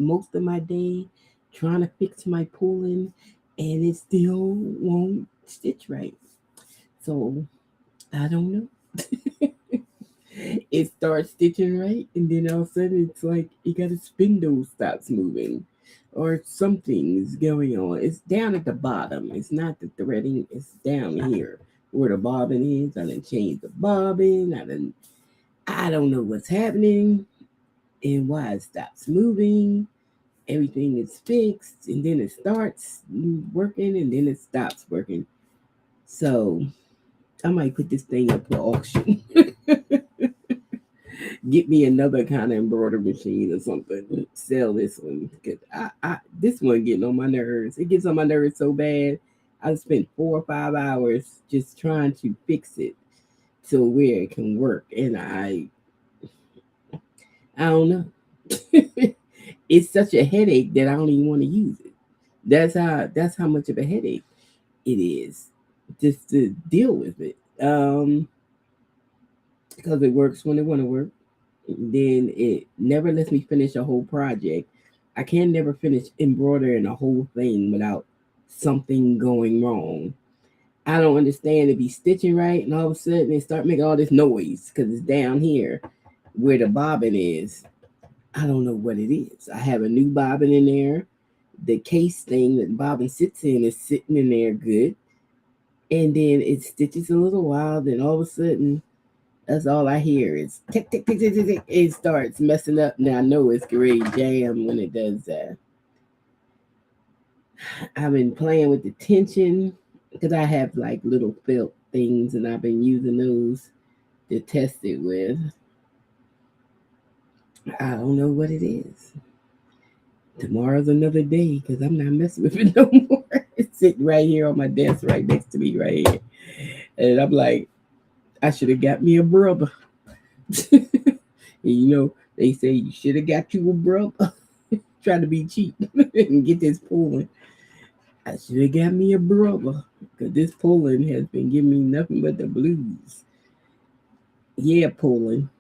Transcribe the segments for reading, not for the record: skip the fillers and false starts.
most of my day trying to fix my pulling, and it still won't stitch right. So I don't know. It starts stitching right, and then all of a sudden it's like you got a spindle stops moving, or something's going on. It's down at the bottom. It's not the threading. It's down here where the bobbin is. I done changed the bobbin. I don't know what's happening and why it stops moving. Everything is fixed, and then it starts working, and then it stops working. So I might put this thing up for auction. Get me another kind of embroidery machine or something. Sell this one. 'Cause this one getting on my nerves. It gets on my nerves so bad. I spent 4 or 5 hours just trying to fix it to where it can work, and I don't know. It's such a headache that I don't even want to use it. That's how much of a headache it is just to deal with it. Because it works when it want to work. Then it never lets me finish a whole project. I can never finish embroidering a whole thing without something going wrong. I don't understand it be stitching right, and all of a sudden it start making all this noise because it's down here where the bobbin is. I don't know what it is. I have a new bobbin in there. The case thing that bobbin sits in is sitting in there good, and then it stitches a little while. Then all of a sudden, that's all I hear is tick tick tick tick tick. Tick. It starts messing up. Now I know it's great jam when it does that. I've been playing with the tension because I have like little felt things, and I've been using those to test it with. I don't know what it is. Tomorrow's another day because I'm not messing with it no more. It's sitting right here on my desk, right next to me, right here. And I'm like, I should have got me a brother. And they say you should have got you a brother. Trying to be cheap and get this pulling. I should have got me a brother because this pulling has been giving me nothing but the blues. Yeah, pulling.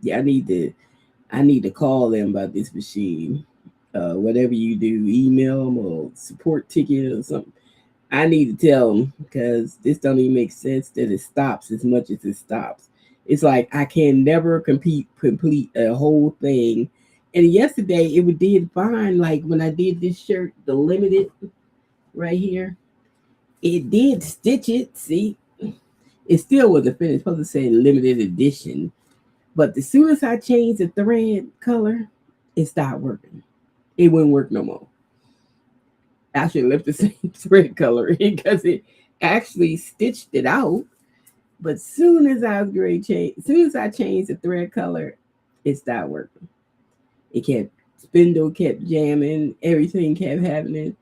Yeah, I need to call them about this machine. Whatever you do, email them or support ticket or something. I need to tell them because this don't even make sense that it stops as much as it stops. It's like I can never complete a whole thing. And yesterday it did fine. Like when I did this shirt, the limited right here, it did stitch it. See, it still wasn't finished. Supposed to say limited edition, but as soon as I changed the thread color, it stopped working. It wouldn't work no more. I should have left the same thread color because it actually stitched it out. But soon as I was great change, soon as I changed the thread color, it stopped working. It kept spindle kept jamming, everything kept happening.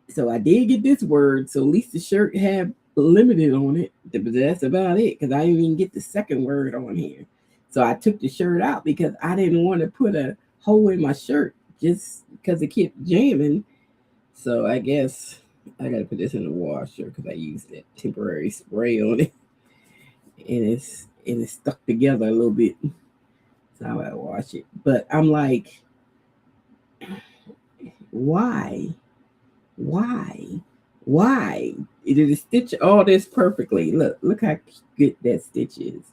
So I did get this word. So at least the shirt had limited on it. But that's about it because I didn't even get the second word on here. So I took the shirt out because I didn't want to put a hole in my shirt just because it kept jamming. So I guess I gotta put this in the washer because I used that temporary spray on it, and it's stuck together a little bit. So I gotta wash it. But I'm like, why, why, why did it stitch all this perfectly? Look how good that stitch is.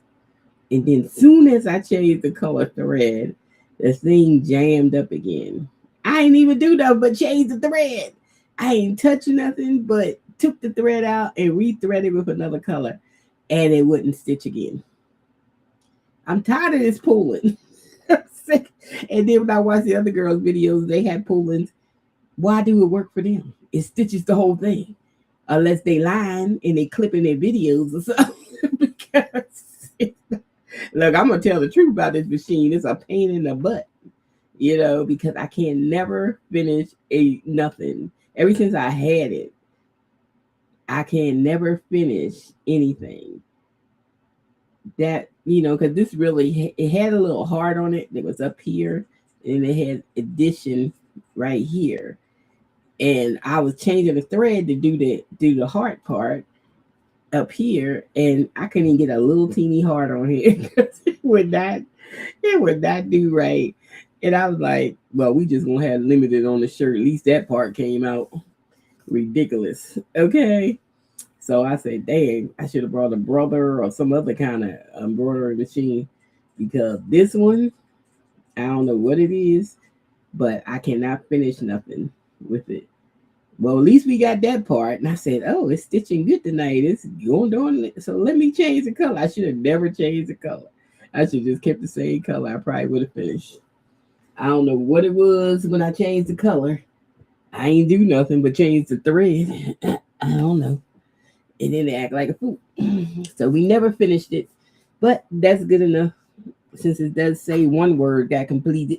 And then soon as I changed the color thread, the thing jammed up again. I ain't even do nothing but change the thread. I ain't touch nothing but took the thread out and rethreaded with another color, and it wouldn't stitch again. I'm tired of this pulling. I'm sick. And then when I watch the other girls' videos, they had pullings. Why do it work for them? It stitches the whole thing, unless they lying and they clipping their videos or something. Because look, I'm gonna tell the truth about this machine. It's a pain in the butt, because I can never finish a nothing. Ever since I had it, I can never finish anything. Because this really it had a little heart on it that was up here, and it had addition right here. And I was changing the thread to do the heart part up here, and I couldn't even get a little teeny heart on here because it would not do right. And I was like, well, we just gonna have limited on the shirt. At least that part came out ridiculous. Okay. So I said, dang, I should have brought a brother or some other kind of embroidery machine because this one, I don't know what it is, but I cannot finish nothing with it. Well, at least we got that part. And I said, oh, it's stitching good tonight. It's going on. So let me change the color. I should have never changed the color. I should have just kept the same color. I probably would have finished. I don't know what it was when I changed the color. I ain't do nothing but change the thread. I don't know. It didn't act like a fool. So we never finished it. But that's good enough. Since it does say one word got completed,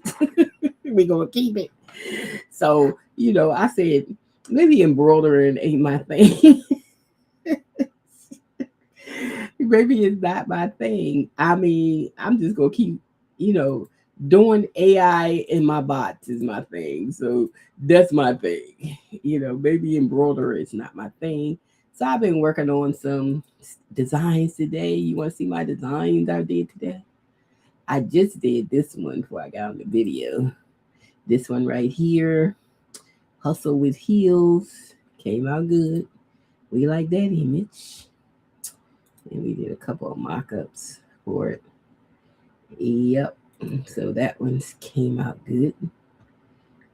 we're going to keep it. So, I said, maybe embroidering ain't my thing. Maybe it's not my thing. I mean, I'm just going to keep, you know, doing AI in my bots is my thing. So that's my thing. Maybe embroidery is not my thing. So I've been working on some designs today. You want to see my designs I did today? I just did this one before I got on the video. This one right here, Hustle with Heels, came out good. We like that image. And we did a couple of mock-ups for it. Yep. So that one's came out good.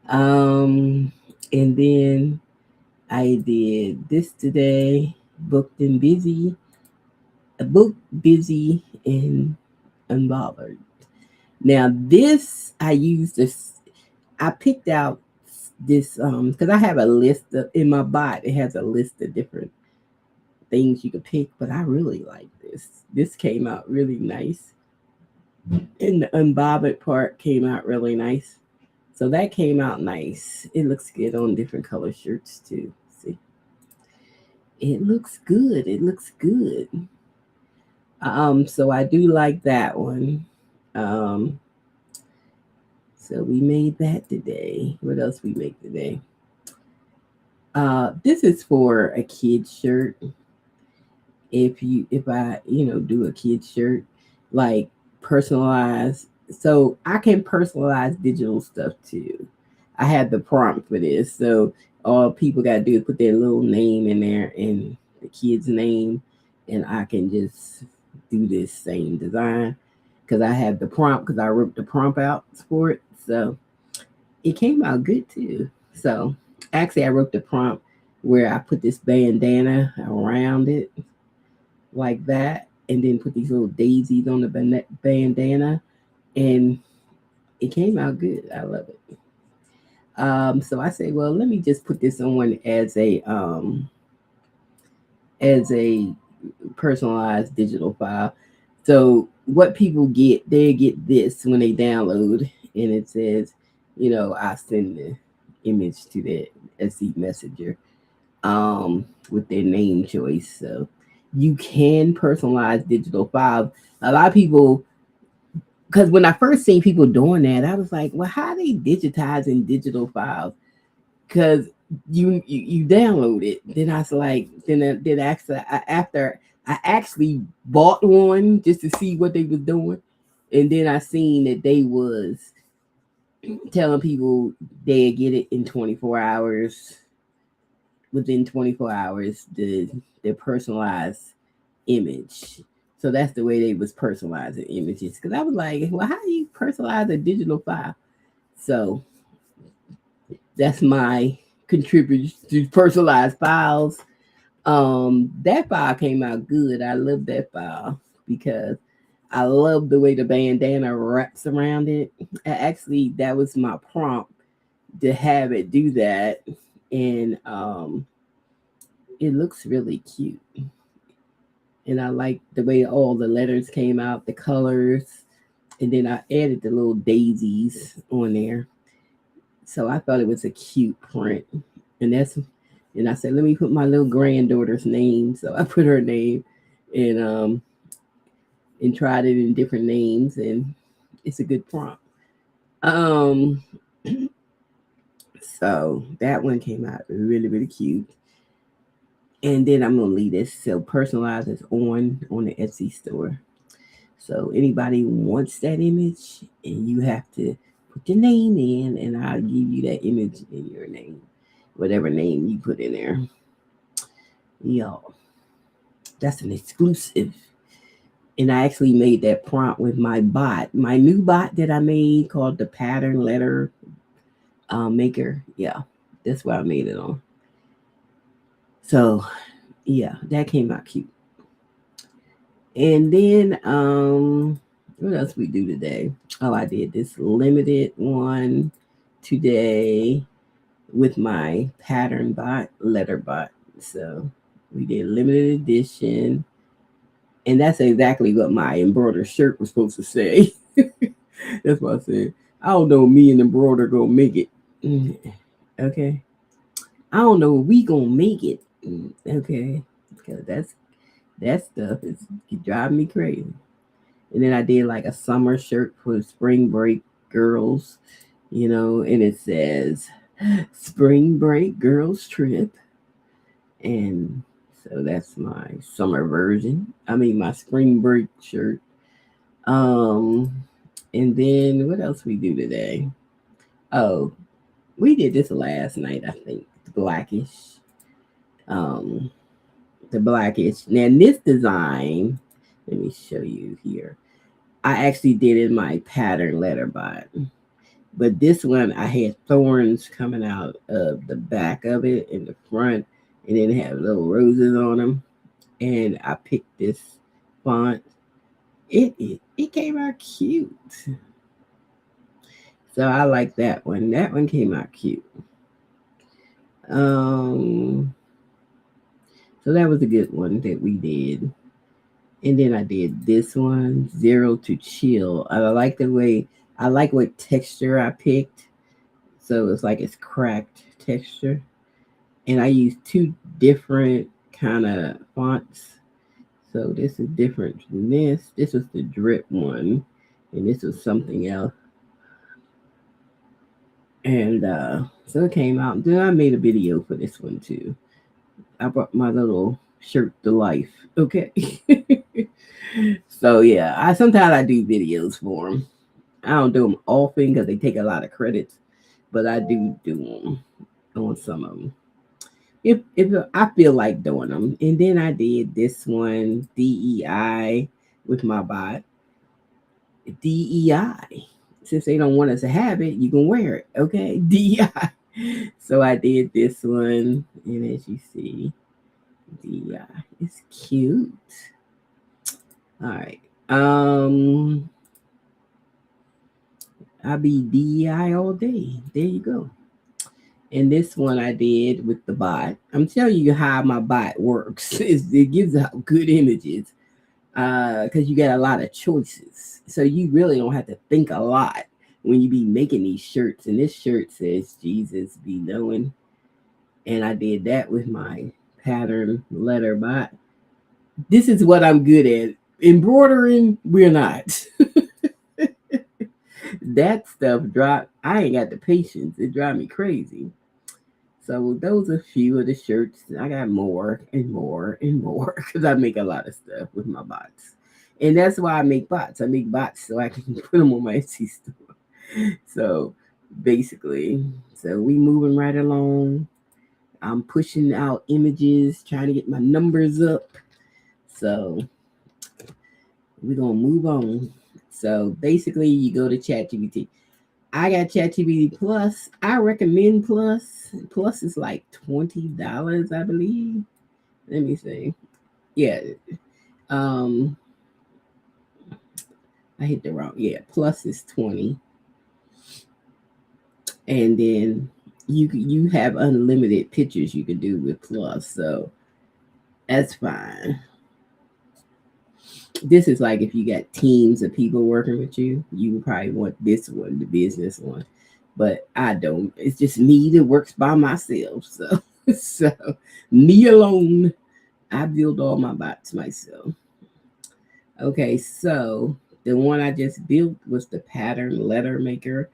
And then I did this today, booked and busy. Booked, busy, and unbothered. Now this I used this. I picked out this because I have a list in my bot. It has a list of different things you could pick, but I really like this. This came out really nice, and the unbothered part came out really nice. So that came out nice. It looks good on different color shirts too. See, it looks good. It looks good. So I do like that one. Um, so we made that today. What else we make today? This is for a kid shirt. If I do a kid shirt, like personalized, so I can personalize digital stuff too. I had the prompt for this, so all people gotta do is put their little name in there and the kid's name, and I can just do this same design because I have the prompt because I wrote the prompt out for it. So it came out good too. So actually, I wrote the prompt where I put this bandana around it like that, and then put these little daisies on the bandana, and it came out good. I love it. So I say, well, let me just put this on as a personalized digital file. So what people get, they get this when they download, and it says, I send the image to the SC Messenger with their name choice. So you can personalize digital files. A lot of people, because when I first seen people doing that, I was like, well, how are they digitizing digital files? Because you download it. Then I was like, then after I actually bought one just to see what they was doing, and then I seen that they was telling people they get it in 24 hours. Within 24 hours, the personalized image. So that's the way they was personalizing images. Because I was like, well, how do you personalize a digital file? So that's my contribution to personalized files. That file came out good. I love that file because I love the way the bandana wraps around it. Actually, that was my prompt to have it do that, and it looks really cute. And I like the way all the letters came out, the colors, and then I added the little daisies on there. So I thought it was a cute print. And I said, let me put my little granddaughter's name. So I put her name and tried it in different names, and it's a good prompt. Um so that one came out really, really cute. And then I'm gonna leave this so personalized is on the Etsy store. So anybody wants that image, and you have to put your name in, and I'll give you that image in your name, whatever name you put in there. Yo, that's an exclusive. And I actually made that prompt with my new bot that I made called the Pattern Letter Maker. Yeah, that's what I made it on. So yeah, that came out cute. And then what else we do today? Oh, I did this limited one today with my pattern bot, letter bot. So we did limited edition, and that's exactly what my embroidered shirt was supposed to say. That's what I said. I don't know, me and embroider gonna make it. Okay. I don't know if we gonna make it. Okay. Because that stuff is driving me crazy. And then I did like a summer shirt for spring break girls, and it says spring break girls trip. And so that's my summer version. I mean my spring break shirt. Um and then what else we do today? Oh, we did this last night, I think. Blackish. Um the blackish. Now this design, let me show you here. I actually did in my pattern letter bot. But this one, I had thorns coming out of the back of it in the front, and then it had little roses on them. And I picked this font. It came out cute. So I like that one. That one came out cute. Um, so that was a good one that we did. And then I did this one, Zero to Chill. I like the way, I like what texture I picked. So it's like it's cracked texture. And I used two different kind of fonts. So this is different from this. This was the drip one, and this was something else. And so it came out. Then I made a video for this one too. I brought my little shirt to life. Okay. So yeah, I sometimes I do videos for them. I don't do them often because they take a lot of credits, but I do them on some of them. If I feel like doing them. And then I did this one, DEI, with my bot. DEI. Since they don't want us to have it, you can wear it. Okay, DEI. So I did this one, and as you see, DEI. It's cute. All right. I'll be DEI all day. There you go. And this one I did with the bot. I'm telling you how my bot works. It gives out good images because you get a lot of choices. So you really don't have to think a lot when you be making these shirts. And this shirt says Jesus be knowing. And I did that with my pattern letter bot. This is what I'm good at. Embroidering, we're not. That stuff I ain't got the patience. It drive me crazy. So those are a few of the shirts. I got more and more and more because I make a lot of stuff with my bots. And that's why I make bots. I make bots so I can put them on my Etsy store. So basically, so we moving right along. I'm pushing out images, trying to get my numbers up. So we're gonna move on. So basically, you go to ChatGPT. I got ChatGPT Plus. I recommend Plus. Plus is like $20, I believe. Let me see. Yeah. Um, I hit the wrong. Yeah, Plus is 20, and then you have unlimited pictures you can do with Plus, so that's fine. This is like if you got teams of people working with you, you would probably want this one, the business one. But I don't. It's just me that works by myself. So so me alone. I build all my bots myself. Okay, so the one I just built was the pattern letter maker.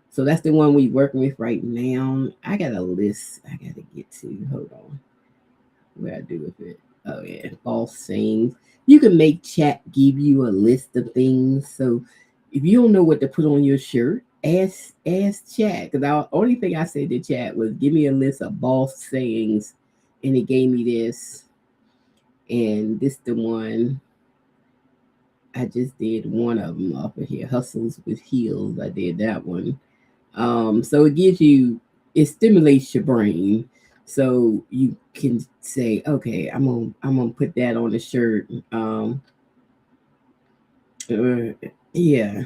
So that's the one we working with right now. I got a list I gotta get to. Hold on. Where I do with it. Oh yeah, false sayings. You can make chat give you a list of things. So if you don't know what to put on your shirt, ask chat, because the only thing I said to chat was give me a list of boss sayings, and it gave me this, and this the one. I just did one of them off of here. Hustles with heels. I did that one. So it gives you, it stimulates your brain, so you can say, okay, I'm gonna put that on the shirt. Yeah.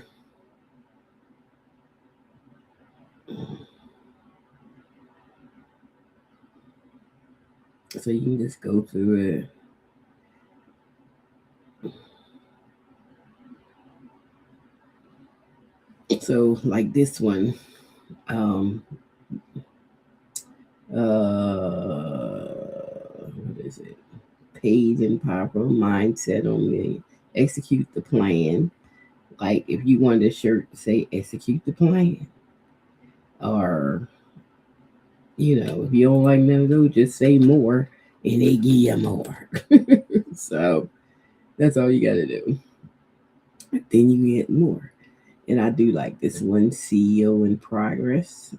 So you can just go through it. So like this one, um, what is it? Paid and powerful mindset on me. Execute the plan. Like if you wanted a shirt to say execute the plan, or if you don't like none of those, just say more, and they give you more. So that's all you gotta do. Then you get more. And I do like this one, CEO in progress,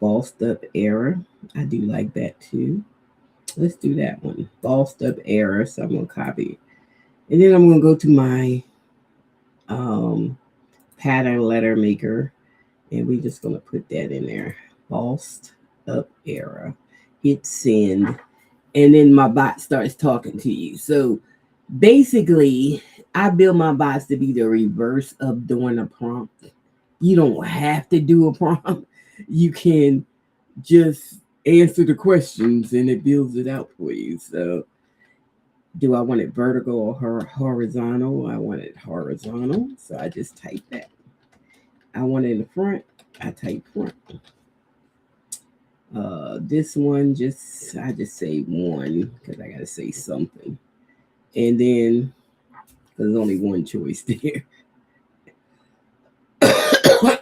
bossed up era. I do like that too. Let's do that one. Bossed up era. So I'm gonna copy it. And then I'm gonna go to my um pattern letter maker, and we're just gonna put that in there. Bossed up era. Hit send. And then my bot starts talking to you. So basically, I build my bots to be the reverse of doing a prompt. You don't have to do a prompt. You can just answer the questions and it builds it out for you. So, do I want it vertical or horizontal? I want it horizontal. So, I just type that. I want it in the front. I type front. This one, I just say one because I got to say something. And then, there's only one choice there.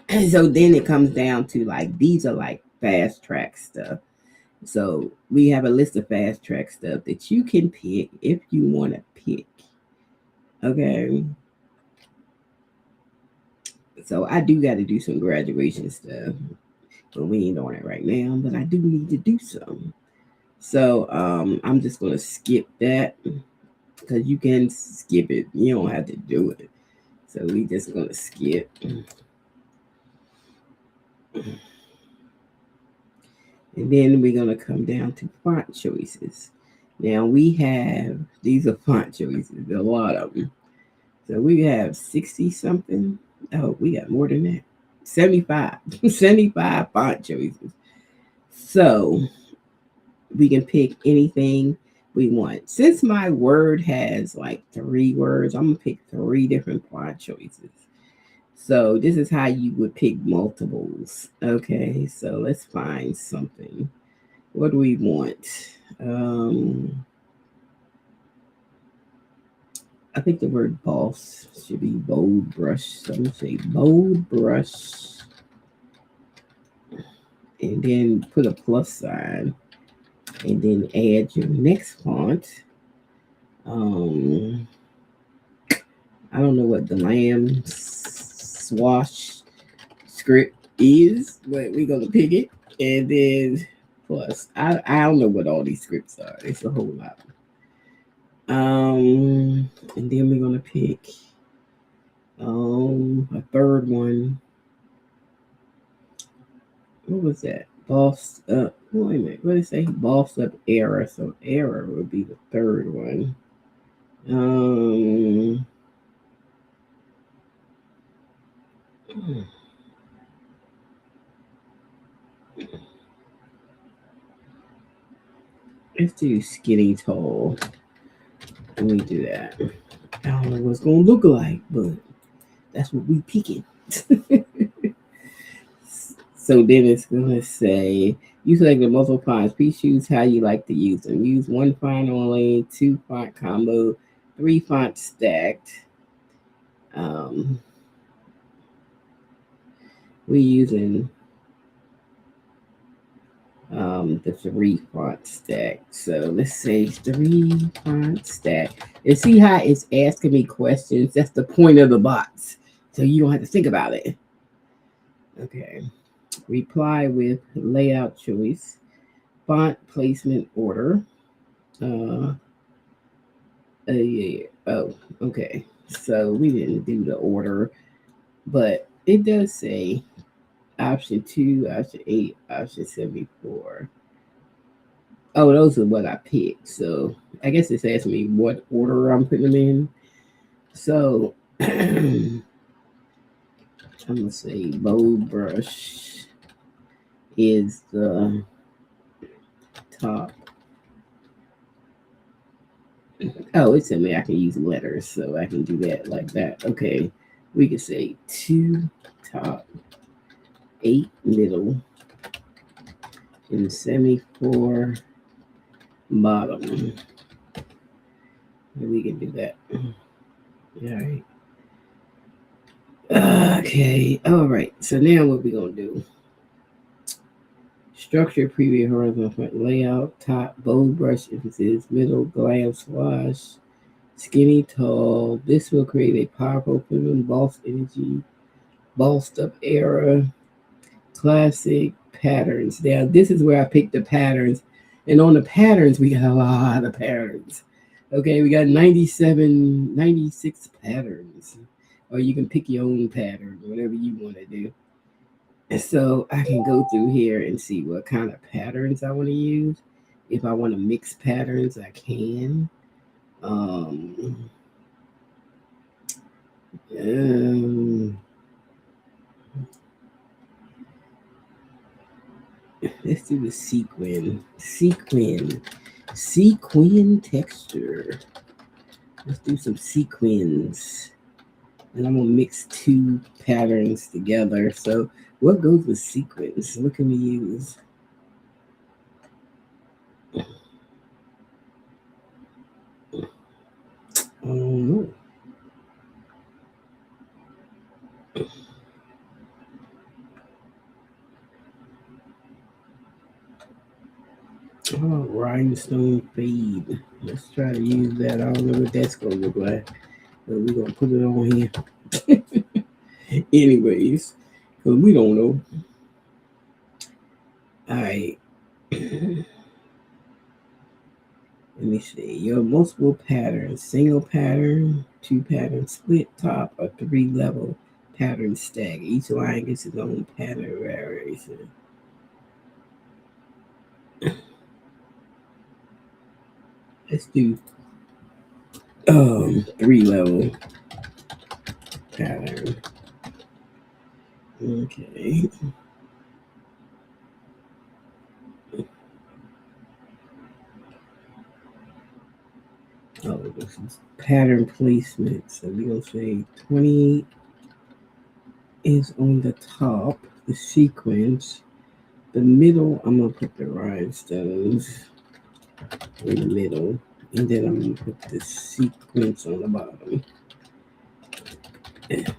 And so then it comes down to like, these are like fast track stuff. So we have a list of fast track stuff that you can pick if you want to pick. Okay. So I do got to do some graduation stuff, but we ain't on it right now. But I do need to do some. So I'm just gonna skip that because you can skip it. You don't have to do it. So we just gonna skip. And then we're going to come down to font choices. Now we have, these are font choices, a lot of them. So we have 60 something. Oh, we got more than that. 75, 75 font choices. So we can pick anything we want. Since my word has like 3 words, I'm going to pick 3 different font choices. So this is how you would pick multiples. Okay, so let's find something. What do we want? I think the word boss should be bold brush. So I'm gonna say bold brush, and then put a plus sign, and then add your next font. I don't know what the lamb swash script is, but we're gonna pick it, and then plus I don't know what all these scripts are. It's a whole lot. And then we're gonna pick a third one. What was that? Boss up. Wait a minute. What did it say? Boss up error. So error would be the third one. Let's do skinny tall. Let me do that. I don't know what it's gonna look like, but that's what we picking. So then it's gonna say you select the multiple fonts. Please choose how you like to use them. Use 1 font only, 2 font combo, 3 fonts stacked. We're using the 3 font stack. So let's say 3 font stack. And see how it's asking me questions? That's the point of the box. So you don't have to think about it. Okay. Reply with layout choice, font placement order. Uh, yeah. Oh, okay. So we didn't do the order, but it does say option 2, option 8, option 74. Oh, those are what I picked. So I guess it's asking me what order I'm putting them in. So I'm gonna say bold brush is the top. Oh, it said me I can use letters, so I can do that like that. Okay, we can say 2 top, 8 middle, and 74 bottom. We can do that. All right. Okay. All right. So now what we gonna do? Structure, preview, horizontal front layout, top, bold brush emphasis, middle, glance, wash, skinny, tall. This will create a powerful feminine boss energy, bossed up era, classic patterns. Now, this is where I picked the patterns. And on the patterns, we got a lot of patterns. Okay, we got 97, 96 patterns. Or you can pick your own pattern, whatever you want to do. And so I can go through here and see what kind of patterns I want to use. If I want to mix patterns, I can. Um, um, let's do the sequin texture. Let's do some sequins. And I'm gonna mix two patterns together. So what goes with sequins? What can we use? Oh, oh, rhinestone fade. Let's try to use that. I don't know what that's gonna look like, but we're gonna put it on here. Anyways, because we don't know. All right. Let me see. Your multiple patterns, single pattern, two pattern, split top, or three level pattern stack. Each line gets its own pattern variation. Let's do three level pattern. Okay. Oh, this is pattern placement. So we're gonna say 28 is on the top, the sequence. The middle, I'm gonna put the rhinestones in the middle, and then I'm gonna put the sequence on the bottom,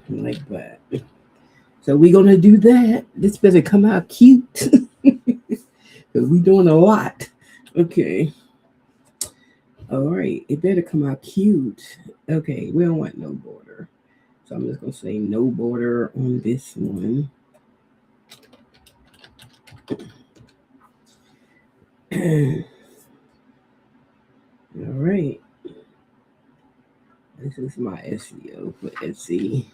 like that. So we're gonna do that. This better come out cute, because we doing a lot. Okay. All right. It better come out cute. Okay. We don't want no border, so I'm just gonna say no border on this one. All right. This is my SEO for Etsy.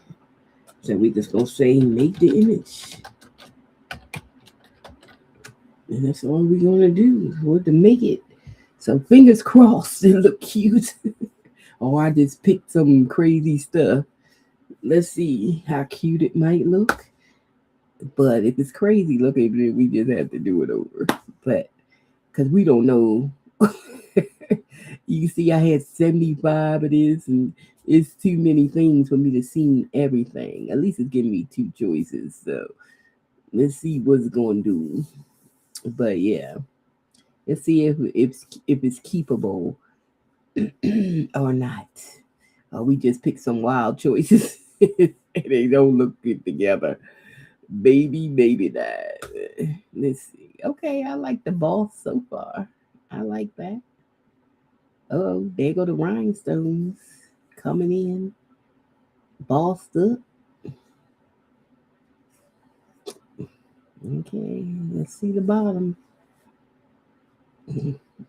So we just gonna say make the image. And that's all we're gonna do. We're to make it. So fingers crossed it look cute. Oh, I just picked some crazy stuff. Let's see how cute it might look. But if it's crazy looking, then we just have to do it over. But because we don't know. You see, I had 75 of this, and it's too many things for me to see everything. At least it's giving me two choices. So let's see what's going to do. But yeah, let's see if it's keepable or not. We just picked some wild choices and they don't look good together. Maybe that. Let's see. Okay, I like the boss so far. I like that. Oh, there go the rhinestones coming in, bossed up. Okay, let's see the bottom.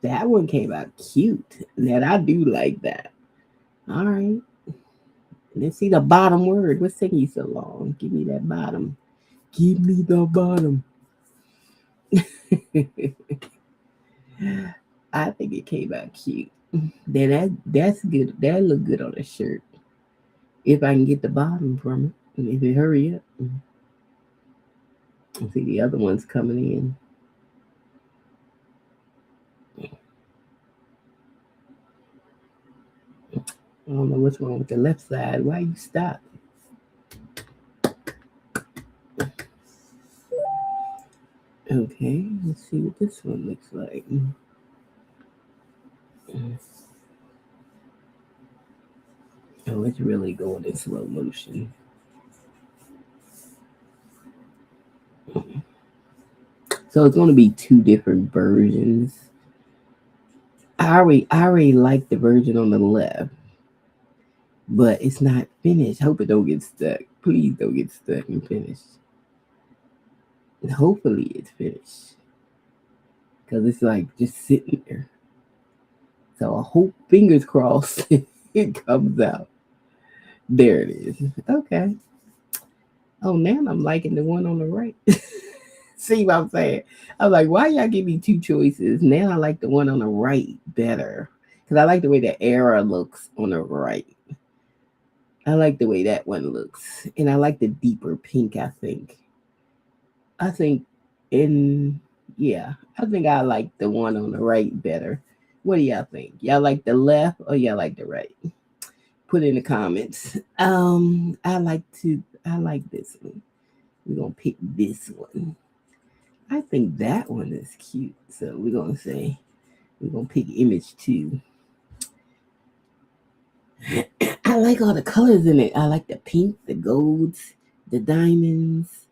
That one came out cute. That I do like that. All right. Let's see the bottom word. What's taking you so long? Give me that bottom. Give me the bottom. I think it came out cute. Then that's good. That look good on a shirt. If I can get the bottom from it. And if it hurry up. I see the other one's coming in. I don't know what's wrong with the left side. Why you stop? Okay, let's see what this one looks like. Oh, it's really going in slow motion. So it's going to be two different versions. I already like the version on the left, but it's not finished. Hope it don't get stuck. Please don't get stuck and finish. And hopefully it's finished. Because it's like just sitting there. So I hope, fingers crossed, it comes out. There it is. Okay. Oh, now I'm liking the one on the right. See what I'm saying? I'm like, why y'all give me two choices? Now I like the one on the right better. Because I like the way the era looks on the right. I like the way that one looks. And I like the deeper pink, I think. I think in yeah, I think I like the one on the right better. What do y'all think? Y'all like the left or y'all like the right? Put in the comments. I like this one. We're gonna pick this one. I think that one is cute. So we're gonna pick image 2. I like all the colors in it. I like the pink, the golds, the diamonds,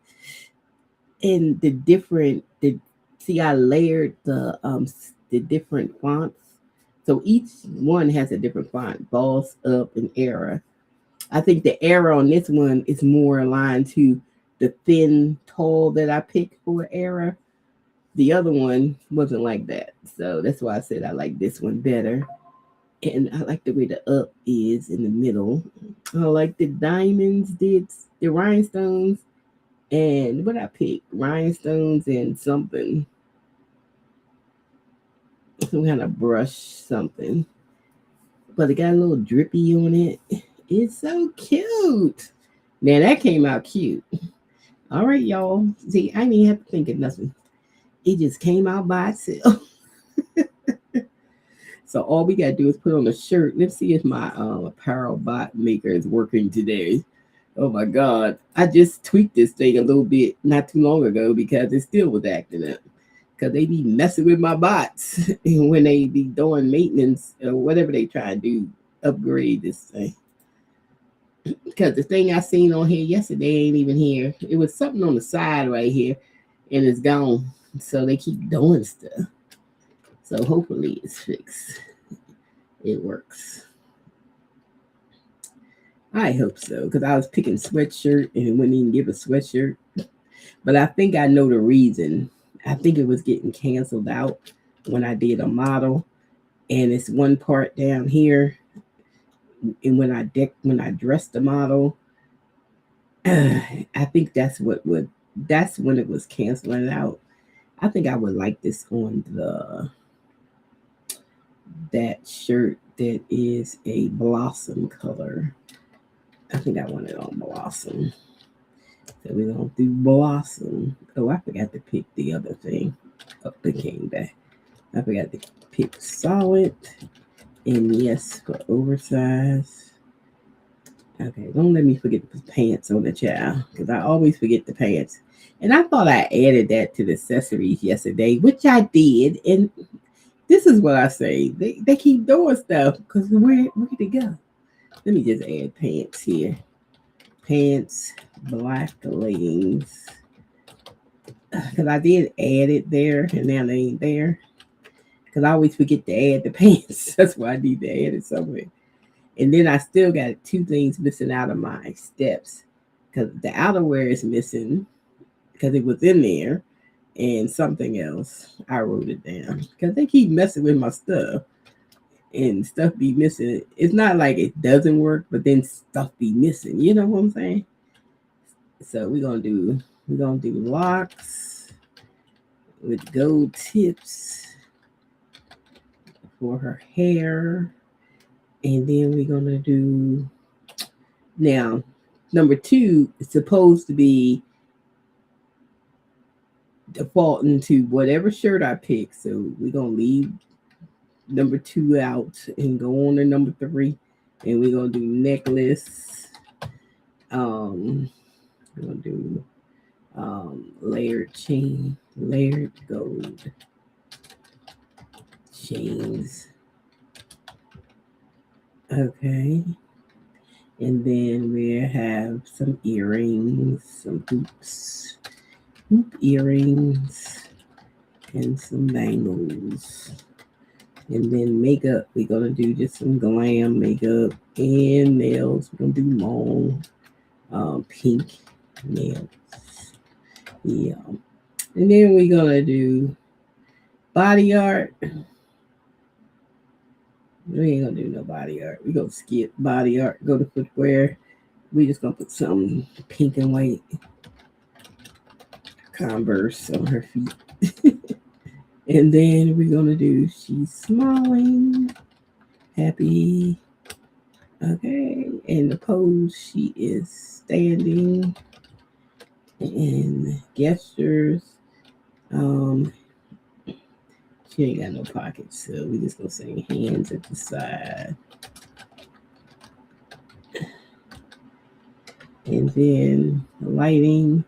and the different the see I layered the different fonts. So each one has a different font, boss up and era. I think the era on this one is more aligned to the thin tall that I picked for era. The other one wasn't like that. So that's why I said I like this one better. And I like the way the up is in the middle. I like the diamonds, the rhinestones, and what I picked, rhinestones and something, some kind of brush something. But it got a little drippy on it. It's so cute. Now that came out cute. All right, y'all. See, I didn't even have to think of nothing. It just came out by itself. So all we gotta do is put on a shirt. Let's see if my apparel bot maker is working today. Oh my god. I just tweaked this thing a little bit not too long ago because it still was acting up. Because they be messing with my bots when they be doing maintenance or whatever they try to do, upgrade this thing. Because the thing I seen on here yesterday ain't even here. It was something on the side right here and it's gone. So they keep doing stuff. So hopefully it's fixed. It works. I hope so, because I was picking sweatshirt and it wouldn't even give a sweatshirt. But I think I know the reason. I think it was getting canceled out when I did a model, and it's one part down here. And when I dressed the model, I think that's when it was canceling out. I think I would like this on that shirt that is a blossom color. I think I want it on blossom. So we're gonna do blossom. Oh, I forgot to pick the other thing. Oh, it came back. I forgot to pick solid. And yes, for oversized. Okay, don't let me forget the pants on the child, because I always forget the pants. And I thought I added that to the accessories yesterday, which I did. And this is what I say. They keep doing stuff because where to go? Let me just add pants here. Pants, black leggings. Because I did add it there and now they ain't there. Because I always forget to add the pants. That's why I need to add it somewhere. And then I still got two things missing out of my steps. Because the outerwear is missing. because it was in there, and something else. I wrote it down because they keep messing with my stuff, and stuff be missing. It's not like it doesn't work, but then stuff be missing. You know what I'm saying? So we're gonna do locks with gold tips for her hair, and then we're gonna do now. Number two is supposed to be defaulting to whatever shirt I pick. So we're gonna leave number two out and go on to number three, and we're gonna do necklace. We're gonna do layered chain, layered gold chains. Okay, and then we have some earrings, some hoop earrings, and some bangles. And then makeup, we're gonna do just some glam makeup and nails. We're gonna do long pink nails. Yeah. And then we're gonna do body art. We ain't gonna do no body art. We're gonna skip body art, go to footwear. We just gonna put some pink and white Converse on her feet. And then we're gonna do she's smiling, happy. Okay, and the pose, she is standing, and gestures. Um, she ain't got no pockets, so we just gonna say hands at the side. And then lighting,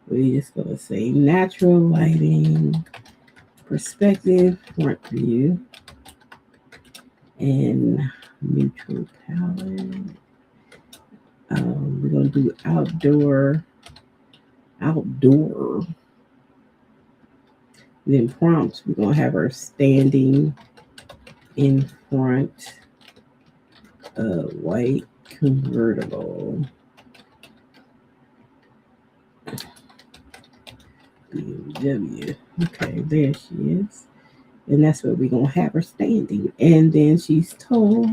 we just gonna say natural lighting, perspective, front view, and neutral palette. We're gonna do outdoor. Then prompts, we're gonna have her standing in front of white convertible. BMW. Okay, there she is. And that's where we're gonna have her standing. And then she's tall.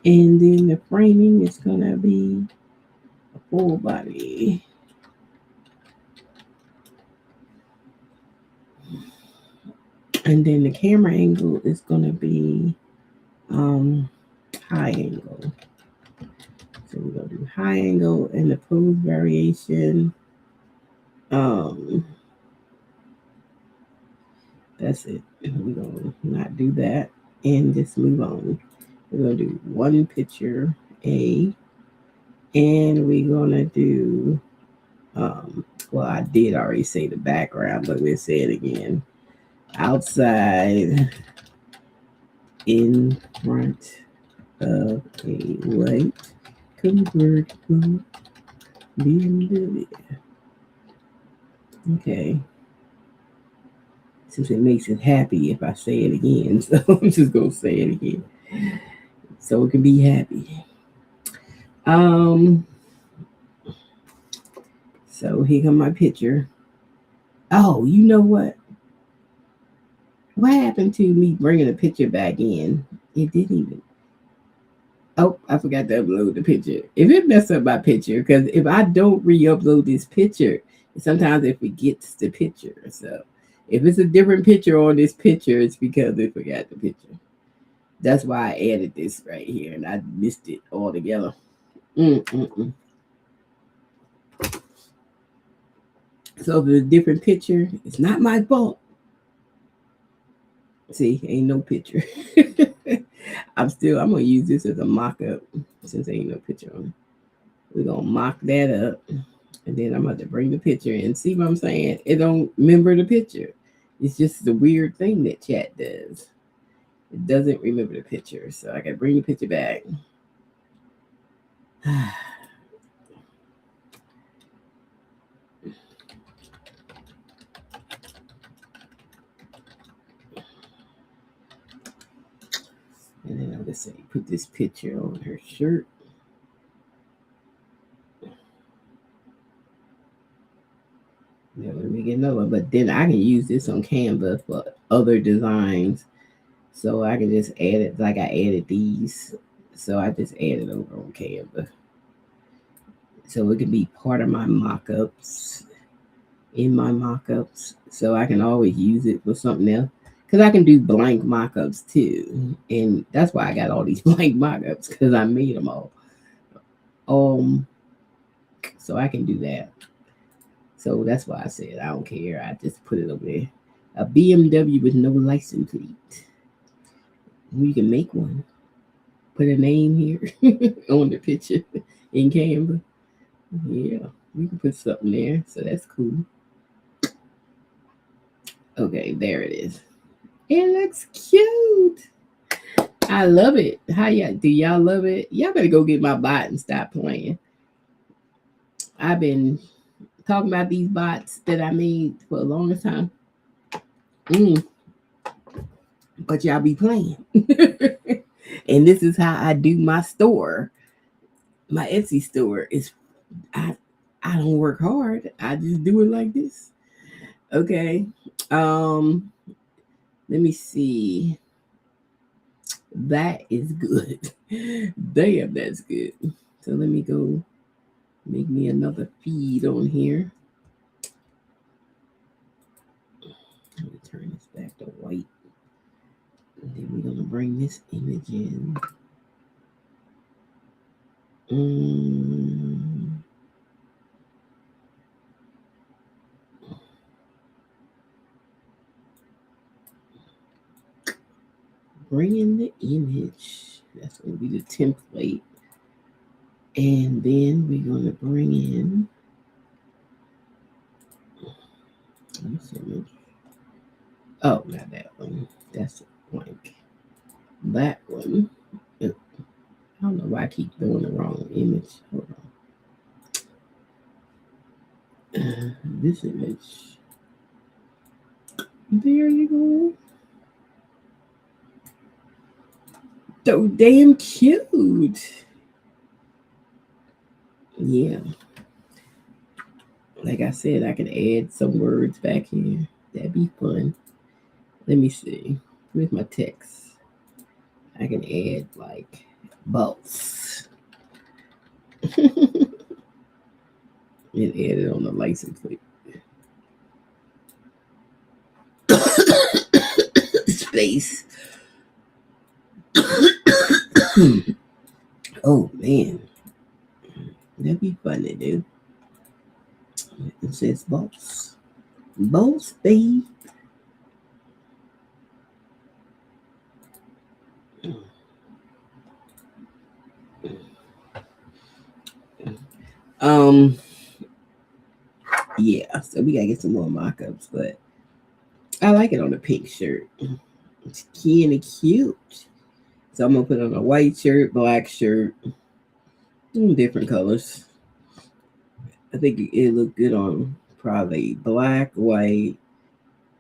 And then the framing is gonna be a full body. And then the camera angle is gonna be high angle. So we're gonna do high angle and the pose variation. That's it. We're gonna not do that and just move on. We're gonna do one picture A, and we're gonna do well, I did already say the background, but we'll say it again. Outside in front of a white convertible BMW. Okay. Since it makes it happy if I say it again, so I'm just gonna say it again. So it can be happy. So here come my picture. Oh, you know what? What happened to me bringing the picture back in? It didn't even. Oh, I forgot to upload the picture. If it messed up my picture, because if I don't re-upload this picture, sometimes it forgets the picture. So if it's a different picture on this picture, it's because it forgot the picture. That's why I added this right here, and I missed it altogether. So if it's a different picture, it's not my fault. See, ain't no picture. I'm gonna use this as a mock-up since ain't no picture on it. We're gonna mock that up, and then I'm going to bring the picture in. See what I'm saying? It don't remember the picture. It's just the weird thing that chat does. It doesn't remember the picture, so I gotta bring the picture back. And then I'll just say, put this picture on her shirt. But then I can use this on Canva for other designs. So I can just add it like I added these. So I just added over on Canva. So it can be part of my mock-ups, in my mock-ups. So I can always use it for something else. Because I can do blank mock-ups too. And that's why I got all these blank mock-ups, because I made them all. So I can do that. So that's why I said I don't care. I just put it over there. A BMW with no license plate. You can make one. Put a name here on the picture in Canva. Yeah, we can put something there. So that's cool. Okay, there it is. It looks cute. I love it. How y'all do? Y'all love it? Y'all better go get my bot and stop playing. I've been talking about these bots that I made for the longest time. But y'all be playing. And this is how I do my store. My Etsy store is I don't work hard. I just do it like this. Okay. Let me see. That is good. Damn, that's good. So let me go make me another feed on here. Let me turn this back to white. And then we're gonna bring this image in. Bring in the image. That's gonna be the template. And then we're gonna bring in this image. Oh, not that one. That's blank. That one. I don't know why I keep doing the wrong image. Hold on. This image. There you go. So damn cute. Yeah. Like I said, I can add some words back here. That'd be fun. Let me see. With my text, I can add like bolts. And add it on the license plate. Space. Oh man. That'd be fun to do. It says bolts. Bolts, babe. Yeah, so we gotta get some more mock-ups, but I like it on a pink shirt. It's kind of cute. So I'm gonna put on a white shirt, black shirt, different colors. I think it look good on probably black, white.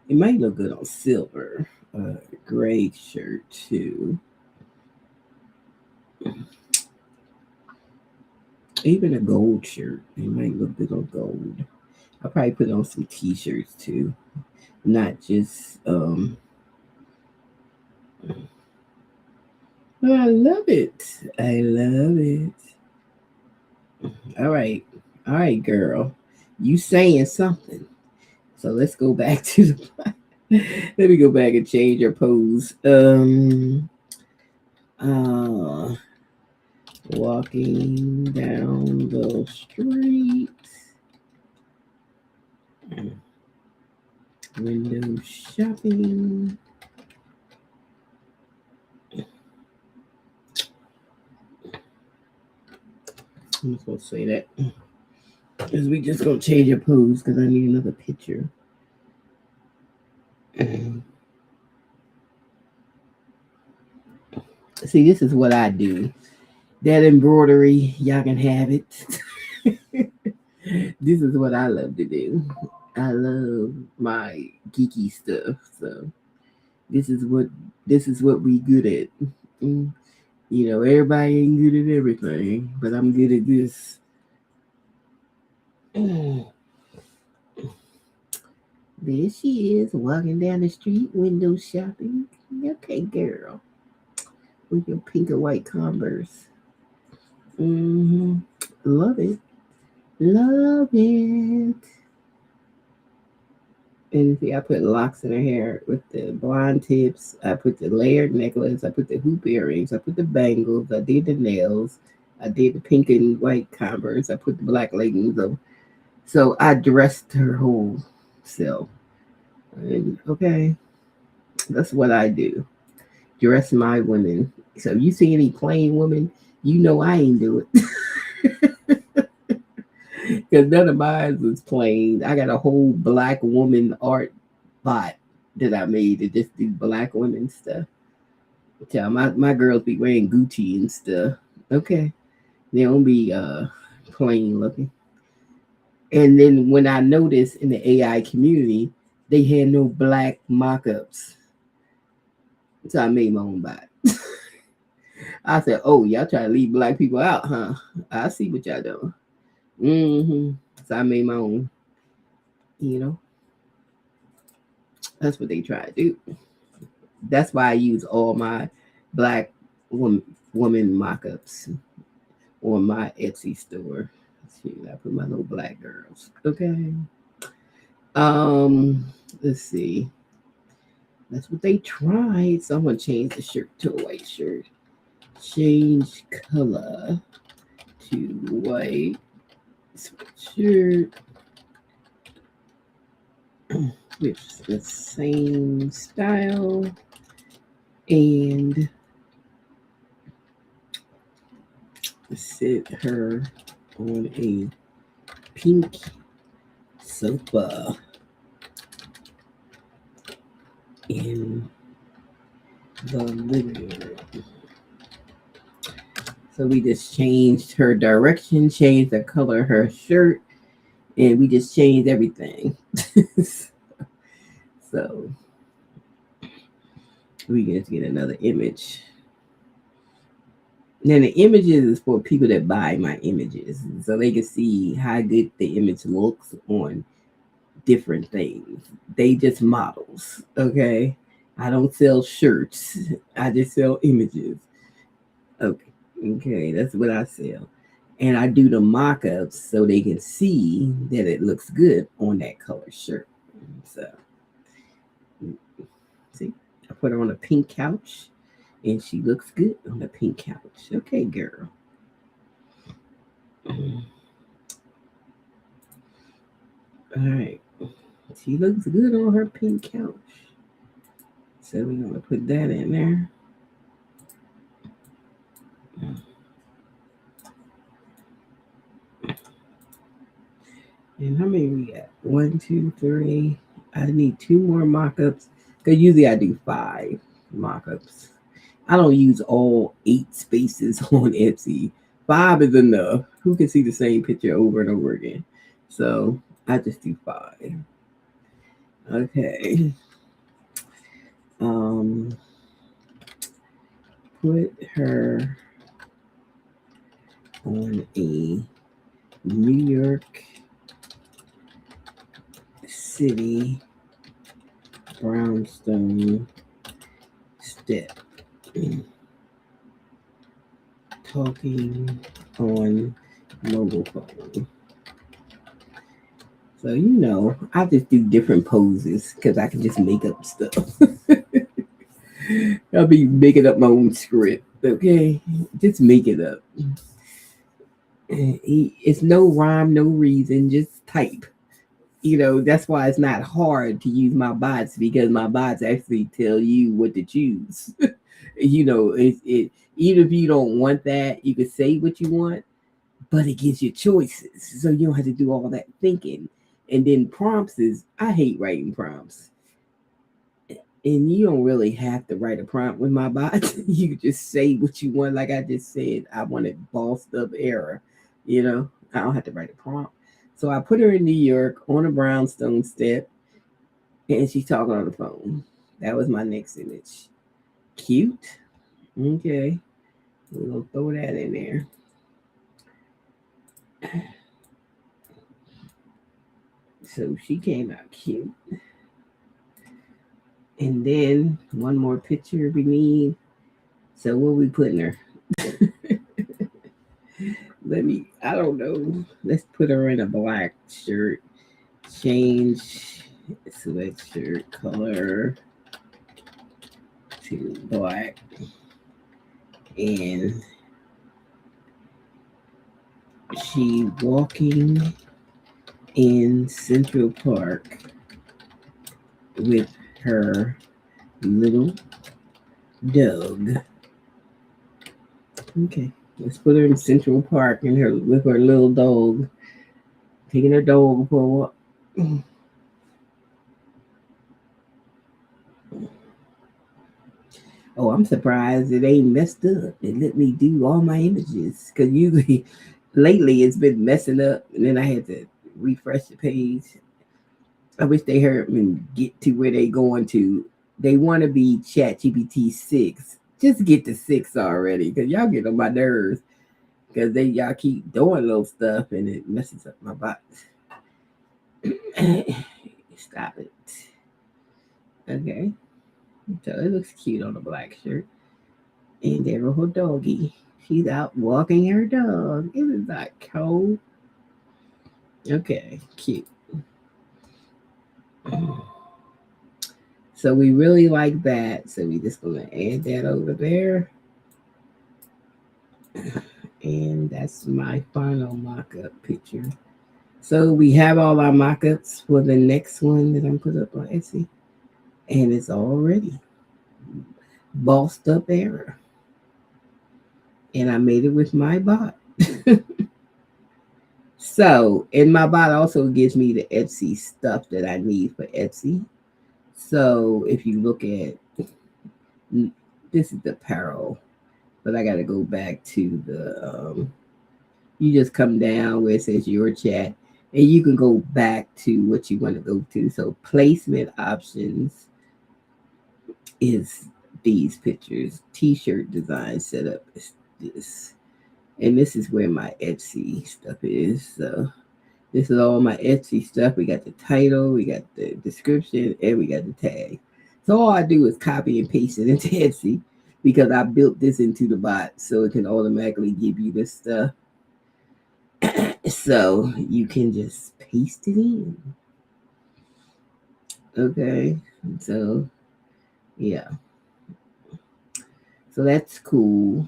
It might look good on silver, gray shirt too. Even a gold shirt. It might look good on gold. I'll probably put on some t-shirts too. Not just I love it. I love it. All right. All right, girl. You saying something. So let's go back to the let me go back and change your pose. Walking down the street. Window shopping. I'm just gonna say that because we just gonna change your pose because I need another picture. See, this is what I do. That embroidery, y'all can have it. This is what I love to do. I love my geeky stuff. So this is what we good at. You know, everybody ain't good at everything, but I'm good at this. There she is, walking down the street, window shopping. Okay, girl, with your pink and white Converse. Mm-hmm. Love it. Love it. And see, I put locks in her hair with the blonde tips. I put the layered necklace. I put the hoop earrings. I put the bangles. I did the nails. I did the pink and white Converse. I put the black leggings on. So I dressed her whole self. And okay, that's what I do. Dress my women. So if you see any plain woman, you know I ain't do it. Because none of mine was plain. I got a whole black woman art bot that I made to just do black women stuff. Tell my girls be wearing Gucci and stuff. Okay. They don't be plain looking. And then when I noticed in the AI community, they had no black mock-ups. So I made my own bot. I said, oh, y'all try to leave black people out, huh? I see what y'all doing. Mm-hmm. So I made my own, you know. That's what they try to do. That's why I use all my black woman mock-ups on my Etsy store. See, I put my little black girls. Okay. Um, let's see. That's what they tried. So I'm gonna change the shirt to a white shirt. Change color to white sweatshirt. Which is the same style and sit her on a pink sofa in the living room. So we just changed her direction, changed the color of her shirt, and we just changed everything. So we just get another image. Then the images is for people that buy my images, so they can see how good the image looks on different things. They just models, okay? I don't sell shirts. I just sell images. Okay, okay, that's what I sell. And I do the mock-ups so they can see that it looks good on that color shirt. So see, I put her on a pink couch and she looks good on the pink couch. Okay, girl. All right. She looks good on her pink couch. So we're going to put that in there. And how many we got? One, two, three. I need two more mock-ups. Because usually I do 5 mock-ups. I don't use all 8 spaces on Etsy. 5 is enough. Who can see the same picture over and over again? So I just do 5. Okay. Put her on a New York City brownstone step. Talking on mobile phone. So I just do different poses because I can just make up stuff. I'll be making up my own script. Okay, just make it up. It's no rhyme, no reason, just type. That's why it's not hard to use my bots because my bots actually tell you what to choose. It even if you don't want that, you can say what you want, but it gives you choices, so you don't have to do all that thinking. And then prompts is I hate writing prompts, and you don't really have to write a prompt with my bots. You can just say what you want, like I just said. I wanted bossed up era, I don't have to write a prompt. So I put her in New York on a brownstone step, and she's talking on the phone. That was my next image. Cute. Okay. We're going to throw that in there. So she came out cute. And then one more picture we need. So what we putting her? I don't know. Let's put her in a black shirt. Change sweatshirt color to black. And she walking in Central Park with her little dog. Okay, let's put her in Central Park and her with her little dog, taking her dog for a walk. Oh, I'm surprised it ain't messed up. It let me do all my images because usually, lately it's been messing up, and then I had to refresh the page. I wish they heard me get to where they going to. They want to be ChatGPT 6. Just get to 6 already, cause y'all get on my nerves. Cause y'all keep doing little stuff and it messes up my bot. Stop it. Okay. So it looks cute on the black shirt. And there her doggy. She's out walking her dog. It was like cold. Okay, cute. So we really like that. So we just gonna add that over there. And that's my final mock-up picture. So we have all our mock-ups for the next one that I'm put up on Etsy. And it's all ready. Bossed up error. And I made it with my bot. So, and my bot also gives me the Etsy stuff that I need for Etsy. So if you look at, this is the apparel, but I got to go back to you just come down where it says your chat and you can go back to what you want to go to. So placement options is these pictures. T-shirt design setup is this. And this is where my Etsy stuff is. So this is all my Etsy stuff. We got the title, we got the description, and we got the tag. So all I do is copy and paste it into Etsy because I built this into the bot so it can automatically give you this stuff. So you can just paste it in. Okay. So yeah. So that's cool.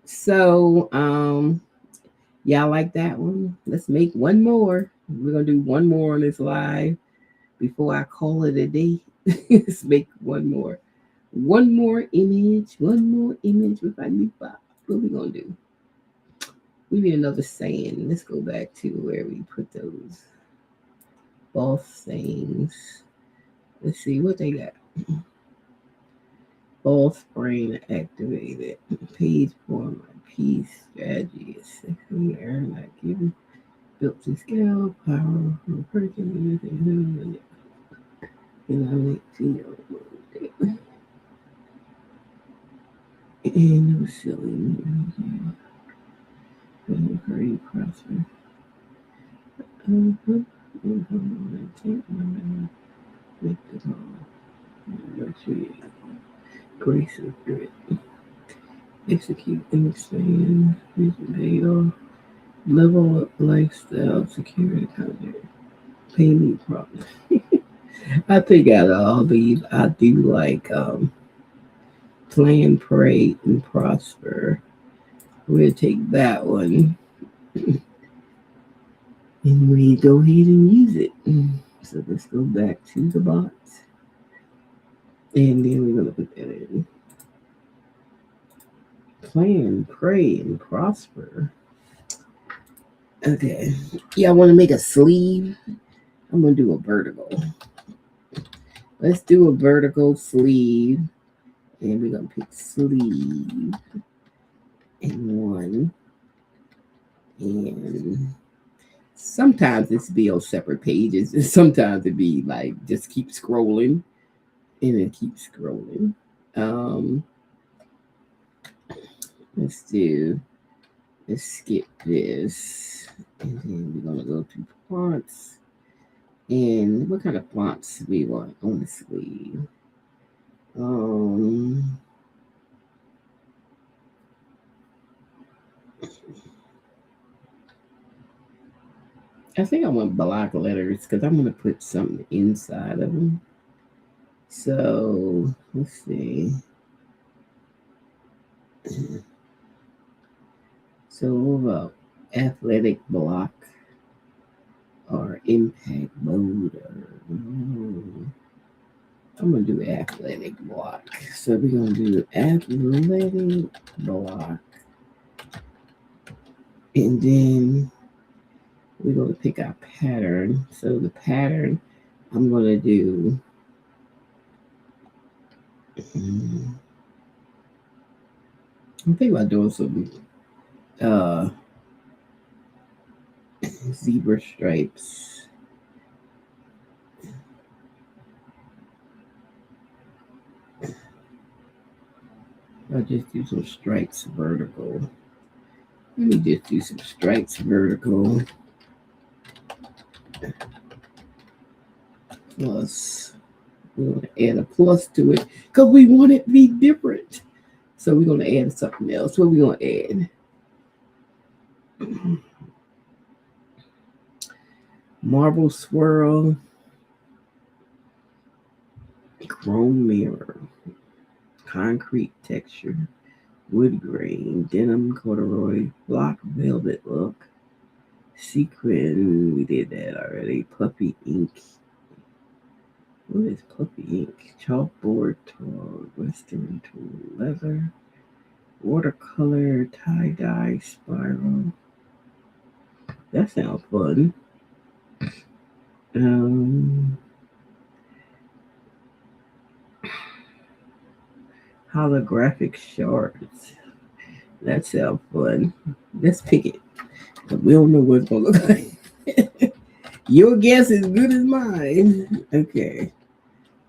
So y'all like that one? Let's make one more. We're gonna do one more on this live before I call it a day. Let's make one more. One more image. One more image with our new bot. What we gonna do? We need another saying. Let's go back to where we put those false sayings. Let's see what they got. False brain activated. Page form. Peace strategy is sexually earned like given. Built to scale. Power from person. And I like to and no silly. Very prosper. Grace and grit. Execute and expand. Vision paid off. Level up lifestyle. Security content. Pay me promise. I think out of all these, I do like plan, pray, and prosper. We'll take that one and we go ahead and use it. So let's go back to the box. And then we're going to put that in. Plan, pray, and prosper. Okay. Yeah, I want to make a sleeve. I'm going to do a vertical. Let's do a vertical sleeve. And we're going to pick sleeve. And one. And sometimes it's be on separate pages. And sometimes it be like just keep scrolling. And then keep scrolling. Let's skip this. And then we're going to go to fonts. And what kind of fonts we want on the sleeve? Um, I think I want block letters because I'm going to put something inside of them. So let's see. So what about athletic block or impact mode? I'm going to do athletic block. So we're going to do athletic block. And then we're going to pick our pattern. So the pattern I'm going to do. I'm thinking about doing some zebra stripes. I'll just do some stripes vertical. Let me just do some stripes vertical. Plus, we're going to add a plus to it because we want it to be different. So we're going to add something else. What are we going to add? Marble swirl. Chrome mirror. Concrete texture. Wood grain. Denim corduroy. Block velvet look. Sequin. We did that already. Puppy ink. What is puppy ink? Chalkboard tool. Western tool. Leather. Watercolor. Tie-dye. Spiral. That sounds fun. Holographic shards. That sounds fun. Let's pick it. We don't know what it's gonna look like. Your guess is good as mine. Okay.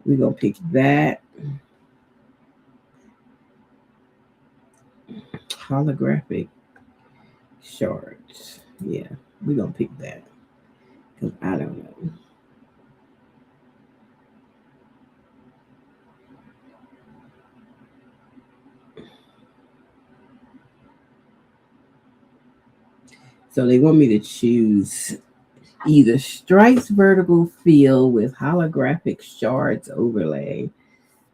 We're gonna pick that. Holographic shards. Yeah, we're gonna pick that. Because I don't know. So they want me to choose either stripes vertical fill with holographic shards overlay,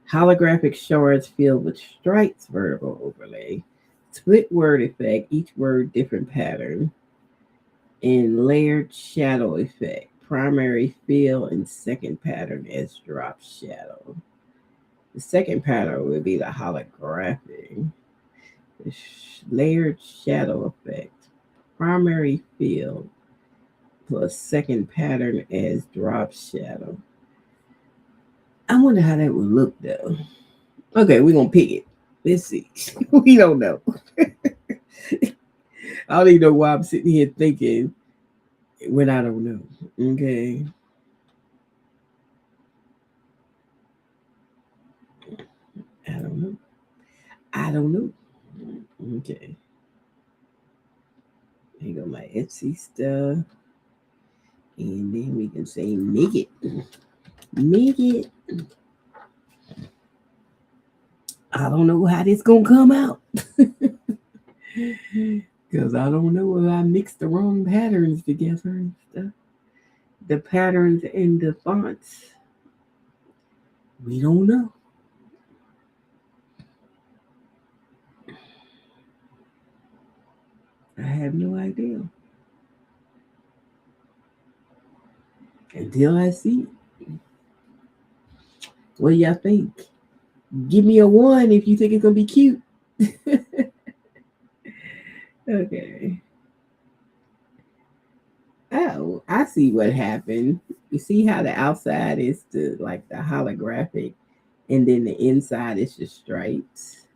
holographic shards filled with stripes vertical overlay, split word effect, each word different pattern, and layered shadow effect, primary fill and second pattern as drop shadow. The second pattern will be the holographic, the layered shadow effect, primary fill plus second pattern as drop shadow. I wonder how that would look though. Okay, we're gonna pick it. Let's see. We don't know. I don't even know why I'm sitting here thinking when I don't know. Okay. I don't know. I don't know. Okay. Here go my Etsy stuff. And then we can say make it. Make it. I don't know how this gonna come out. Because I don't know if I mixed the wrong patterns together and stuff. The patterns and the fonts. We don't know. I have no idea. Until I see. What do y'all think? Give me a one if you think it's gonna be cute. Okay. Oh, I see what happened. You see how the outside is the like the holographic, and then the inside is just stripes.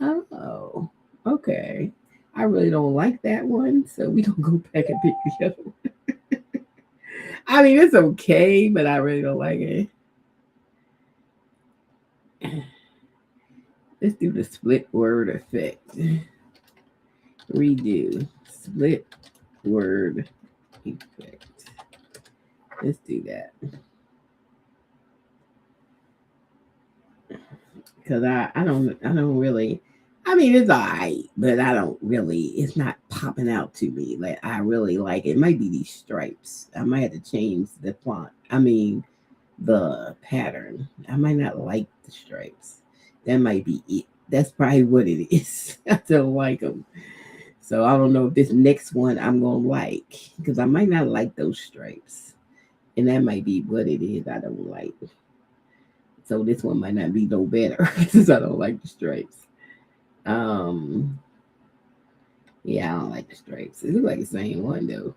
Oh, okay. I really don't like that one, so we gonna go back and pick the other one. I mean, it's okay, but I really don't like it. Let's do the split word effect. Redo split word effect. Let's do that. because I don't really. I mean, it's alright, but I don't really. It's not popping out to me. Like I really like it. Might be these stripes. I might have to change the font. I mean, the pattern. I might not like the stripes. That might be it. That's probably what it is. I don't like them. So I don't know if this next one I'm gonna like because I might not like those stripes, and that might be what it is. I don't like. So this one might not be no better since I don't like the stripes. Um, yeah, I don't like the stripes. It looks like the same one though,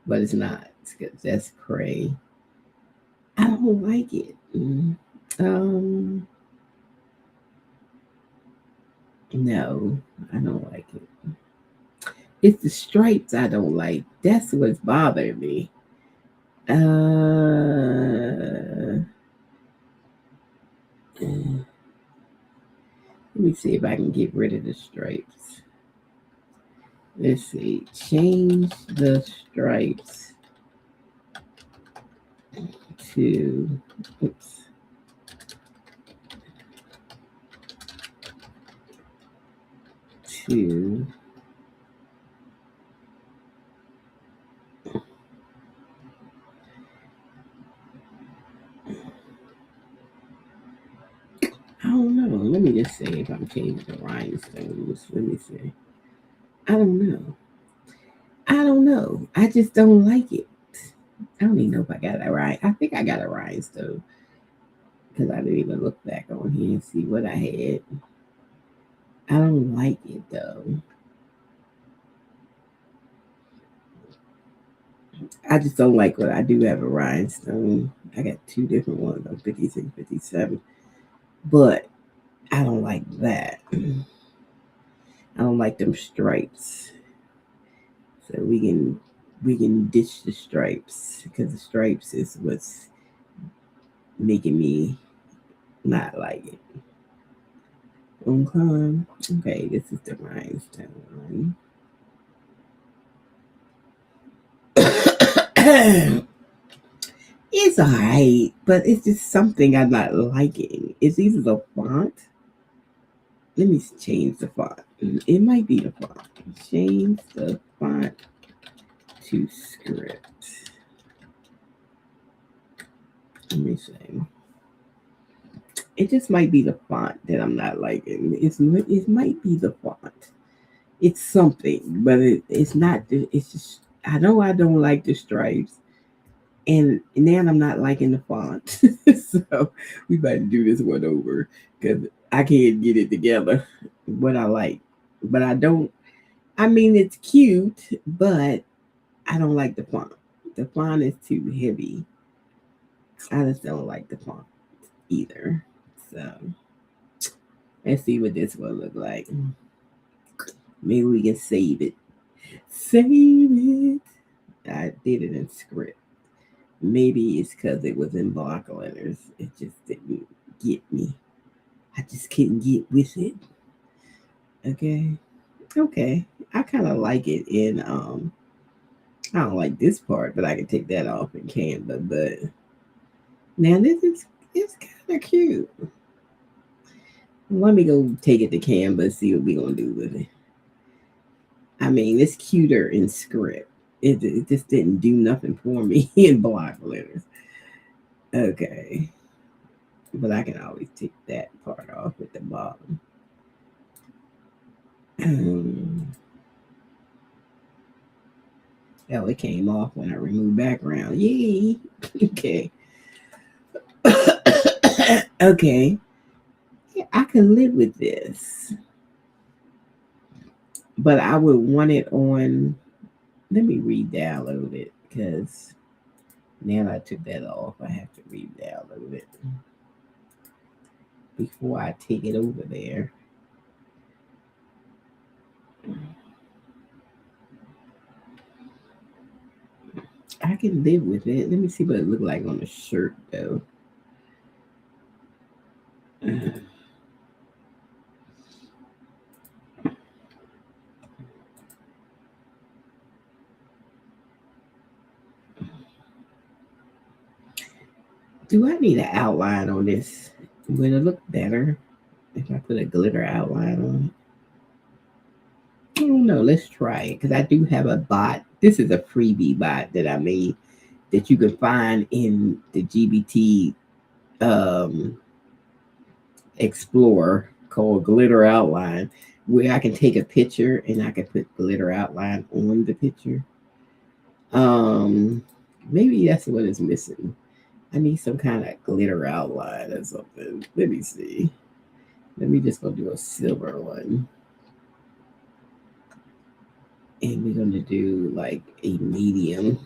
but it's not. That's cray. I don't like it. Um, no, I don't like it. It's the stripes I don't like. That's what's bothering me. Let me see if I can get rid of the stripes. Let's see. Change the stripes to, oops, to, I don't know. Let me just say if I'm changing the rhinestones. Let me see. I don't know. I don't know. I just don't like it. I don't even know if I got it right. I think I got it rhinestone because I didn't even look back on here and see what I had. I don't like it though. I just don't like what I do have a rhinestone. I got two different ones on 56, 57. But I don't like that. I don't like them stripes. So we can ditch the stripes because the stripes is what's making me not like it. Okay. Okay, this is the rhinestone one. It's alright, but it's just something I'm not liking. It's either the font. Let me change the font. It might be the font. Change the font to script. Let me see. It just might be the font that I'm not liking. It might be the font. It's something, but it's not. It's just I know I don't like the stripes, and now I'm not liking the font. So we better do this one over because I can't get it together. What I like, but I don't. I mean, it's cute, but I don't like the font. The font is too heavy. I just don't like the font either. So let's see what this one look like. Maybe we can save it. Save it. I did it in script. Maybe it's because it was in block letters. It just didn't get me. I just couldn't get with it. Okay. Okay. I kind of like it in I don't like this part, but I can take that off in Canva. But now this is it's kind of cute. Let me go take it to Canva and see what we gonna do with it. I mean, it's cuter in script. It just didn't do nothing for me in block letters. Okay, but I can always take that part off at the bottom. Oh, it came off when I removed background. Yay! Okay. Okay. Yeah, I can live with this, but I would want it on. Let me re-download it because now that I took that off, I have to re-download it before I take it over there. I can live with it. Let me see what it look like on the shirt though. Do I need an outline on this? Would it look better if I put a glitter outline on it? I don't know. Let's try it because I do have a bot. This is a freebie bot that I made that you can find in the GBT um, Explorer called Glitter Outline, where I can take a picture and I can put glitter outline on the picture. Um, Maybe that's what is missing. I need some kind of glitter outline or something. Let me see. Let me just go do a silver one. And we're going to do like a medium.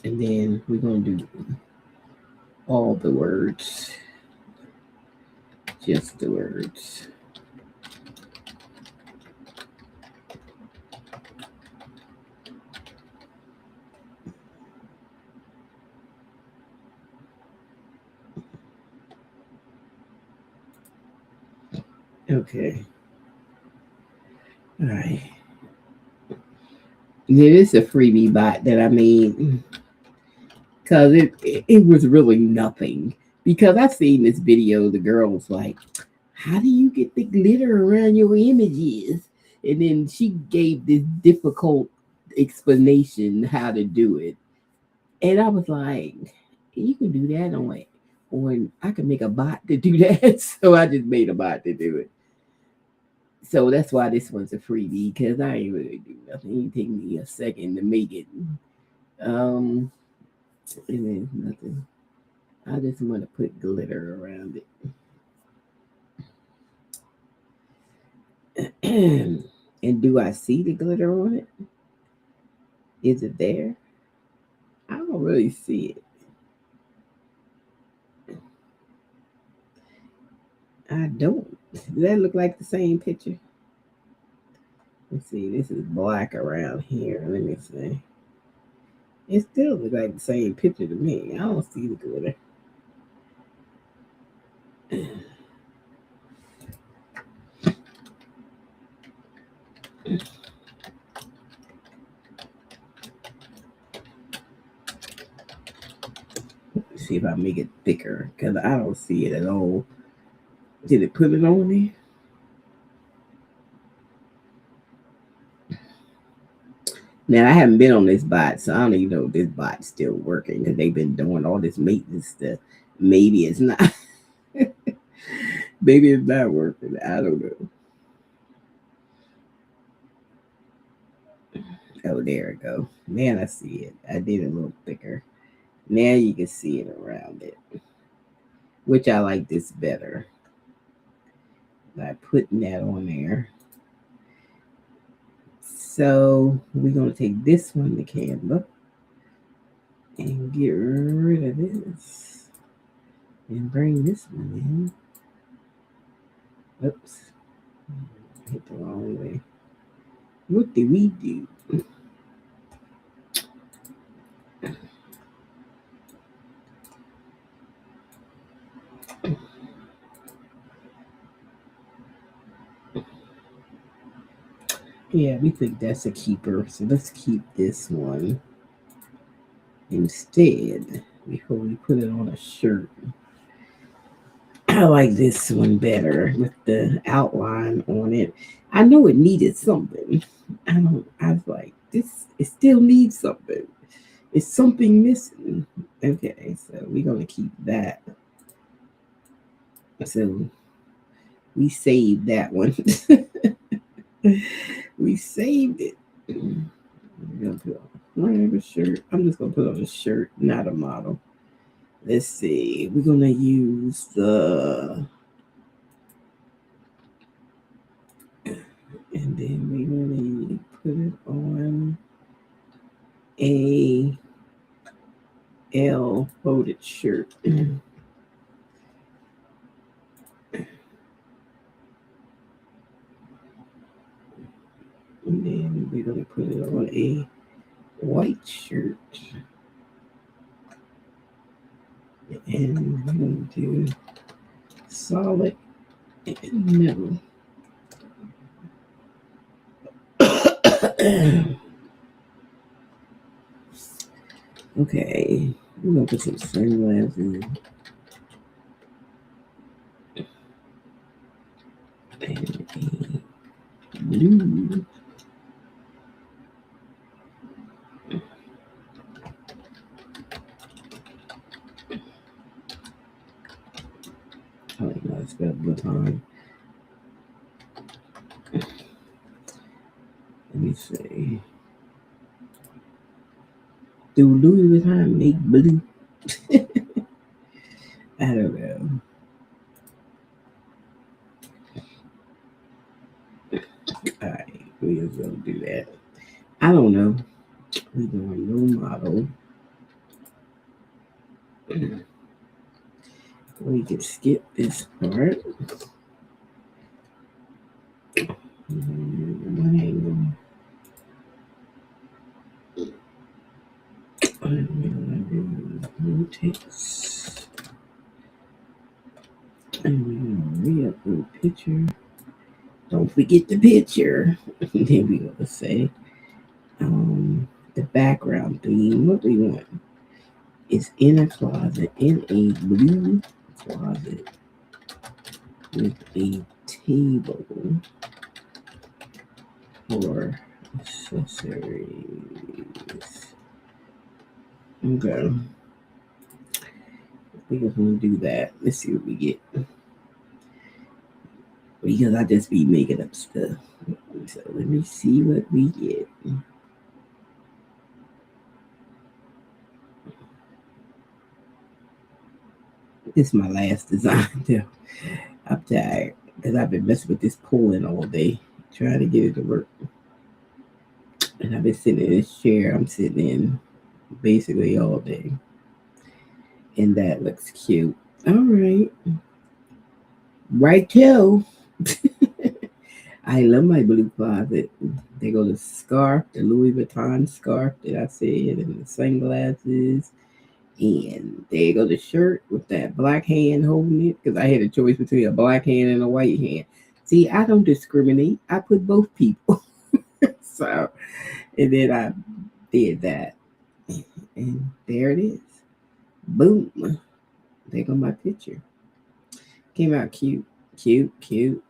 And then we're going to do all the words. Just the words. Okay. All right. This is a freebie bot that I made because it was really nothing. Because I seen this video, the girl was like, "How do you get the glitter around your images?" And then she gave this difficult explanation how to do it, and I was like, "You can do that on I can make a bot to do that." So I just made a bot to do it. So that's why this one's a freebie because I ain't really do nothing. It take me a second to make it. Um, and then nothing. I just want to put glitter around it. And do I see the glitter on it? Is it there? I don't really see it. I don't. Does that look like the same picture? Let's see. This is black around here. Let me see. It still looks like the same picture to me. I don't see the glitter. Let's see if I make it thicker because I don't see it at all. Did it put it on there? Now I haven't been on this bot, so I don't even know if this bot's still working because they've been doing all this maintenance stuff. Maybe it's not. Maybe it's not working. I don't know. Oh, there it go. Man, I see it. I did it a little thicker. Now you can see it around it, which I like this better by putting that on there. So we're going to take this one, the Canva, and get rid of this and bring this one in. Oops. Hit the wrong way. What do we do? Yeah, we think that's a keeper. So let's keep this one instead before we put it on a shirt. I like this one better with the outline on it. I know it needed something. I was like, this, it still needs something. It's something missing. Okay, so we're going to keep that. So we saved that one. We saved it. I'm gonna put on a shirt. I'm just gonna put on a shirt, not a model. Let's see. We're gonna use and then we're gonna put it on a L folded shirt. And then we're gonna put it on a white shirt. And we're going to do solid and middle. Okay, we're gonna put some sunglasses and a blue. Oh no, it's got Vuitton. Let me see. Do Louis Vuitton make blue? I don't know. Alright, we're just gonna do that. I don't know. We're doing new model. We can skip this part. One angle. Text. And we're gonna re-upload picture. Don't forget the picture. Then we're gonna say the background theme. What we want is in a closet, in a blue closet with a table for accessories. Okay. We're just gonna do that. Let's see what we get. Because I just be making up stuff. So let me see what we get. This is my last design too. I'm tired because I've been messing with this pulling all day, trying to get it to work. And I've been sitting in this chair I'm sitting in basically all day. And that looks cute. All right. Right too. I love my blue closet. They go the scarf, the Louis Vuitton scarf that I said, and the sunglasses. And there you go the shirt with that black hand holding it. Because I had a choice between a black hand and a white hand. See, I don't discriminate. I put both people. So, and then I did that. And there it is. Boom. There go my picture. Came out cute. Cute, cute.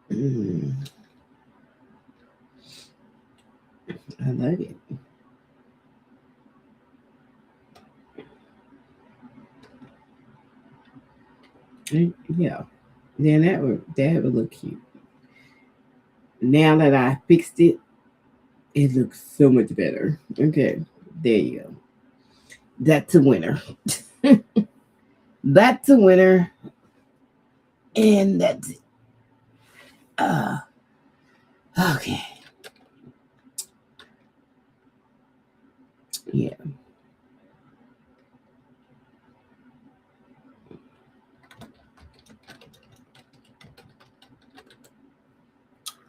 Mm, I like it. And yeah. Then that would look cute. Now that I fixed it, it looks so much better. Okay. There you go. That's a winner. That's a winner. And that's it. Uh, okay. Yeah.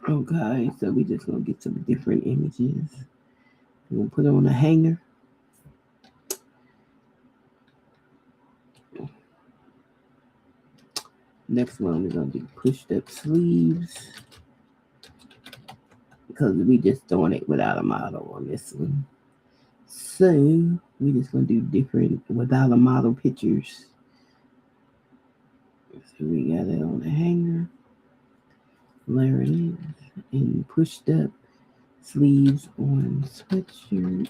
Okay. So we just gonna get some different images. We'll put it on a hanger. Next one we're gonna do pushed up sleeves because we just doing it without a model on this one. So we just gonna do different without a model pictures. So we got it on the hanger. There it is. And pushed up sleeves on sweatshirt.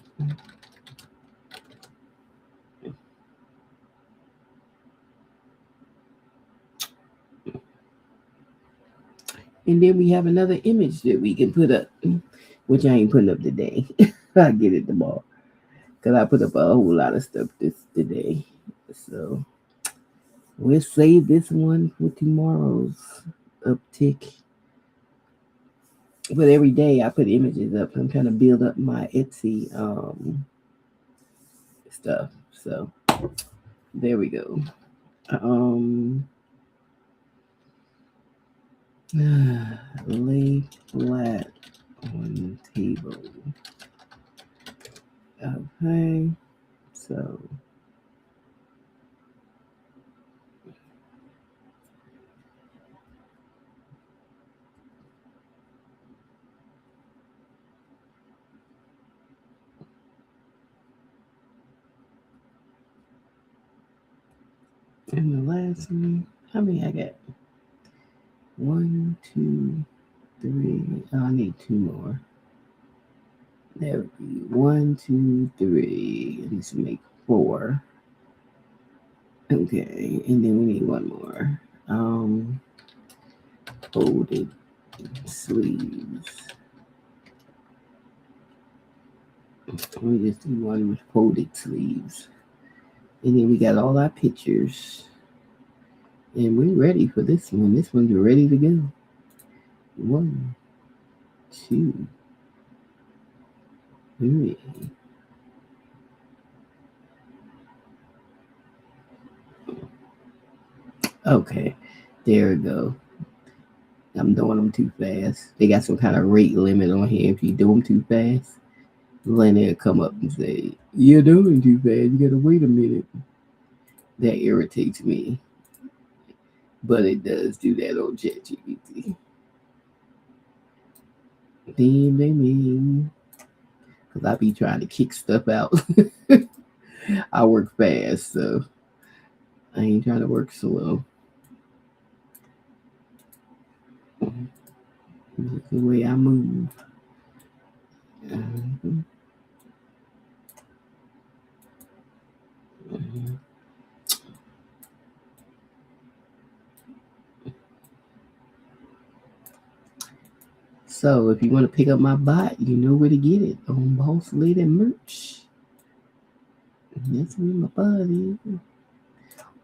And then we have another image that we can put up, which I ain't putting up today. I'll get it tomorrow. Because I put up a whole lot of stuff this today. So we'll save this one for tomorrow's uptick. But every day I put images up. I'm trying to build up my Etsy stuff. So there we go. Um, lay flat on table. Okay, so And the last one, how many I got? 1, 2, 3. Oh, I need 2 more. That would be 1, 2, 3. I need to make 4. Okay, and then we need one more. Folded sleeves. Let me just do one with folded sleeves. And then we got all our pictures. And we're ready for this one. This one's ready to go. 1, 2, 3. Okay, there we go. I'm doing them too fast. They got some kind of rate limit on here. If you do them too fast, then they'll come up and say, "You're doing too fast. You gotta wait a minute." That irritates me, but it does do that on ChatGPT. Ding, because I be trying to kick stuff out. I work fast, so I ain't trying to work slow. This is the way I move. Mhm. Mhm. So if you want to pick up my bot, you know where to get it on Boss Lady Merch. That's where my bot is.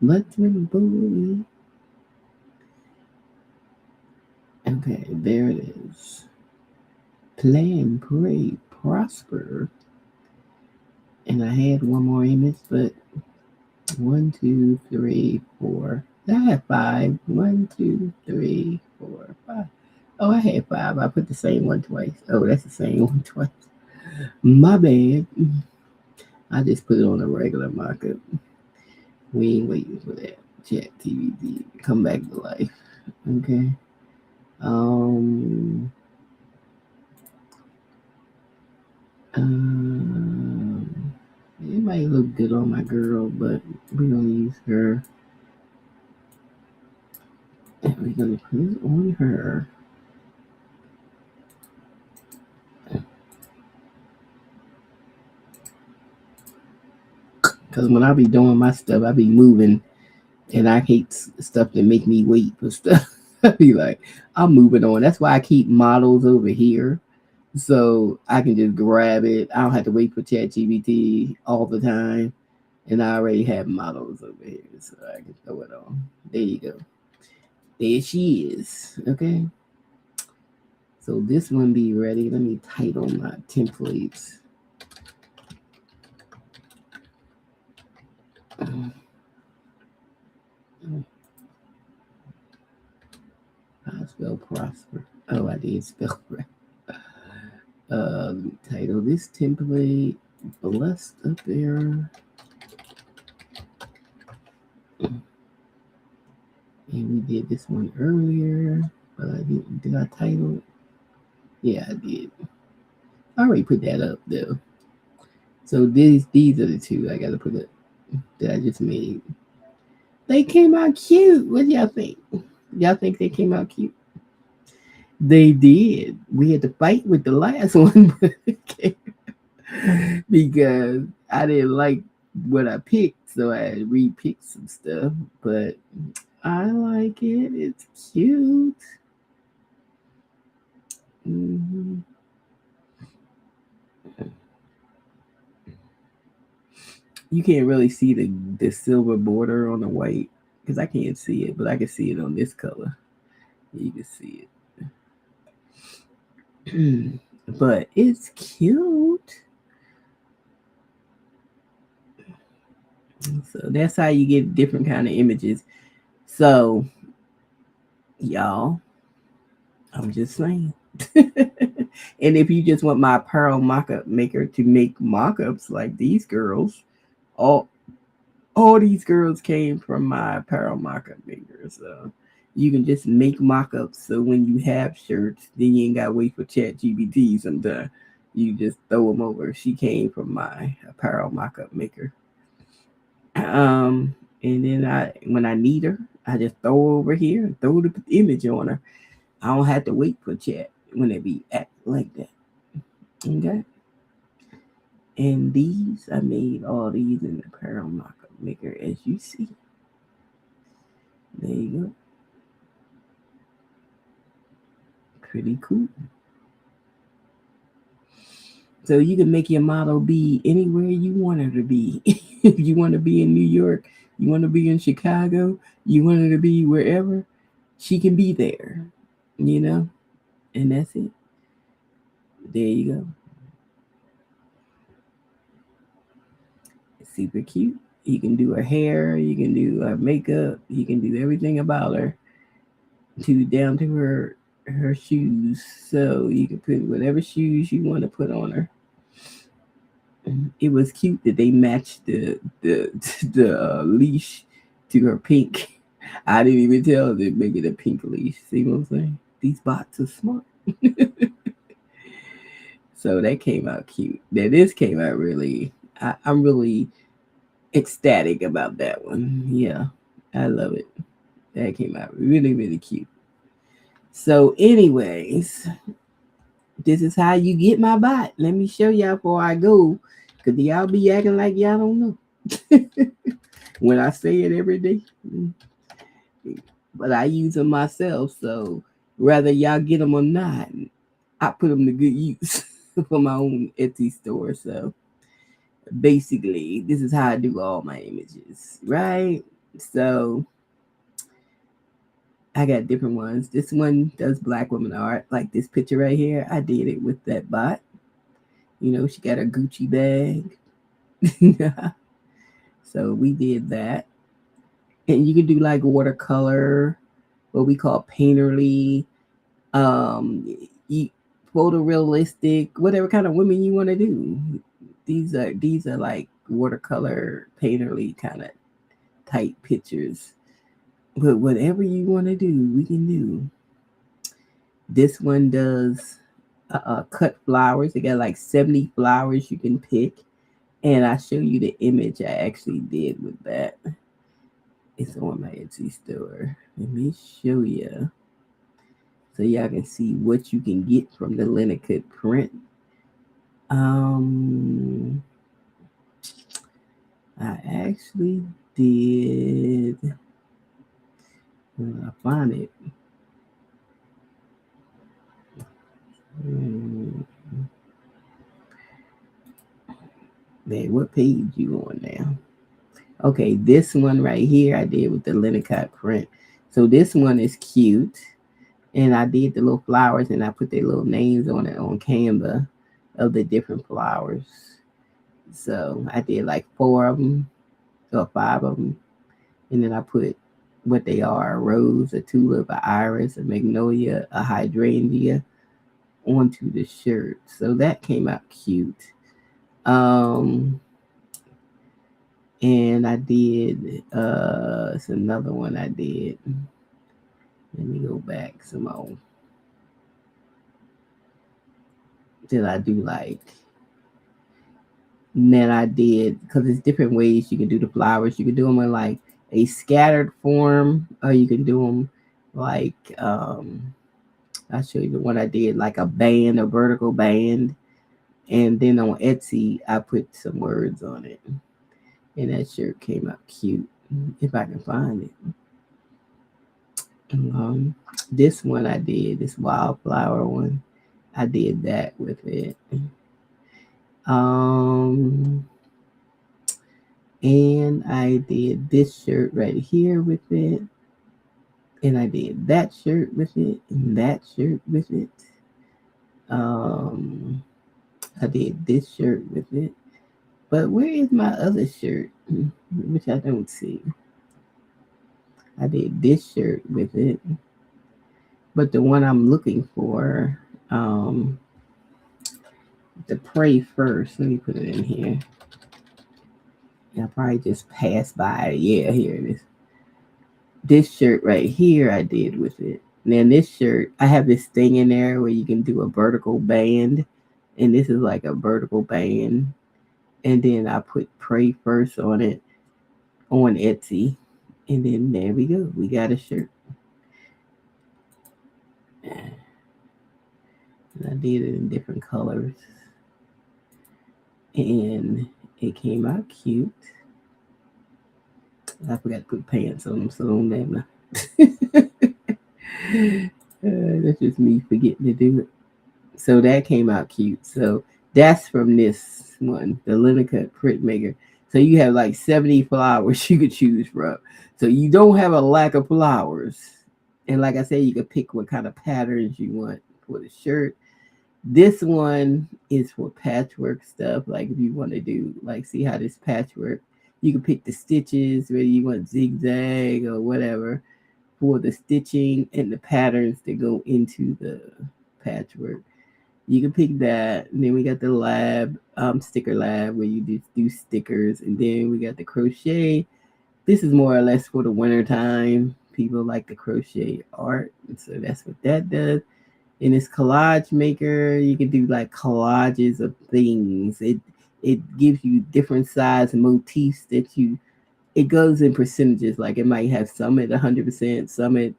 That's where my booty. Okay, there it is. Plan, pray, prosper. And I had one more image, but 1, 2, 3, 4. I had 5. 1, 2, 3, 4, 5. Oh, I had 5. I put the same one twice. Oh, that's the same one twice. My bad. I just put it on a regular markup. We ain't waiting for that chat TVD to come back to life. Okay. Um, um, it might look good on my girl, but we're gonna use her. And we're gonna put it on her. Cause when I be doing my stuff, I be moving, and I hate stuff that make me wait for stuff. I be like, I'm moving on. That's why I keep models over here, so I can just grab it. I don't have to wait for ChatGPT all the time, and I already have models over here, so I can throw it on. There you go. There she is. Okay. So this one be ready. Let me title my templates. I spell prosper. Oh, I did spell right. Title this template blessed up there. And we did this one earlier, but I didn't. Did I title it? Yeah, I did. I already put that up though. So these are the two I gotta put up that I just made. They came out cute. What do y'all think? Y'all think they came out cute? They did. We had to fight with the last one because I didn't like what I picked, so I re-picked some stuff. But I like it. It's cute. Mm-hmm. You can't really see the silver border on the white because I can't see it, but I can see it on this color. You can see it. But it's cute. So that's how you get different kind of images. So y'all, I'm just saying. And if you just want my apparel mock-up maker to make mock-ups like these girls, all all these girls came from my apparel mock-up maker. So you can just make mock-ups. So when you have shirts, then you ain't gotta wait for Chat GBT sometimes. You just throw them over. She came from my apparel mock-up maker. Um, And then when I need her, I just throw her over here and throw the image on her. I don't have to wait for chat when they be acting like that. Okay. And these, I made all these in the Pearl Marker Maker, as you see. There you go. Pretty cool. So you can make your model be anywhere you want her to be. If you want to be in New York, you want to be in Chicago, you want her to be wherever, she can be there, you know? And that's it. There you go. Super cute. You can do her hair, you can do her makeup, you can do everything about her to down to her shoes. So you can put whatever shoes you want to put on her. It was cute that they matched the the leash to her pink. I didn't even tell them make it a pink leash. See what I'm saying? These bots are smart. So that came out cute. Now this came out really. I'm really ecstatic about that one. Yeah, I love it. That came out really, really cute. So, anyways, this is how you get my bot. Let me show y'all before I go, cause y'all be acting like y'all don't know. When I say it every day, but I use them myself. So whether y'all get them or not, I put them to good use for my own Etsy store. So basically, this is how I do all my images, right? So I got different ones. This one does Black woman art, like this picture right here. I did it with that bot. You know, she got a Gucci bag. So we did that. And you can do like watercolor, what we call painterly, um, photorealistic, whatever kind of women you want to do. These are like watercolor, painterly kind of type pictures. But whatever you want to do, we can do. This one does cut flowers. They got like 70 flowers you can pick. And I show you the image I actually did with that. It's on my Etsy store. Let me show you. So y'all can see what you can get from the Lenicut print. I actually did. I find it. Man, what page you on now? Okay, this one right here I did with the Lenicut print. So this one is cute. And I did the little flowers and I put their little names on it on Canva of the different flowers. So I did like 4 of them or 5 of them. And then I put what they are: a rose, a tulip, an iris, a magnolia, a hydrangea onto the shirt. So that came out cute. And I did it's another one I did. Let me go back some more. Did I do like? And then I did, because there's different ways you can do the flowers. You can do them in like a scattered form, or you can do them like I'll show you the one I did, like a band, a vertical band. And then on Etsy, I put some words on it. And that shirt came out cute, if I can find it. This one I did, this wildflower one, I did that with it. And I did this shirt right here with it. And I did that shirt with it, and that shirt with it. I did this shirt with it. But where is my other shirt? Which I don't see. I did this shirt with it. But the one I'm looking for, the Pray First. Let me put it in here. I probably just passed by. Yeah, here it is. This shirt right here I did with it. And then this shirt, I have this thing in there where you can do a vertical band. And this is like a vertical band. And then I put Pray First on it. on Etsy. And then there we go. We got a shirt. And I did it in different colors. And it came out cute. I forgot to put pants on them, so don't let me. That's just me forgetting to do it. So that came out cute. So that's from this one, the Linica Print Maker. So you have like 70 flowers you could choose from. So you don't have a lack of flowers. And like I said, you can pick what kind of patterns you want for the shirt. This one is for patchwork stuff. Like if you want to do, like, see how this patchwork, you can pick the stitches, whether you want zigzag or whatever for the stitching and the patterns that go into the patchwork. You can pick that. And then we got the lab, sticker lab, where you just do stickers. And then we got the crochet. This is more or less for the winter time. People like the crochet art. And so that's what that does. In this collage maker, you can do like collages of things. It gives you different size motifs that you, it goes in percentages. Like it might have some at 100%, some at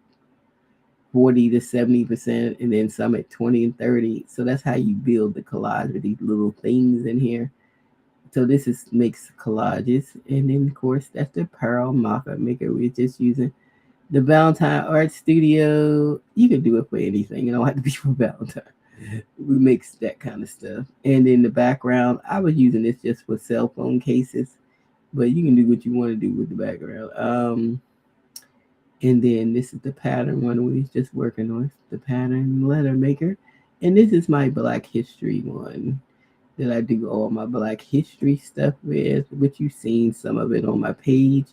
40 to 70%, and then some at 20 and 30. So that's how you build the collage with these little things in here. So this is makes collages. And then of course that's the pearl mock-up maker. We're just using the Valentine Art Studio. You can do it for anything. You don't have to be for Valentine. We mix that kind of stuff. And in the background, I was using this just for cell phone cases, but you can do what you want to do with the background. And then this is the pattern one we was just working on, the pattern letter maker. And this is my Black History one that I do all my Black History stuff with, which you've seen some of it on my page.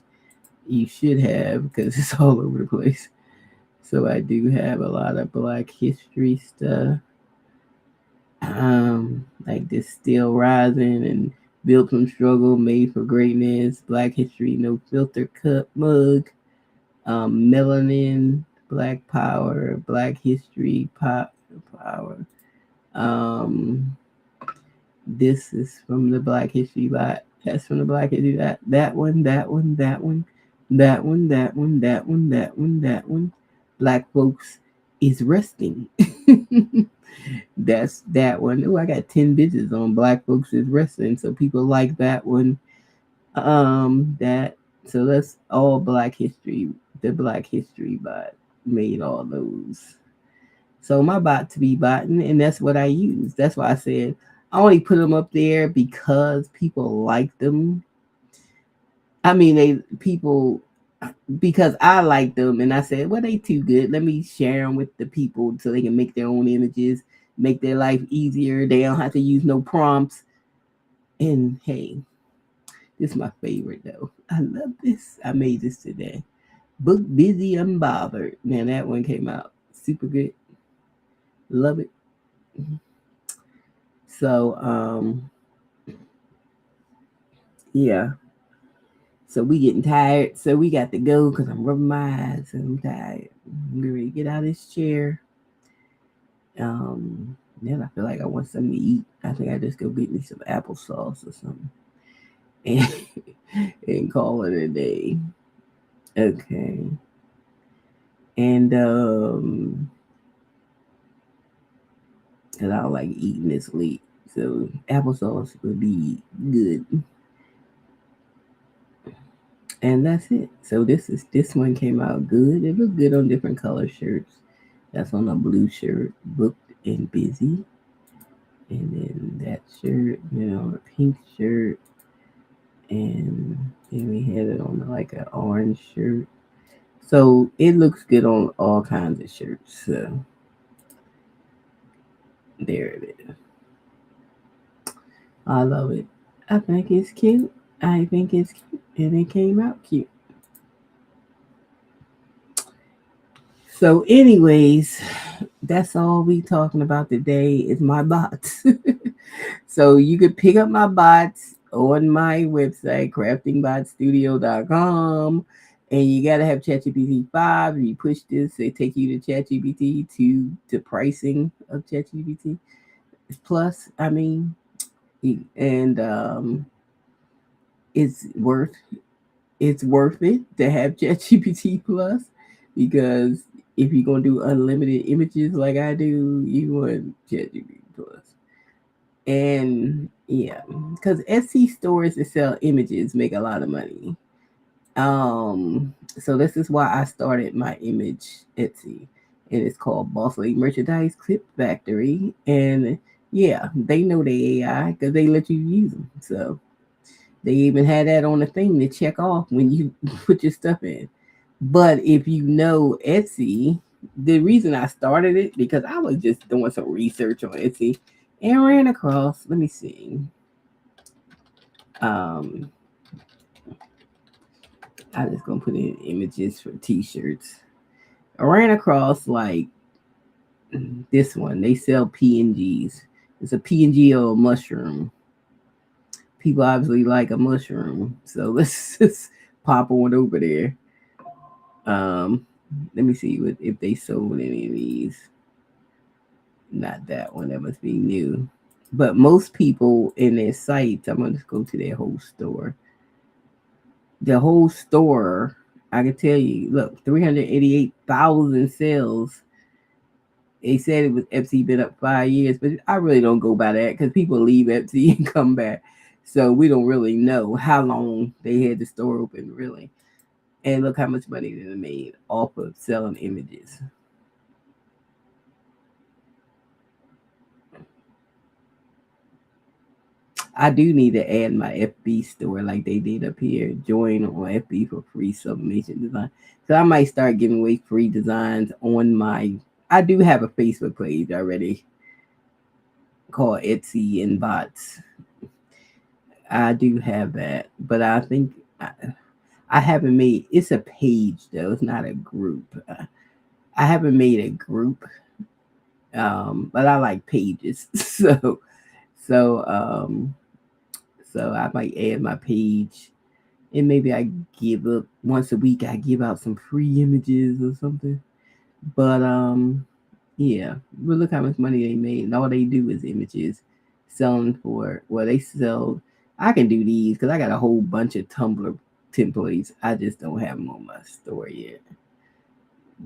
You should have, because it's all over the place. So I do have a lot of Black History stuff. Like this Still Rising and Built from Struggle, Made for Greatness, Black History No Filter cup mug, Melanin, Black Power, Black History Power. Um, this is from the Black History bot. That's from the Black History bot. That one, that one, that one, that one, that one, that one, that one, that one. Black folks is resting. That's that one. Oh, I got 10 bitches on Black folks is resting. So people like that one. That, so that's all Black History. The Black History bot made all those. So my bot to be botting, and that's what I use. That's why I said I only put them up there because people like them. I mean, they people because I like them, and I said, well, they too good. Let me share them with the people so they can make their own images, make their life easier. They don't have to use no prompts. And hey, this is my favorite though. I love this. I made this today. Book Busy Unbothered. Man, that one came out super good. Love it. So yeah. So we getting tired. So we got to go because I'm rubbing my eyes and I'm tired. I'm ready to get out of this chair. Then I feel like I want something to eat. I think I just go get me some applesauce or something. And, and call it a day. Okay. And cause I don't like eating this late. So applesauce would be good. And that's it. So this one came out good. It looked good on different color shirts. That's on a blue shirt, booked and busy. And then that shirt, a pink shirt, and then we had it on like an orange shirt. So it looks good on all kinds of shirts. So there it is. I love it. I think it's cute. I think it's cute. And it came out cute. So, anyways, that's all we talking about today is my bots. So you could pick up my bots on my website, craftingbotstudio.com. And you gotta have ChatGPT 5. If you push this, they take you to ChatGPT to pricing of ChatGPT Plus. I mean, and it's worth it's worth it to have ChatGPT Plus, because if you're gonna do unlimited images like I do, you want ChatGPT Plus. And yeah, because Etsy stores that sell images make a lot of money. So this is why I started my image Etsy, and it's called Boss Lady Merchandise Clip Factory. And yeah, they know the AI because they let you use them. So they even had that on the thing to check off when you put your stuff in. But if you know Etsy, the reason I started it because I was just doing some research on Etsy and ran across. Let me see. Um, I just gonna put in images for T-shirts. I ran across like this one. They sell PNGs. It's a PNG of a mushroom. People obviously like a mushroom, so let's just pop on over there. Um, Let me see if they sold any of these. Not that one. That must be new. But most people in their sites, I'm gonna just go to their whole store. The whole store, I can tell you, look, 388,000 sales. They said it was Etsy been up 5 years, but I really don't go by that because people leave Etsy and come back. So we don't really know how long they had the store open, really. And look how much money they made off of selling images. I do need to add my FB store like they did up here. Join on FB for free sublimation design. So I might start giving away free designs on my. I do have a Facebook page already called Etsy and Bots. I do have that, but I think I haven't made. It's a page though. It's not a group. I haven't made a group, but I like pages. So so I might add my page, and maybe I give up once a week. I give out some free images or something. But yeah. But look how much money they made, and all they do is images, selling for well, they sell. I can do these because I got a whole bunch of Tumblr templates. I just don't have them on my store yet.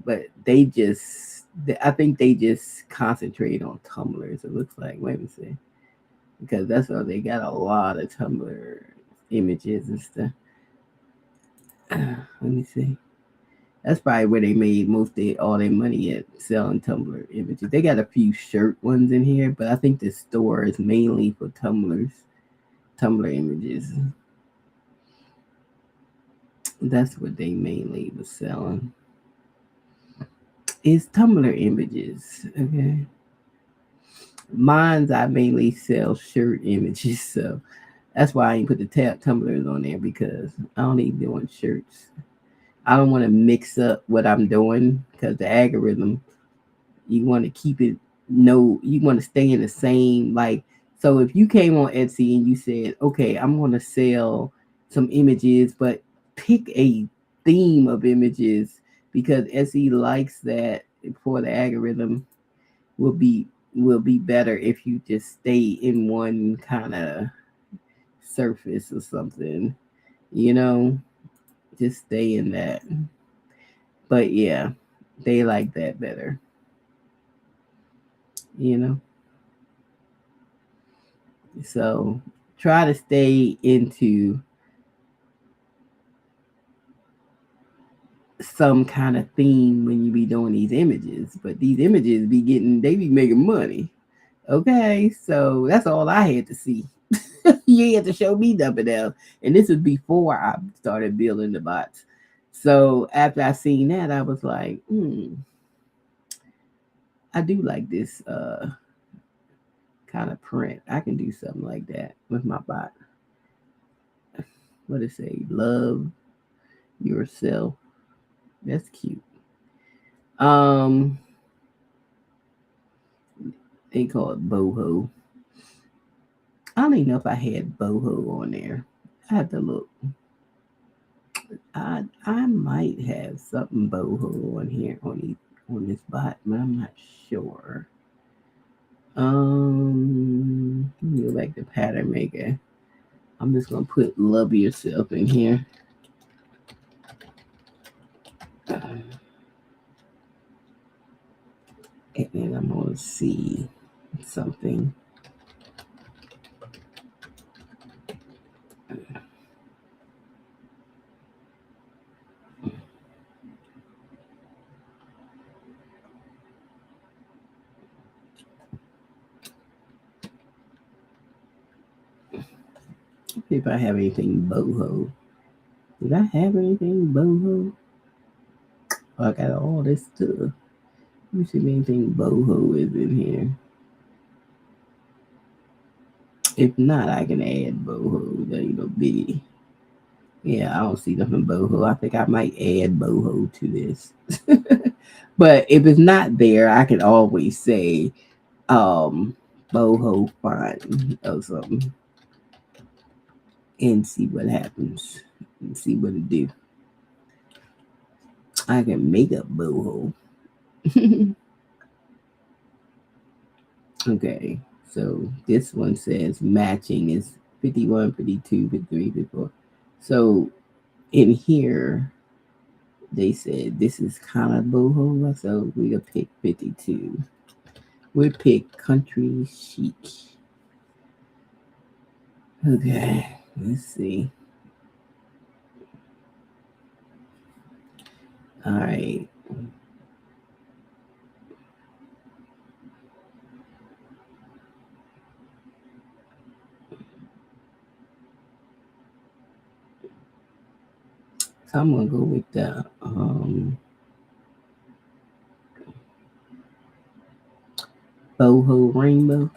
But I think they just concentrate on Tumblrs. It looks like. Wait a minute, because that's all they got, a lot of Tumblr images and stuff. Let me see. That's probably where they made all their money at, selling Tumblr images. They got a few shirt ones in here, but I think the store is mainly for Tumblr images. That's what they mainly was selling. Is Tumblr images. Okay. Mine's I mainly sell shirt images, so that's why I ain't put the tab tumblers on there because I don't even doing shirts. I don't want to mix up what I'm doing because the algorithm, you want to keep it no, you want to stay in the same like. So if you came on Etsy and you said, okay, I'm going to sell some images, but pick a theme of images because Etsy likes that for the algorithm will be will be better if you just stay in one kind of surface or something, you know, just stay in that. But yeah, they like that better, you know. So try to stay into some kind of theme when you be doing these images. But these images they be making money. Okay, so that's all I had to see. You had to show me nothing else. And this was before I started building the bots. So after I seen that, I was like, I do like this kind of print. I can do something like that with my bot. What it say? Love yourself. That's cute. Um, they call it boho. I don't even know if I had boho on there. I have to look. I might have something boho on here on this bot, but I'm not sure. Let me go back to pattern maker. I'm just gonna put love yourself in here. Let's see something. If I have anything boho. Did I have anything boho? Oh, I got all this stuff. Let me see if anything boho is in here. If not, I can add boho. There you go, B. Yeah, I don't see nothing boho. I think I might add boho to this. But if it's not there, I can always say boho font or something and see what happens and see what it do. I can make up boho. Okay, so this one says matching is 51, 52, 53, 54. So in here, they said this is kind of boho, so we'll pick 52. We'll pick country chic. Okay, let's see. All right. So I'm gonna go with the boho rainbow.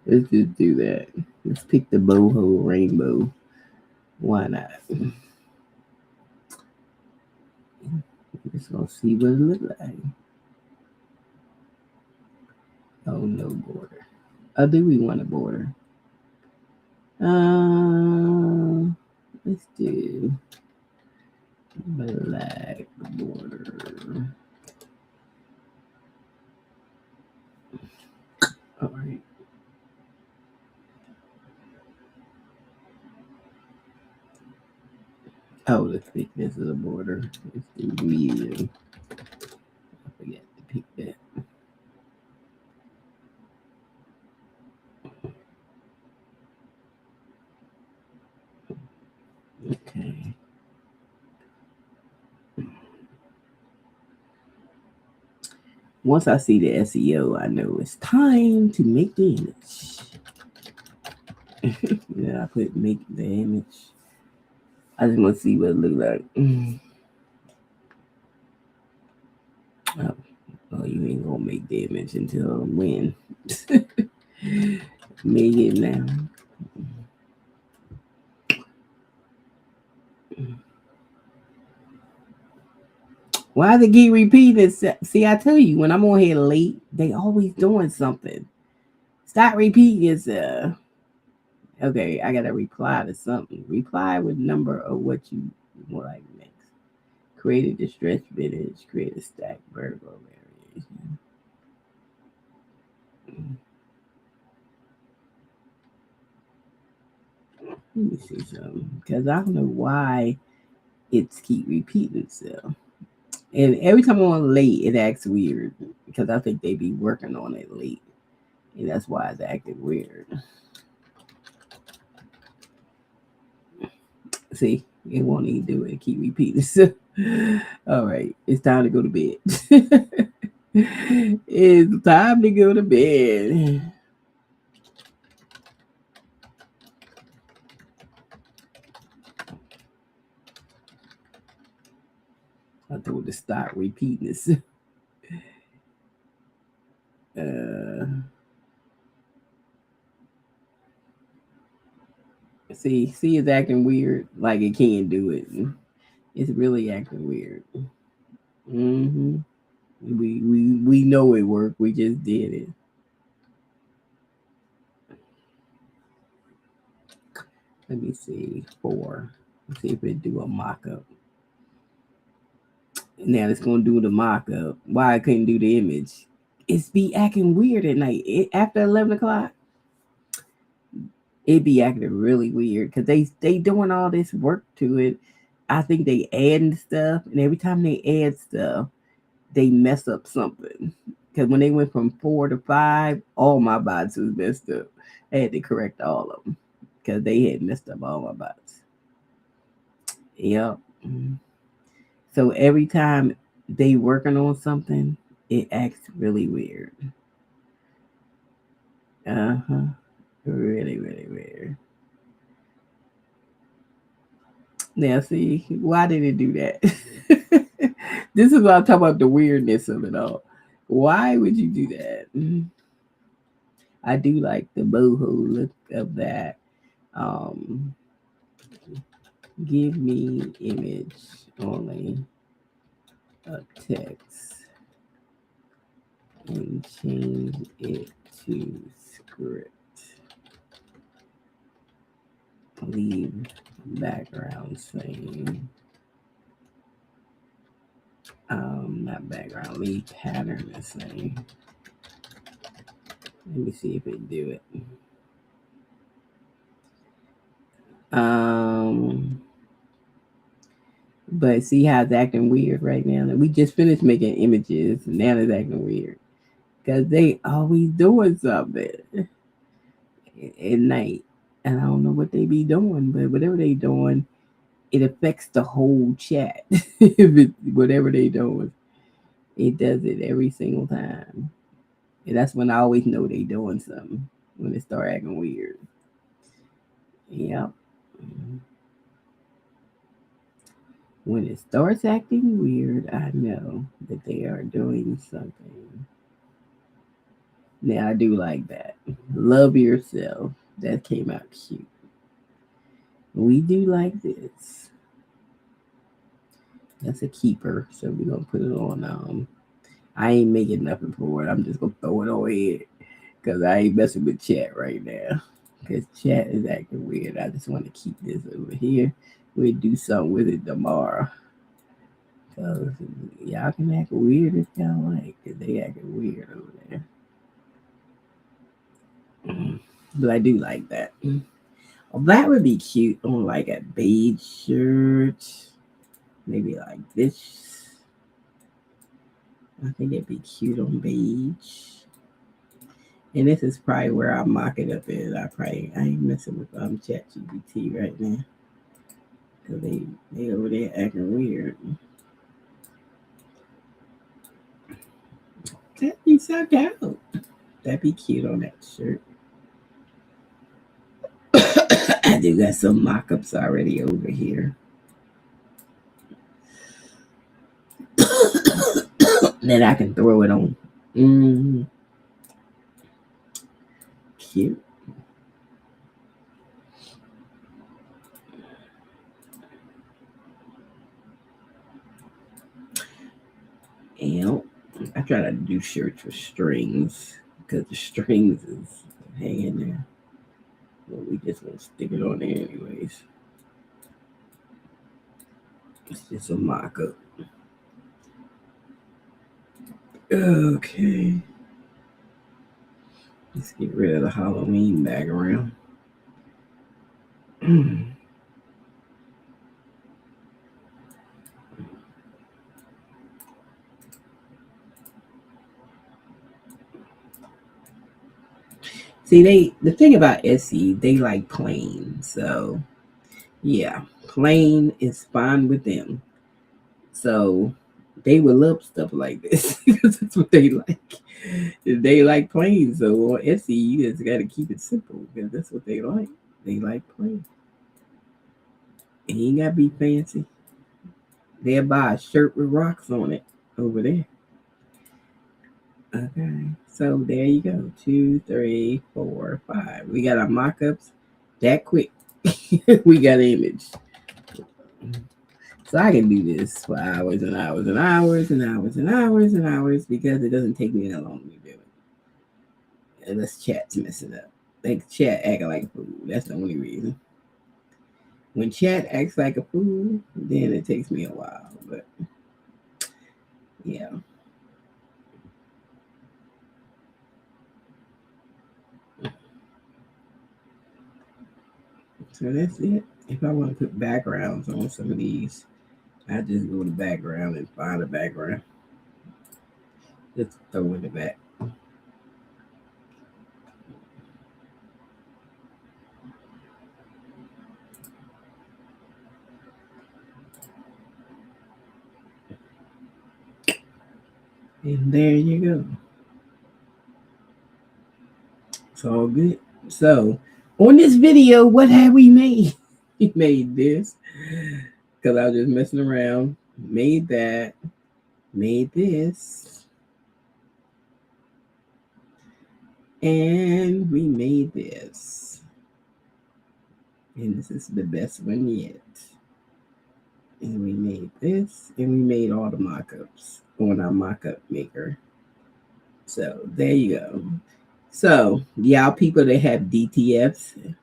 Let's just do that. Let's pick the boho rainbow. Why not? Just gonna see what it look like. Oh, no border. Oh, do we want a border? Let's do black border. All right. Oh, the thickness of the border. Let's do medium. I forgot to pick that. Okay. Once I see the SEO, I know it's time to make the image. Yeah, I put make the image. I just want to see what it look like. Oh, you ain't gonna make the image until when? Make it now. Why they keep repeating it? See, I tell you, when I'm on here late, they always doing something. Stop repeating yourself. Okay, I gotta reply to something. Reply with number of what you want like next. Create a distressed village. Create a stack vertical variation. Let me see something because I don't know why it's keep repeating itself. And every time I'm on late, it acts weird because I think they be working on it late, and that's why it's acting weird. See, it won't even do it. Keep repeating itself. All right, it's time to go to bed. It's time to go to bed. I told it to stop repeating this. Uh, see, it's acting weird. Like it can't do it. It's really acting weird. Hmm we know it worked. We just did it. Let me see 4. Let's see if it do a mock up. Now it's gonna do the mock up. Why I couldn't do the image? It's be acting weird at night. After 11 o'clock, it be acting really weird because they doing all this work to it. I think they adding stuff, and every time they add stuff, they mess up something. Because when they went from 4 to 5, all my bots was messed up. I had to correct all of them because they had messed up all my bots. Yep. So every time they working on something, it acts really weird. Uh-huh. Really, really weird. Now, see, why did it do that? This is what I'm talking about, the weirdness of it all. Why would you do that? I do like the boho look of that. Um, give me image only a text and change it to script. Leave background same. Not background, leave pattern the same. Let me see if it do it. But see how it's acting weird right now. We just finished making images, and now it's acting weird because they always doing something at night, and I don't know what they be doing, but whatever they doing, it affects the whole chat. Whatever they doing, it does it every single time, and that's when I always know they doing something when it start acting weird. Yep. When it starts acting weird, I know that they are doing something. Now I do like that. Love yourself. That came out cute. We do like this. That's a keeper, so we're gonna put it on. I ain't making nothing for it. I'm just gonna throw it on here because I ain't messing with chat right now. Because chat is acting weird. I just want to keep this over here. We'll do something with it tomorrow. Cause y'all can act weird if y'all like. Cause they acting weird over there. But I do like that. Well, that would be cute on like a beige shirt. Maybe like this. I think it'd be cute on beige. And this is probably where I mock it up at. I ain't messing with ChatGPT right now. Cause they over there acting weird. That'd be so dope. That'd be cute on that shirt. I do got some mock-ups already over here. That I can throw it on. Mm, cute. And I try to do shirts with strings because the strings is hanging there. But we just gonna stick it on there anyways. It's just a mock up. Okay. Let's get rid of the Halloween background. See, the thing about Etsy, they like plain. So yeah, plain is fine with them. So they would love stuff like this because that's what they like. They like plain. So on Etsy, you just got to keep it simple because that's what they like. They like plain. It ain't got to be fancy. They'll buy a shirt with rocks on it over there. Okay. So there you go. 2, 3, 4, 5. We got our mock ups that quick. We got an image. So I can do this for hours and hours and hours and hours and hours and hours because it doesn't take me that long to do it. Unless chat's messing up. Like chat acting like a fool. That's the only reason. When chat acts like a fool, then it takes me a while. But yeah. So that's it. If I want to put backgrounds on some of these, I just go to background and find a background. Just throwing it back. And there you go. It's all good. So, on this video, what have we made? We made this because I was just messing around. Made that. Made this. And we made this. And this is the best one yet. And we made this. And we made all the mock-ups on our mock-up maker. So, there you go. So, y'all people that have DTFs,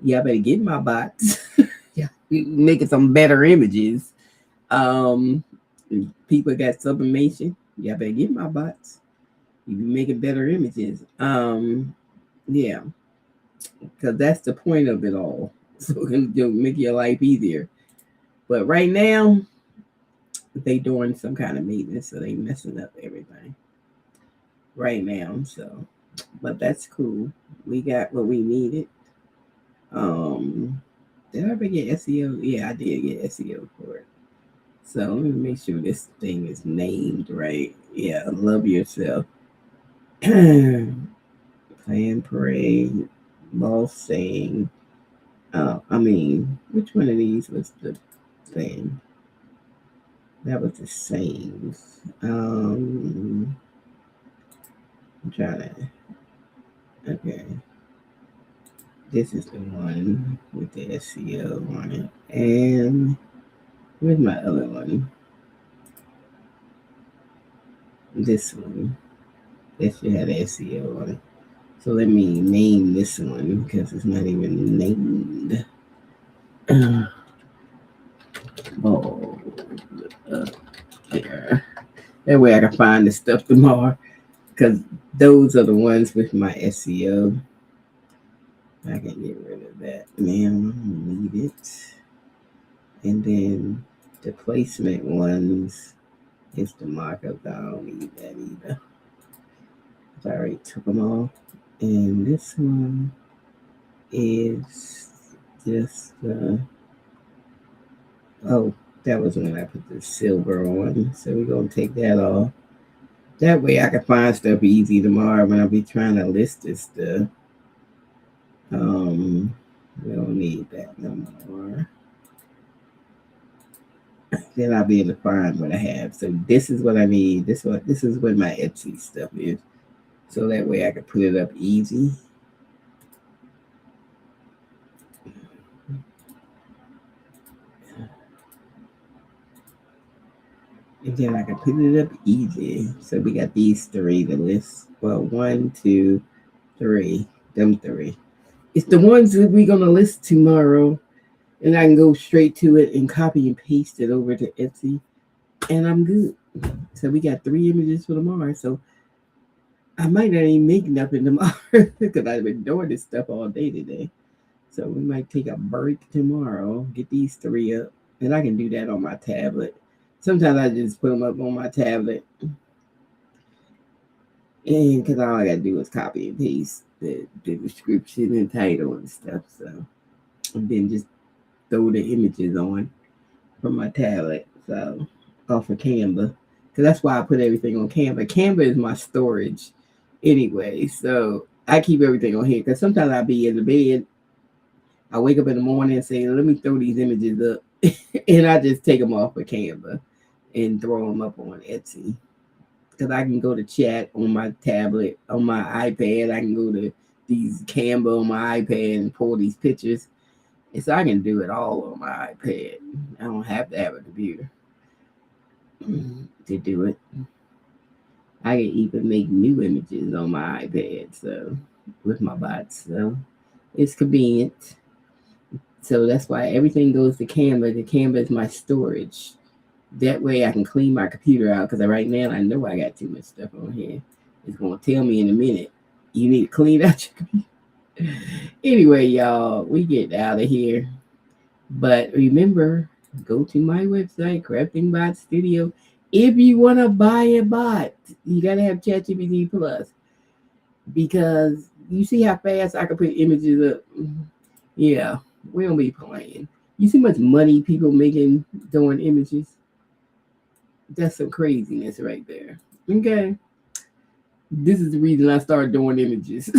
y'all better get my bots. Yeah, making some better images. People got sublimation. Y'all better get my bots. You be making better images. Yeah, because that's the point of it all. So it'll make your life easier. But right now, they doing some kind of maintenance, so they messing up everything right now. So, but that's cool. We got what we needed. Did I ever get SEO? Yeah, I did get SEO for it. So let me make sure this thing is named right. Yeah, love yourself. Plan parade, ball saying. Which one of these was the thing? That was the sayings. I'm trying to. Okay. This is the one with the SEO on it. And where's my other one? This one. This should have the SEO on it. So let me name this one because it's not even named. Oh, there. That way I can find the stuff tomorrow because those are the ones with my SEO. I can get rid of that. Man, I don't need it. And then the placement ones is the markup. I don't need that either. I already took them off. And this one is just that was when I put the silver on. So we're gonna take that off. That way I can find stuff easy tomorrow when I'll be trying to list this stuff. We don't need that no more. Then I'll be able to find what I have. So this is what I need. This is what my Etsy stuff is. So that way I can put it up easy. And then I can put it up easy. So we got these three to list. Well, 1, 2, 3. Them three. It's the ones that we're gonna list tomorrow. And I can go straight to it and copy and paste it over to Etsy. And I'm good. So we got 3 images for tomorrow. So I might not even make nothing tomorrow because I've been doing this stuff all day today. So we might take a break tomorrow, get these 3 up, and I can do that on my tablet. Sometimes I just put them up on my tablet, and because all I gotta do is copy and paste the description and title and stuff. So, and then just throw the images on from my tablet. So off of Canva, because that's why I put everything on Canva. Canva is my storage anyway, so I keep everything on here. Because sometimes I'll be in the bed, I wake up in the morning and say, "Let me throw these images up," and I just take them off of Canva and throw them up on Etsy. Because I can go to chat on my tablet, on my iPad. I can go to these Canva on my iPad and pull these pictures. And so I can do it all on my iPad. I don't have to have a computer to do it. I can even make new images on my iPad, so with my bots. So it's convenient. So that's why everything goes to Canva. The Canva is my storage. That way I can clean my computer out because right now I know I got too much stuff on here. It's gonna tell me in a minute. You need to clean out your computer. Anyway, y'all, we get out of here. But remember, go to my website, Crafting Bot Studio. If you want to buy a bot, you got to have ChatGPT Plus because you see how fast I can put images up. Yeah, we don't be playing. You see much money people making doing images? That's some craziness right there. Okay. This is the reason I started doing images.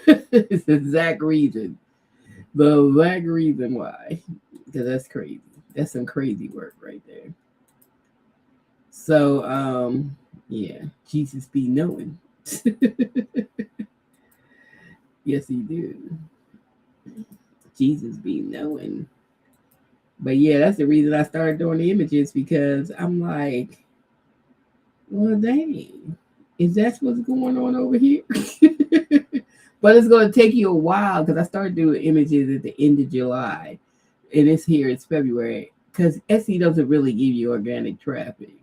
It's the exact reason. The exact reason why. Because that's crazy. That's some crazy work right there. So, yeah, Jesus be knowing. Yes, he do. Jesus be knowing. But yeah, that's the reason I started doing the images because I'm like, well, dang, is that what's going on over here? But it's going to take you a while because I started doing images at the end of July, and it's here. It's February because Etsy doesn't really give you organic traffic,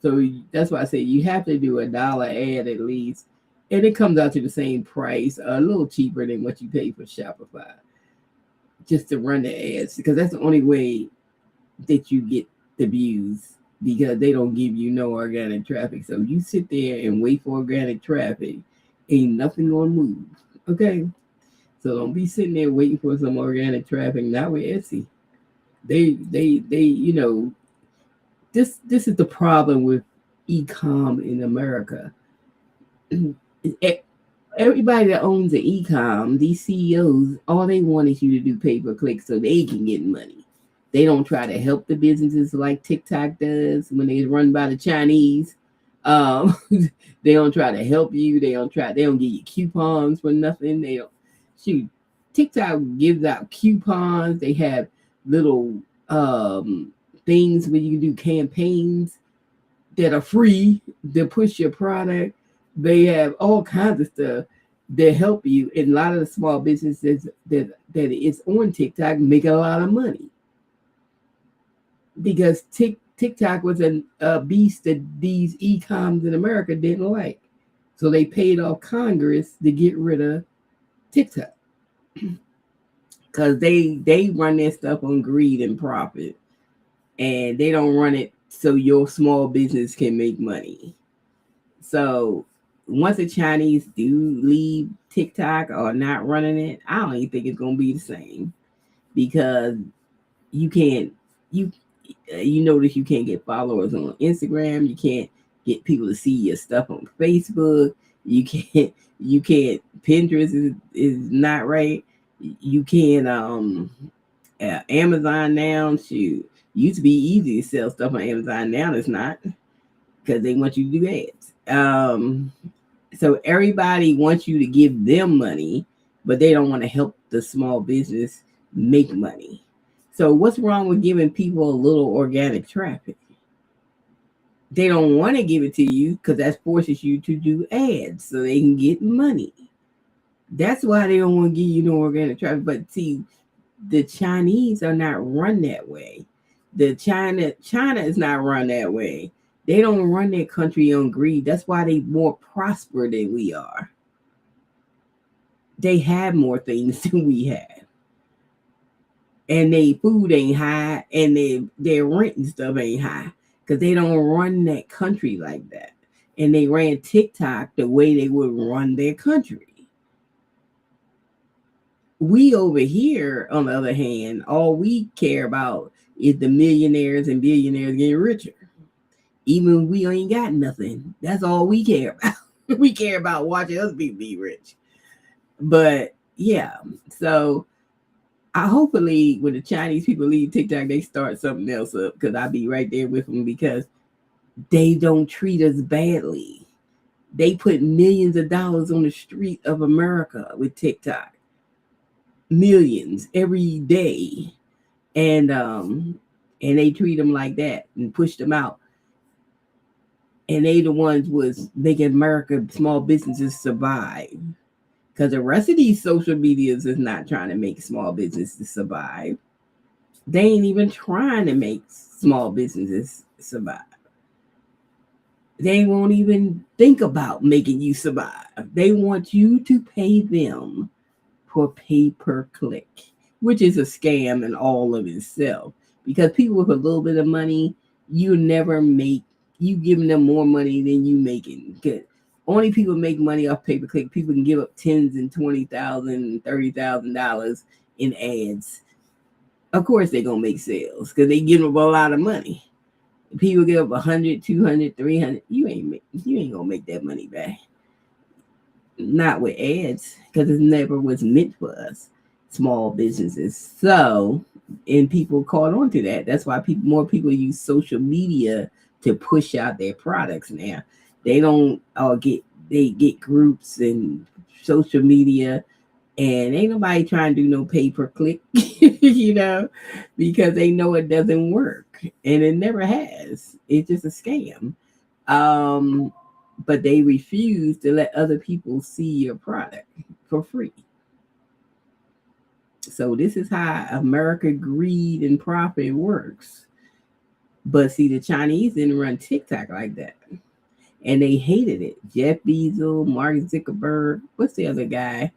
so that's why I say you have to do $1 ad at least, and it comes out to the same price, a little cheaper than what you pay for Shopify, just to run the ads because that's the only way that you get the views because they don't give you no organic traffic. So you sit there and wait for organic traffic, ain't nothing gonna move. Okay. So don't be sitting there waiting for some organic traffic. Not with Etsy. They, this is the problem with e-com in America. Everybody that owns an e-com, these CEOs, all they want is you to do pay-per-click so they can get money. They don't try to help the businesses like TikTok does when they run by the Chinese. Um, they don't try to help you. They don't give you coupons for nothing. They don't shoot. TikTok gives out coupons. They have little things where you can do campaigns that are free to push your product. They have all kinds of stuff that help you. And a lot of the small businesses that is on TikTok make a lot of money because TikTok was a beast that these e-coms in America didn't like. So they paid off Congress to get rid of TikTok because they run their stuff on greed and profit, and they don't run it so your small business can make money. So once the Chinese do leave TikTok or not running it, I don't even think it's gonna be the same because you can't you notice you can't get followers on Instagram, you can't get people to see your stuff on Facebook, you can't Pinterest is not right. You can't Amazon now, shoot. Used to be easy to sell stuff on Amazon, now it's not because they want you to do ads. So everybody wants you to give them money, but they don't want to help the small business make money. So what's wrong with giving people a little organic traffic? They don't want to give it to you because that forces you to do ads so they can get money. That's why they don't want to give you no organic traffic. But see, the Chinese are not run that way. The China is not run that way. They don't run their country on greed. That's why they more prosper than we are. They have more things than we have. And their food ain't high, and their rent and stuff ain't high. Because they don't run that country like that. And they ran TikTok the way they would run their country. We over here, on the other hand, all we care about is the millionaires and billionaires getting richer. Even we ain't got nothing. That's all we care about. We care about watching us be rich. But yeah, so I hopefully when the Chinese people leave TikTok, they start something else up because I'll be right there with them because they don't treat us badly. They put millions of dollars on the street of America with TikTok. Millions every day. And they treat them like that and push them out. And they the ones was making America small businesses survive. Because the rest of these social medias is not trying to make small businesses survive. They ain't even trying to make small businesses survive. They won't even think about making you survive. They want you to pay them for pay-per-click, which is a scam in all of itself. Because people with a little bit of money, you never make you giving them more money than you making. Cause only people make money off pay per click. People can give up tens and $20,000, $30,000 in ads. Of course, they're gonna make sales because they give them a lot of money. People give up 100, 200, 300. You ain't gonna make that money back. Not with ads because it never was meant for us, small businesses. So, and people caught on to that. That's why more people use social media to push out their products now. They don't they get groups and social media, and ain't nobody trying to do no pay per click, because they know it doesn't work, and it never has. It's just a scam. Um, but they refuse to let other people see your product for free. So this is how America greed and profit works. But see, the Chinese didn't run TikTok like that. And they hated it. Jeff Bezos, Mark Zuckerberg, what's the other guy?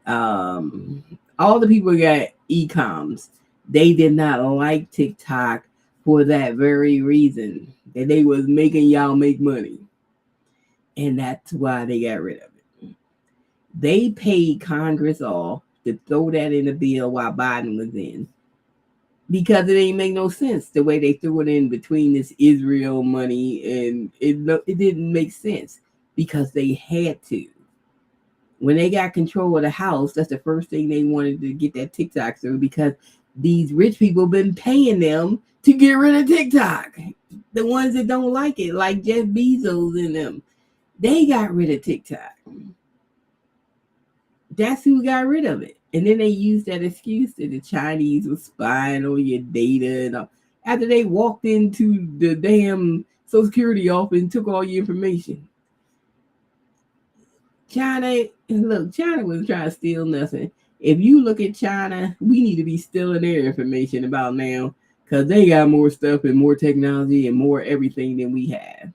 All the people got e-coms. They did not like TikTok for that very reason. That they was making y'all make money. And that's why they got rid of it. They paid Congress off to throw that in the bill while Biden was in. Because it didn't make no sense the way they threw it in between this Israel money, and it didn't make sense because they had to. When they got control of the House, that's the first thing they wanted to get that TikTok through because these rich people been paying them to get rid of TikTok. The ones that don't like it, like Jeff Bezos and them, they got rid of TikTok. That's who got rid of it. And then they used that excuse that the Chinese was spying on your data and all. After they walked into the damn Social Security office and took all your information. China wasn't trying to steal nothing. If you look at China, we need to be stealing their information about now because they got more stuff and more technology and more everything than we have.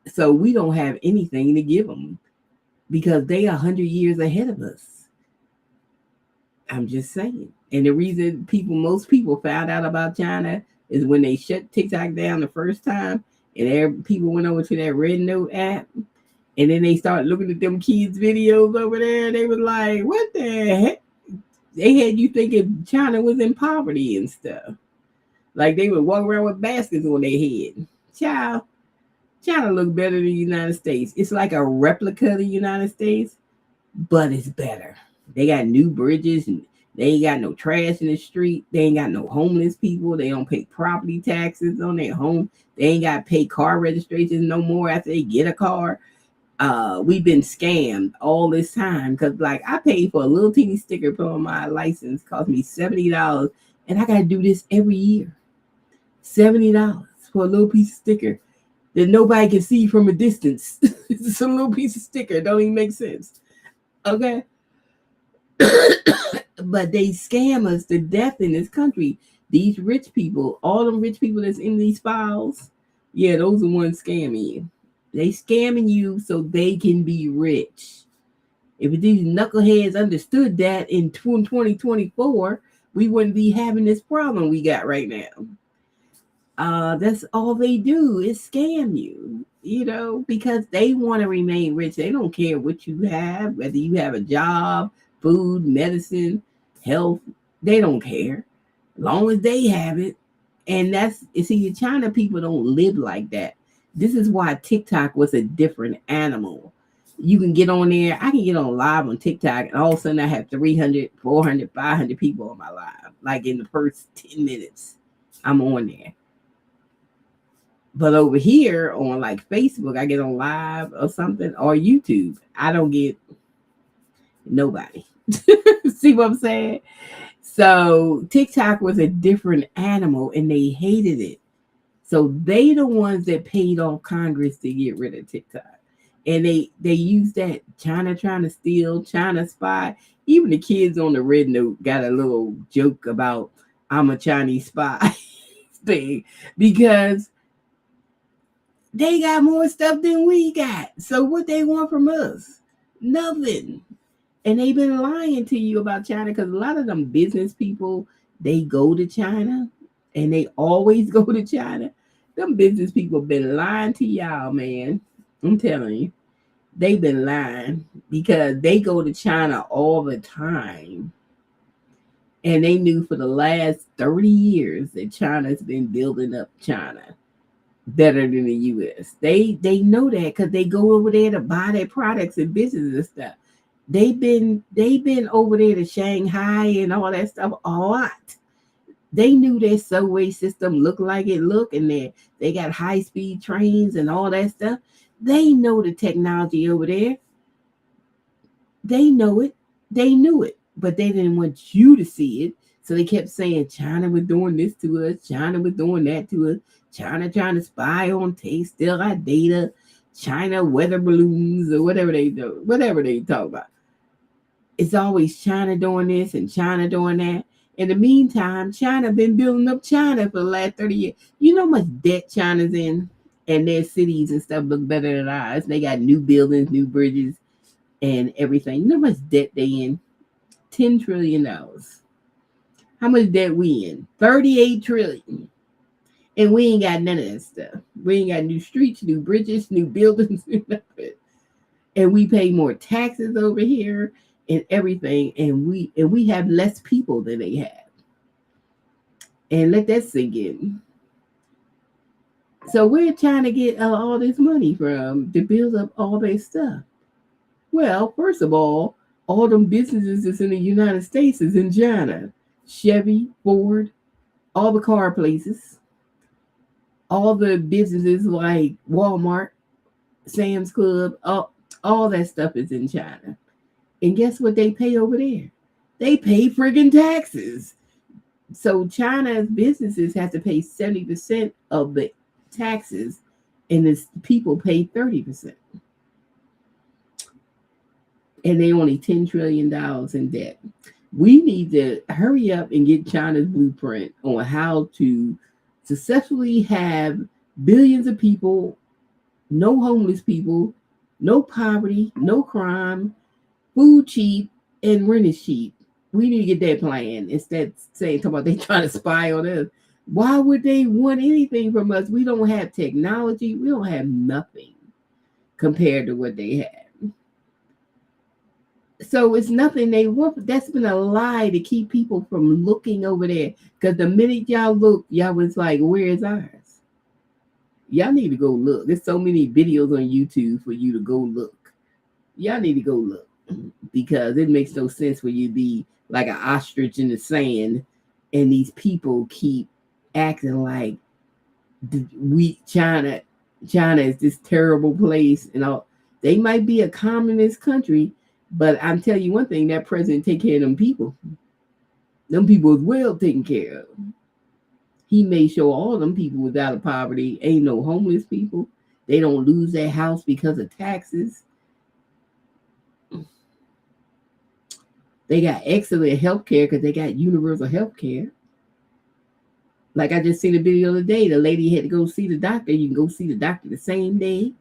So we don't have anything to give them because they 100 years ahead of us. I'm just saying. And the reason most people found out about China is when they shut TikTok down the first time and people went over to that Red Note app and then they started looking at them kids' videos over there. They was like, what the heck? They had you thinking China was in poverty and stuff. Like they would walk around with baskets on their head. Child, China looks better than the United States. It's like a replica of the United States, but it's better. They got new bridges and they ain't got no trash in the street. They ain't got no homeless people. They don't pay property taxes on their home. They ain't got to pay car registrations no more after they get a car. We've been scammed all this time because, like, I paid for a little teeny sticker put on my license, cost me $70, and I got to do this every year. $70 for a little piece of sticker that nobody can see from a distance. It's just a little piece of sticker. It don't even make sense. Okay. But they scam us to death in this country. These rich people, all them rich people that's in these files, yeah, those are the ones scamming you. They scamming you so they can be rich. If these knuckleheads understood that in 2024, we wouldn't be having this problem we got right now. That's all they do is scam you, because they want to remain rich. They don't care what you have, whether you have a job, food, medicine, health. They don't care. As long as they have it. And the China people don't live like that. This is why TikTok was a different animal. You can get on there. I can get on live on TikTok, and all of a sudden I have 300, 400, 500 people on my live. Like in the first 10 minutes, I'm on there. But over here on like Facebook, I get on live or something, or YouTube. I don't get nobody. See what I'm saying? So TikTok was a different animal and they hated it. So they the ones that paid off Congress to get rid of TikTok. And they used that China trying to steal, China spy. Even the kids on the Red Note got a little joke about I'm a Chinese spy thing because they got more stuff than we got. So what they want from us? Nothing. And they've been lying to you about China because a lot of them business people, they go to China and they always go to China. Them business people been lying to y'all, man. I'm telling you. They've been lying because they go to China all the time. And they knew for the last 30 years that China's been building up China better than the US. They know that because they go over there to buy their products and business and stuff. They've been over there to Shanghai and all that stuff a lot. They knew their subway system looked like it looked, and they got high speed trains and all that stuff. They know the technology over there. They know it. They knew it, but they didn't want you to see it. So they kept saying China was doing this to us. China was doing that to us. China trying to spy on taste, steal our data. China weather balloons or whatever they do, whatever they talk about. It's always China doing this and China doing that. In the meantime, China been building up China for the last 30 years. You know how much debt China's in? And their cities and stuff look better than ours. They got new buildings, new bridges, and everything. You know how much debt they in? $10 trillion. How much debt we in? 38 trillion. And we ain't got none of that stuff. We ain't got new streets, new bridges, new buildings, new nothing. And we pay more taxes over here and everything. And we have less people than they have. And let that sink in. So we're trying to get all this money from to build up all their stuff. Well, first of all them businesses that's in the United States is in China. Chevy, Ford, all the car places, all the businesses like Walmart, Sam's Club, all that stuff is in China. And guess what they pay over there? They pay friggin' taxes. So China's businesses have to pay 70% of the taxes, and its people pay 30%. And they only $10 trillion in debt. We need to hurry up and get China's blueprint on how to successfully have billions of people, no homeless people, no poverty, no crime, food cheap, and rent is cheap. We need to get that plan instead of talking about they trying to spy on us. Why would they want anything from us? We don't have technology. We don't have nothing compared to what they have. So it's nothing they want. That's been a lie to keep people from looking over there. Because the minute y'all look, y'all was like, where's ours? Y'all need to go look. There's so many videos on YouTube for you to go look. Y'all need to go look. Because it makes no sense for you to be like an ostrich in the sand and these people keep acting like China is this terrible place and all. They might be a communist country, but I'm telling you one thing, that president take care of them people. Them people is well taken care of. He made sure all them people was out of poverty. Ain't no homeless people. They don't lose their house because of taxes. They got excellent health care because they got universal health care. Like I just seen a video the other day. The lady had to go see the doctor. You can go see the doctor the same day.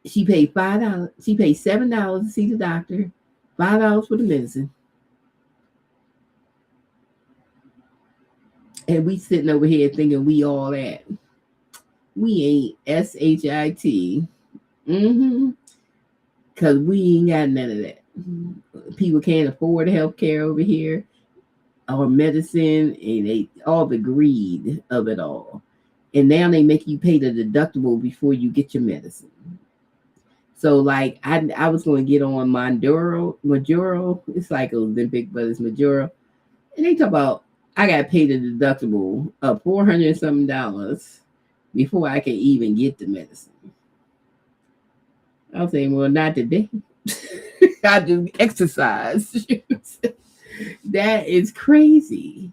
She paid $5. She paid $7 to see the doctor, $5 for the medicine. And we sitting over here thinking we all that. We ain't SHIT. Because we ain't got none of that. People can't afford health care over here or medicine, and all the greed of it all. And now they make you pay the deductible before you get your medicine. So like I was going to get on Majuro. It's like Olympic, but it's Majuro. And they talk about I got to pay the deductible of $400 something before I can even get the medicine. I was saying, well, not today. I do exercise. That is crazy.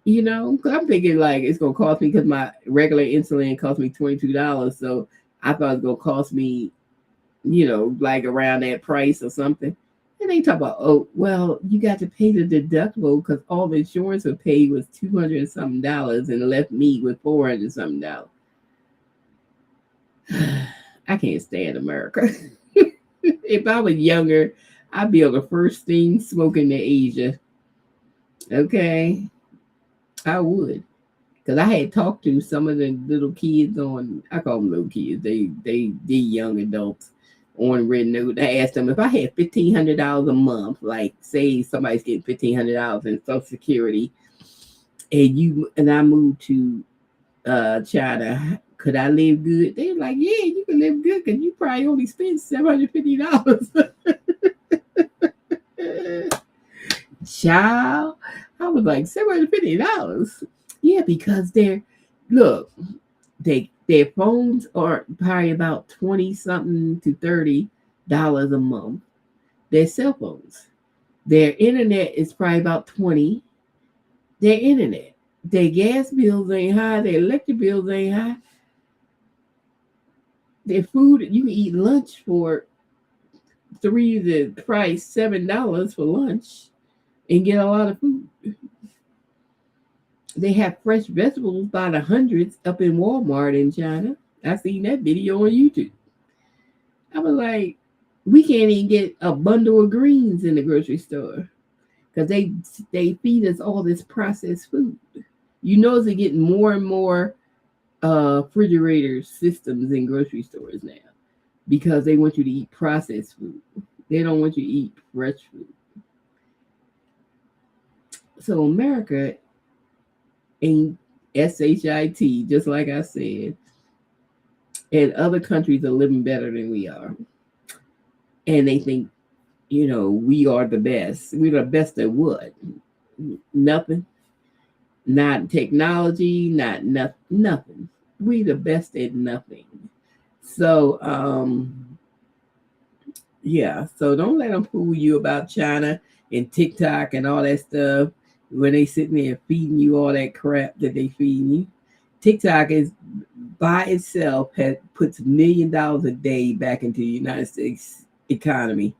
You know, because I'm thinking like it's going to cost me, because my regular insulin cost me $22. So I thought it was going to cost me, like around that price or something. And they talk about, oh, well, you got to pay the deductible because all the insurance would pay was $200 something and left me with $400 something. I can't stand America. If I was younger, I'd be on the first thing smoking to Asia. Okay, I would. Because I had talked to some of the little kids on, I call them little kids, they young adults on Red Note. I asked them if I had $1,500 a month, like say somebody's getting $1,500 in Social Security, and I moved to China, could I live good? They were like, yeah, you can live good because you probably only spend $750. Child, I was like $750. Yeah, because look, their phones are probably about 20 something to $30 a month. Their cell phones. Their internet is probably about 20. Their internet. Their gas bills ain't high, their electric bills ain't high. Their food, you can eat lunch for the price $7 for lunch and get a lot of food. They have fresh vegetables by the hundreds up in Walmart in China. I seen that video on YouTube. I was like, we can't even get a bundle of greens in the grocery store because they feed us all this processed food. You notice they're getting more and more refrigerator systems in grocery stores now because they want you to eat processed food. They don't want you to eat fresh food. So America ain't SHIT, just like I said. And other countries are living better than we are. And they think, we are the best. We're the best at what? Nothing. Not technology, not nothing. We the best at nothing. So, yeah. So don't let them fool you about China and TikTok and all that stuff when they sitting there feeding you all that crap that they feeding you. TikTok is by itself puts $1 million a day back into the United States economy.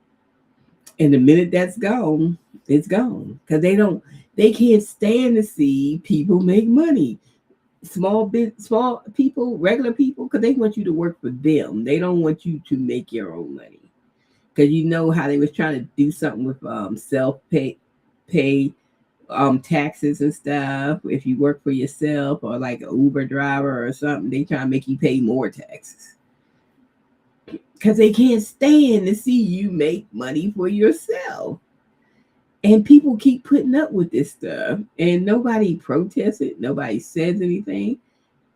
And the minute that's gone, it's gone. Because they can't stand to see people make money. Small people, regular people, because they want you to work for them. They don't want you to make your own money. Because you know how they was trying to do something with self-pay taxes and stuff. If you work for yourself or like an Uber driver or something, they try to make you pay more taxes. Because they can't stand to see you make money for yourself. And people keep putting up with this stuff. And nobody protests it. Nobody says anything.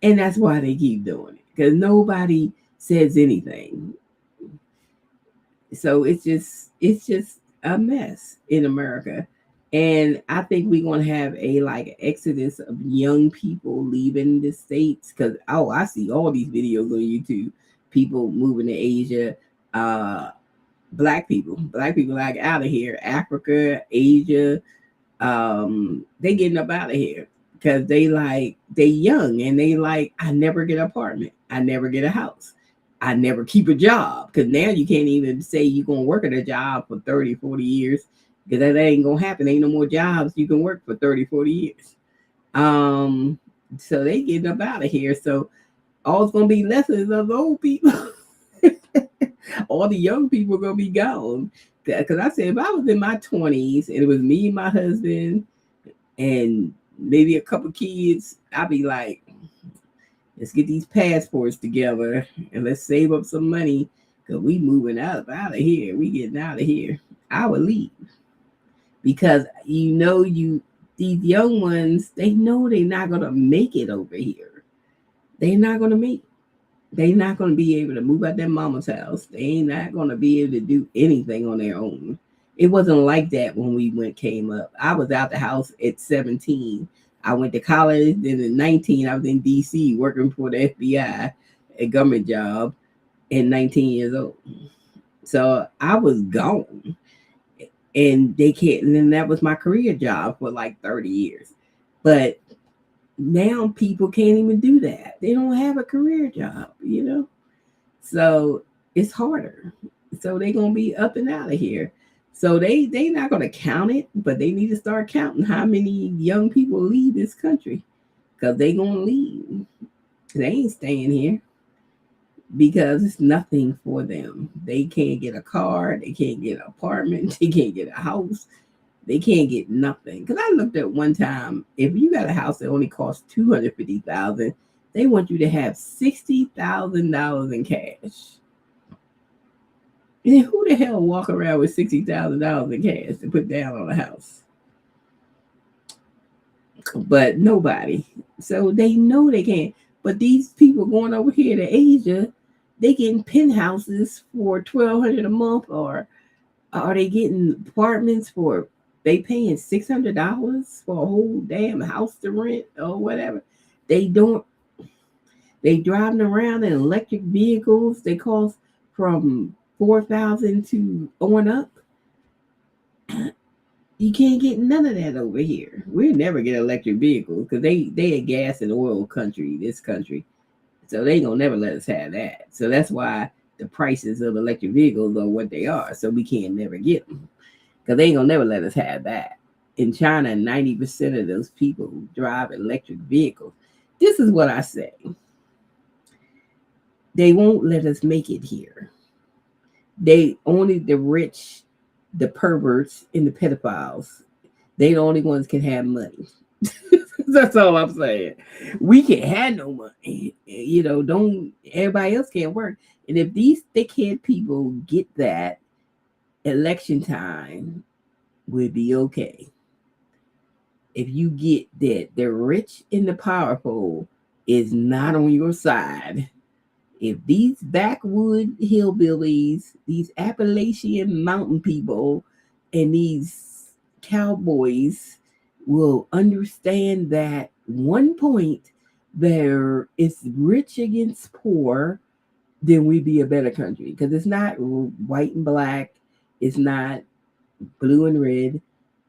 And that's why they keep doing it. Because nobody says anything. So it's just a mess in America. And I think we're going to have a exodus of young people leaving the States. Because, I see all these videos on YouTube. People moving to Asia, black people like out of here, Africa, Asia, they getting up out of here because they young and they I never get an apartment, I never get a house, I never keep a job, because now you can't even say you're gonna work at a job for 30, 40 years because that ain't gonna happen. Ain't no more jobs you can work for 30, 40 years. So they getting up out of here. So all it's gonna be left is of old people. All the young people are gonna be gone. Because I said if I was in my 20s and it was me and my husband and maybe a couple kids, I'd be like, let's get these passports together and let's save up some money because we moving out of here. We getting out of here. I would leave. Because these young ones, they know they're not gonna make it over here. They're not going to make it. They're not going to be able to move out their mama's house. They ain't not going to be able to do anything on their own. It wasn't like that when we came up. I was out the house at 17. I went to college. Then at 19, I was in D.C. working for the FBI, a government job, at 19 years old. So I was gone. And they can't. And then that was my career job for 30 years. But now people can't even do that. They don't have a career job, So it's harder. So they're gonna be up and out of here. So they not gonna count it, but they need to start counting how many young people leave this country. Because they gonna leave. They ain't staying here. Because it's nothing for them. They can't get a car, they can't get an apartment, they can't get a house. They can't get nothing. Because I looked at one time, if you got a house that only costs $250,000, they want you to have $60,000 in cash. And who the hell walk around with $60,000 in cash to put down on a house? But nobody. So they know they can't. But these people going over here to Asia, they getting penthouses for $1,200 a month, or are they getting apartments for they paying $600 for a whole damn house to rent or whatever? They don't. They driving around in electric vehicles. They cost from 4,000 to on up. You can't get none of that over here. We'll never get electric vehicles because they a gas and oil country, this country. So they gonna never let us have that. So that's why the prices of electric vehicles are what they are. So we can't never get them because they ain't gonna never let us have that. In China, 90% of those people drive electric vehicles. This is what I say. They won't let us make it here. They only the rich, the perverts, and the pedophiles. They the only ones can have money. That's all I'm saying. We can't have no money. Don't everybody else can't work. And if these thick-head people get that, election time will be okay. If you get that the rich and the powerful is not on your side, if these backwood hillbillies, these Appalachian mountain people, and these cowboys will understand that one point there is rich against poor, then we be a better country. Because it's not white and black, it's not blue and red.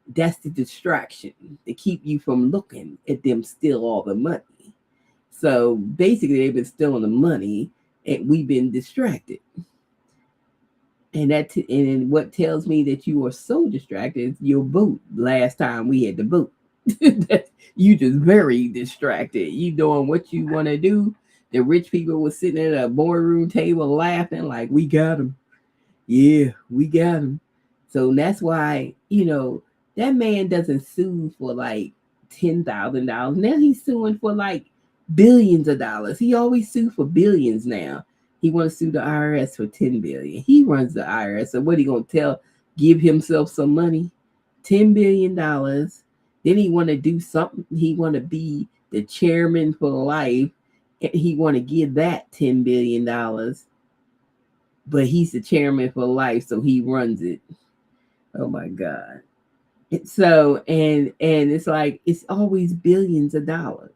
That's the distraction to keep you from looking at them steal all the money. So basically, they've been stealing the money, and we've been distracted. And what tells me that you are so distracted is your vote. Last time we had to vote, you just very distracted. You doing what you want to do. The rich people were sitting at a boardroom table laughing like, "We got him, yeah, we got him." So that's why that man doesn't sue for like $10,000. Now he's suing for like billions of dollars. He always sues for billions now. He wants to sue the IRS for $10 billion. He runs the IRS. So what he gonna give himself some money? $10 billion. Then he want to do something. He want to be the chairman for life. And he want to give that $10 billion. But he's the chairman for life, so he runs it. Oh my God. So and it's like it's always billions of dollars.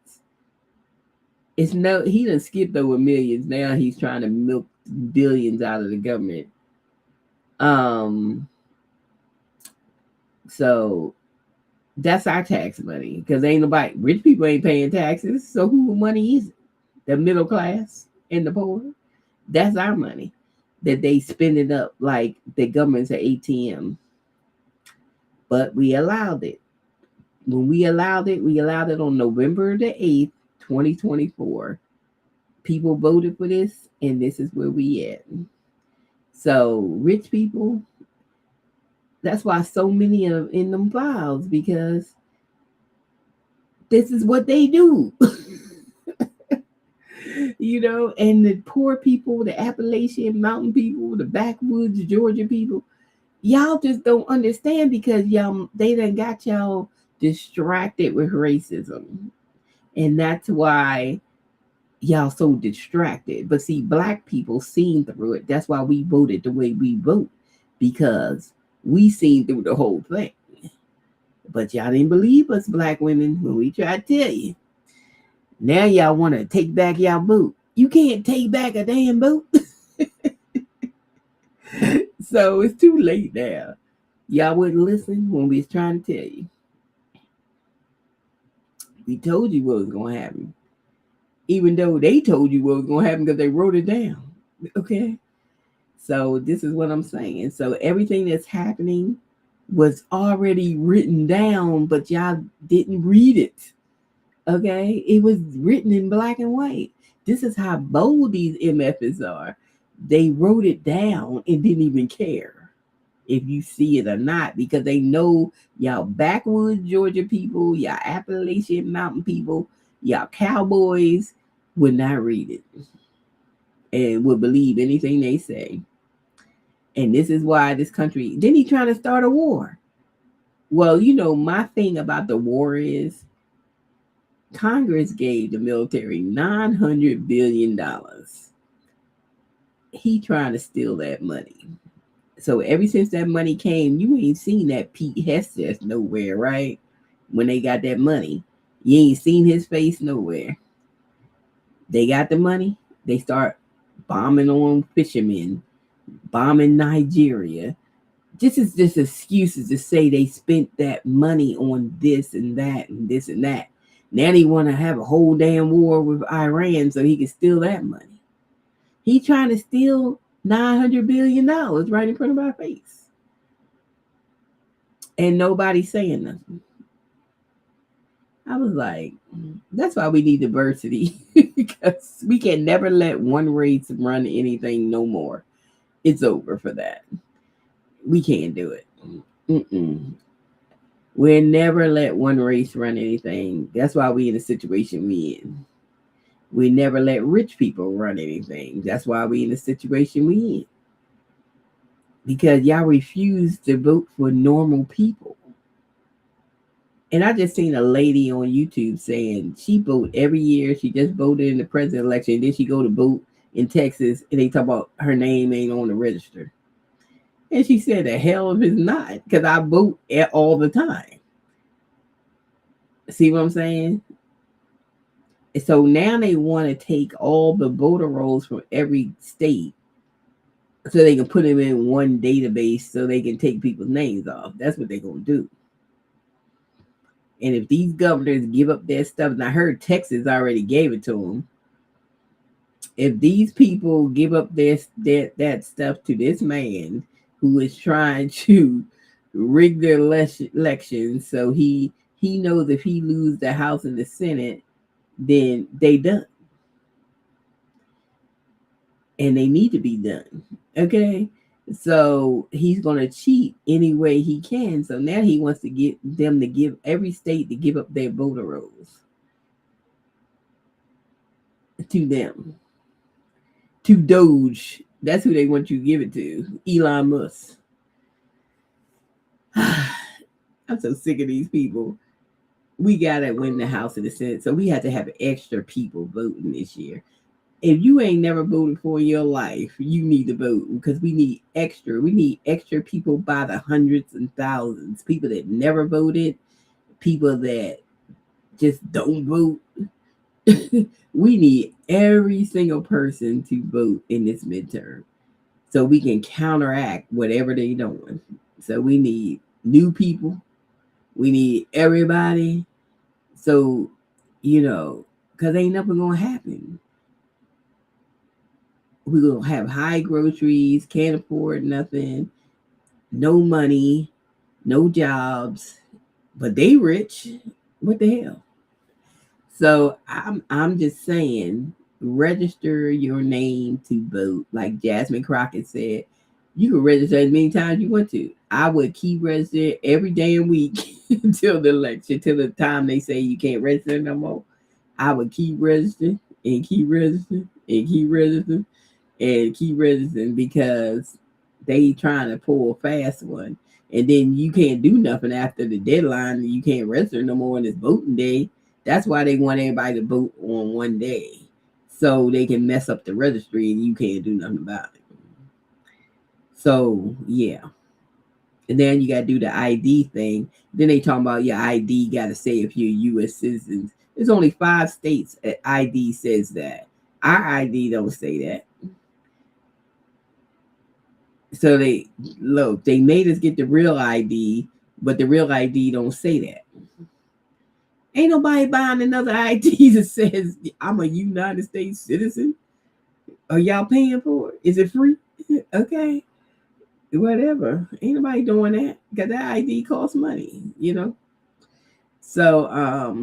He done skipped over millions. Now he's trying to milk billions out of the government. So that's our tax money because ain't nobody rich people ain't paying taxes. So who money is it? The middle class and the poor. That's our money that they spend it up like the government's an ATM. But we allowed it. When we allowed it on November the 8th, 2024. People voted for this, and this is where we at. So rich people, that's why so many are in them files, because this is what they do. And the poor people, the Appalachian mountain people, the backwoods Georgia people, y'all just don't understand because they done got y'all distracted with racism. And that's why y'all so distracted. But see, black people seen through it. That's why we voted the way we vote, because we seen through the whole thing. But y'all didn't believe us, black women, when we tried to tell you. Now y'all want to take back y'all vote. You can't take back a damn vote. So it's too late now. Y'all wouldn't listen when we was trying to tell you. We told you what was going to happen. Even though they told you what was going to happen because they wrote it down. Okay? So this is what I'm saying. So everything that's happening was already written down, but y'all didn't read it. Okay? It was written in black and white. This is how bold these MFs are. They wrote it down and didn't even care. if you see it or not, because they know y'all backwoods Georgia people, y'all Appalachian Mountain people, y'all cowboys would not read it and would believe anything they say. And this is why this country, then he trying to start a war. Well, my thing about the war is Congress gave the military $900 billion. He trying to steal that money. So ever since that money came, you ain't seen that Pete Hestes nowhere, right? When they got that money, you ain't seen his face nowhere. They got the money, they start bombing on fishermen, bombing Nigeria. This is just excuses to say they spent that money on this and that and this and that. Now they want to have a whole damn war with Iran so he can steal that money. He trying to steal $900 billion right in front of our face. And nobody's saying nothing. I was like, that's why we need diversity. Because we can never let one race run anything no more. It's over for that. We can't do it. We'll never let one race run anything. That's why we in the situation we in. We never let rich people run anything. That's why we in the situation we in. Because y'all refuse to vote for normal people. And I just seen a lady on YouTube saying she vote every year. She just voted in the president election. Then she go to vote in Texas and they talk about her name ain't on the register. And she said, the hell if it's not, because I vote all the time. See what I'm saying? So now they want to take all the voter rolls from every state so they can put them in one database so they can take people's names off. That's what they're going to do. And if these governors give up their stuff, and I heard Texas already gave it to them, if these people give up that stuff to this man who is trying to rig their elections, so he knows if he loses the House and the Senate, then they done. And they need to be done. Okay? So he's going to cheat any way he can. So now he wants to get them to give every state to give up their voter rolls to them. To Doge. That's who they want you to give it to. Elon Musk. I'm so sick of these people. We got to win the House and the Senate. So we have to have extra people voting this year. If you ain't never voted for in your life, you need to vote because we need extra. We need extra people by the hundreds and thousands. People that never voted, people that just don't vote. We need every single person to vote in this midterm so we can counteract whatever they're doing. So we need new people. We need everybody. So, because ain't nothing going to happen. We're going to have high groceries, can't afford nothing, no money, no jobs, but they rich. What the hell? So I'm just saying, register your name to vote. Like Jasmine Crockett said, you can register as many times you want to. I would keep registering every damn week until the election, till the time they say you can't register no more. I would keep registering and keep registering and keep registering and keep registering because they trying to pull a fast one. And then you can't do nothing after the deadline. You can't register no more on this voting day. That's why they want everybody to vote on one day. So they can mess up the registry and you can't do nothing about it. So, yeah. And then you got to do the ID thing. Then they talking about your ID got to say if you're U.S. citizens. There's only 5 states that ID says that. Our ID don't say that. So they made us get the real ID, but the real ID don't say that. Ain't nobody buying another ID that says I'm a United States citizen. Are y'all paying for it? Is it free? Okay. Whatever. Ain't nobody doing that because that ID costs money, So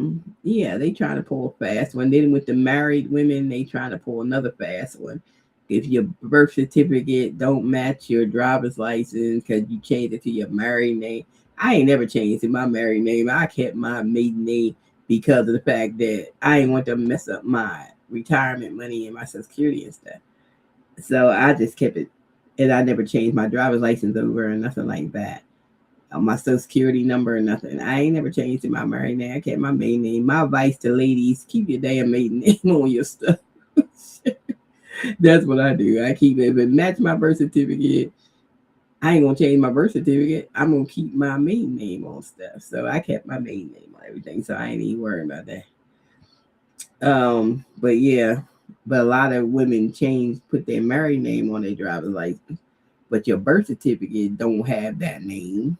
yeah, they trying to pull a fast one. Then with the married women, they trying to pull another fast one. If your birth certificate don't match your driver's license because you changed it to your married name, I ain't never changed to my married name. I kept my maiden name because of the fact that I ain't want to mess up my retirement money and my social security and stuff. So I just kept it, and I never changed my driver's license over and nothing like that. My social security number or nothing. I ain't never changed to my married name. I kept my maiden name. My advice to ladies: keep your damn maiden name on your stuff. That's what I do. I keep it. If it match my birth certificate, I ain't gonna change my birth certificate. I'm gonna keep my maiden name on stuff. So I kept my maiden name on everything. So I ain't even worried about that. But yeah, but a lot of women put their married name on their driver's license, but your birth certificate don't have that name.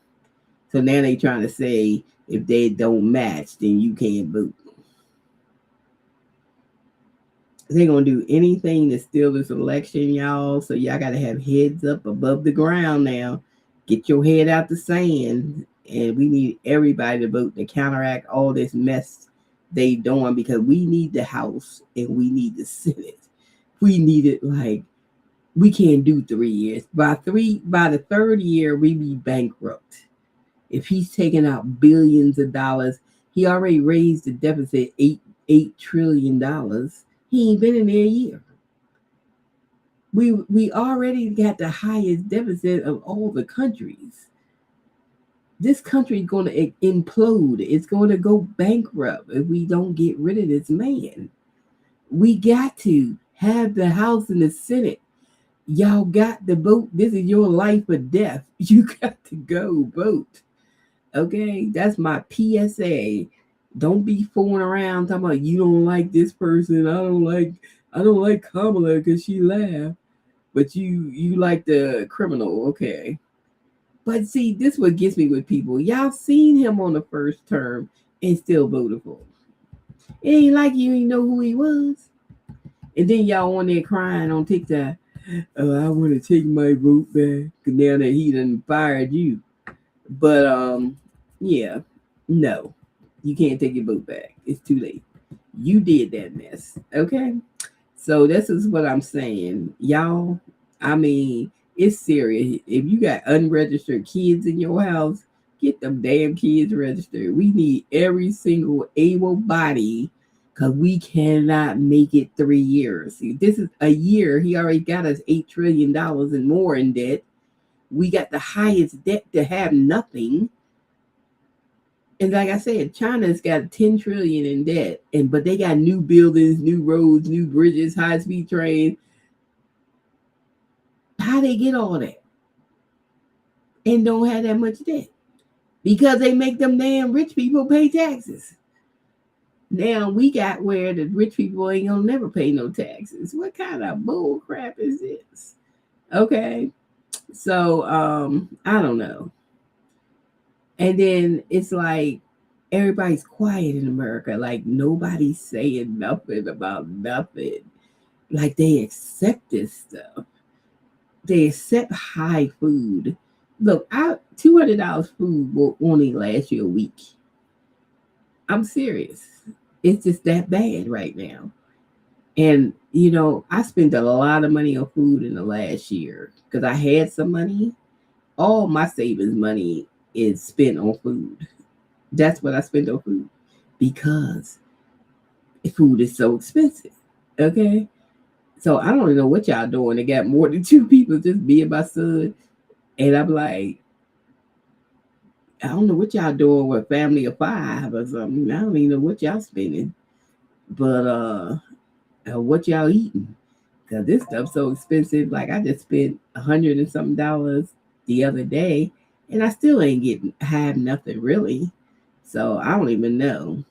So now they trying to say if they don't match, then you can't vote. They're gonna do anything to steal this election, y'all. So y'all gotta have heads up above the ground now. Get your head out the sand, and we need everybody to vote to counteract all this mess they doing because we need the House and we need the Senate. We need it like we can't do 3 years. By the third year, we be bankrupt. If he's taking out billions of dollars, he already raised the deficit $8 trillion. He ain't been in there a year. We already got the highest deficit of all the countries. This country is going to implode. It's going to go bankrupt if we don't get rid of this man. We got to have the House and the Senate. Y'all got to vote. This is your life or death. You got to go vote. Okay, that's my PSA. Don't be fooling around talking about you don't like this person. I don't like Kamala because she laughed, but you like the criminal. Okay, but see, this what gets me with people. Y'all seen him on the first term and still voted for him. It ain't like you ain't know who he was, and then y'all on there crying on TikTok. Oh, I want to take my vote back now that he done fired you. But yeah, no, you can't take your vote back. It's too late. You did that mess. Okay. So this is what I'm saying. Y'all, I mean, it's serious. If you got unregistered kids in your house, get them damn kids registered. We need every single able body because we cannot make it 3 years. See, this is a year. He already got us $8 trillion and more in debt. We got the highest debt to have nothing. And like I said, China's got 10 trillion in debt, but they got new buildings, new roads, new bridges, high-speed trains. How they get all that and don't have that much debt? Because they make them damn rich people pay taxes. Now we got where the rich people ain't gonna never pay no taxes. What kind of bull crap is this? Okay. So I don't know. And then it's like everybody's quiet in America. Like nobody's saying nothing about nothing. Like they accept this stuff. They accept high food. Look, $200 food will only last you a week. I'm serious. It's just that bad right now. And I spent a lot of money on food in the last year because I had some money. All my savings money is spent on food. That's what I spend on food because food is so expensive. Okay. So I don't even know what y'all doing. They got more than 2 people, just me and my son. And I'm like, I don't know what y'all doing with family of 5 or something. I don't even know what y'all spending. But what y'all eating? Because this stuff's so expensive. Like I just spent $100 and something the other day, and I still ain't have nothing really. So I don't even know.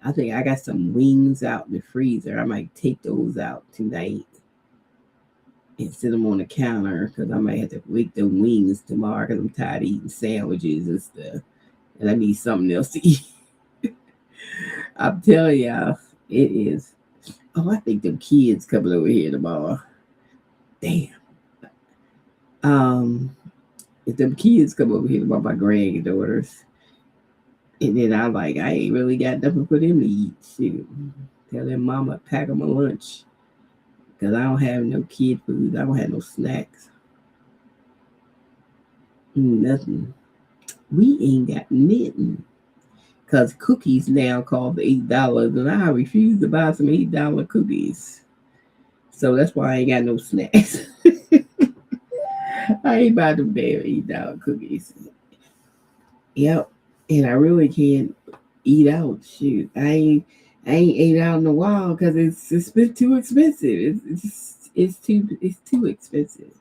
I think I got some wings out in the freezer. I might take those out tonight and sit them on the counter because I might have to make the wings tomorrow because I'm tired of eating sandwiches and stuff. And I need something else to eat. I'm telling y'all, it is. Oh, I think them kids coming over here tomorrow. Damn. If them kids come over here tomorrow, my granddaughters, and then I'm like, I ain't really got nothing for them to eat. Shoot. Tell their mama pack them a lunch. because I don't have no kid food. I don't have no snacks. Nothing. We ain't got nothing. Because cookies now cost $8, and I refuse to buy some $8 cookies. So that's why I ain't got no snacks. I ain't buy them damn $8 cookies. Yep. And I really can't eat out. Shoot. I ain't ate out in a while because it's been too expensive. It's too expensive.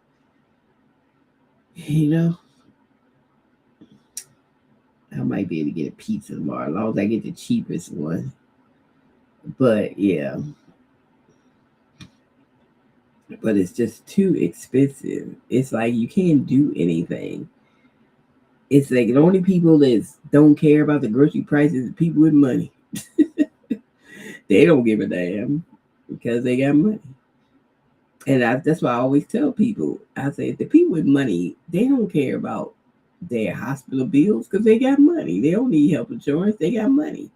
You know, I might be able to get a pizza tomorrow as long as I get the cheapest one. But yeah, but it's just too expensive. It's like you can't do anything. It's like the only people that don't care about the grocery prices is people with money. They don't give a damn because they got money. And that's why I always tell people, I say, the people with money, they don't care about their hospital bills because they got money. They don't need health insurance. They got money.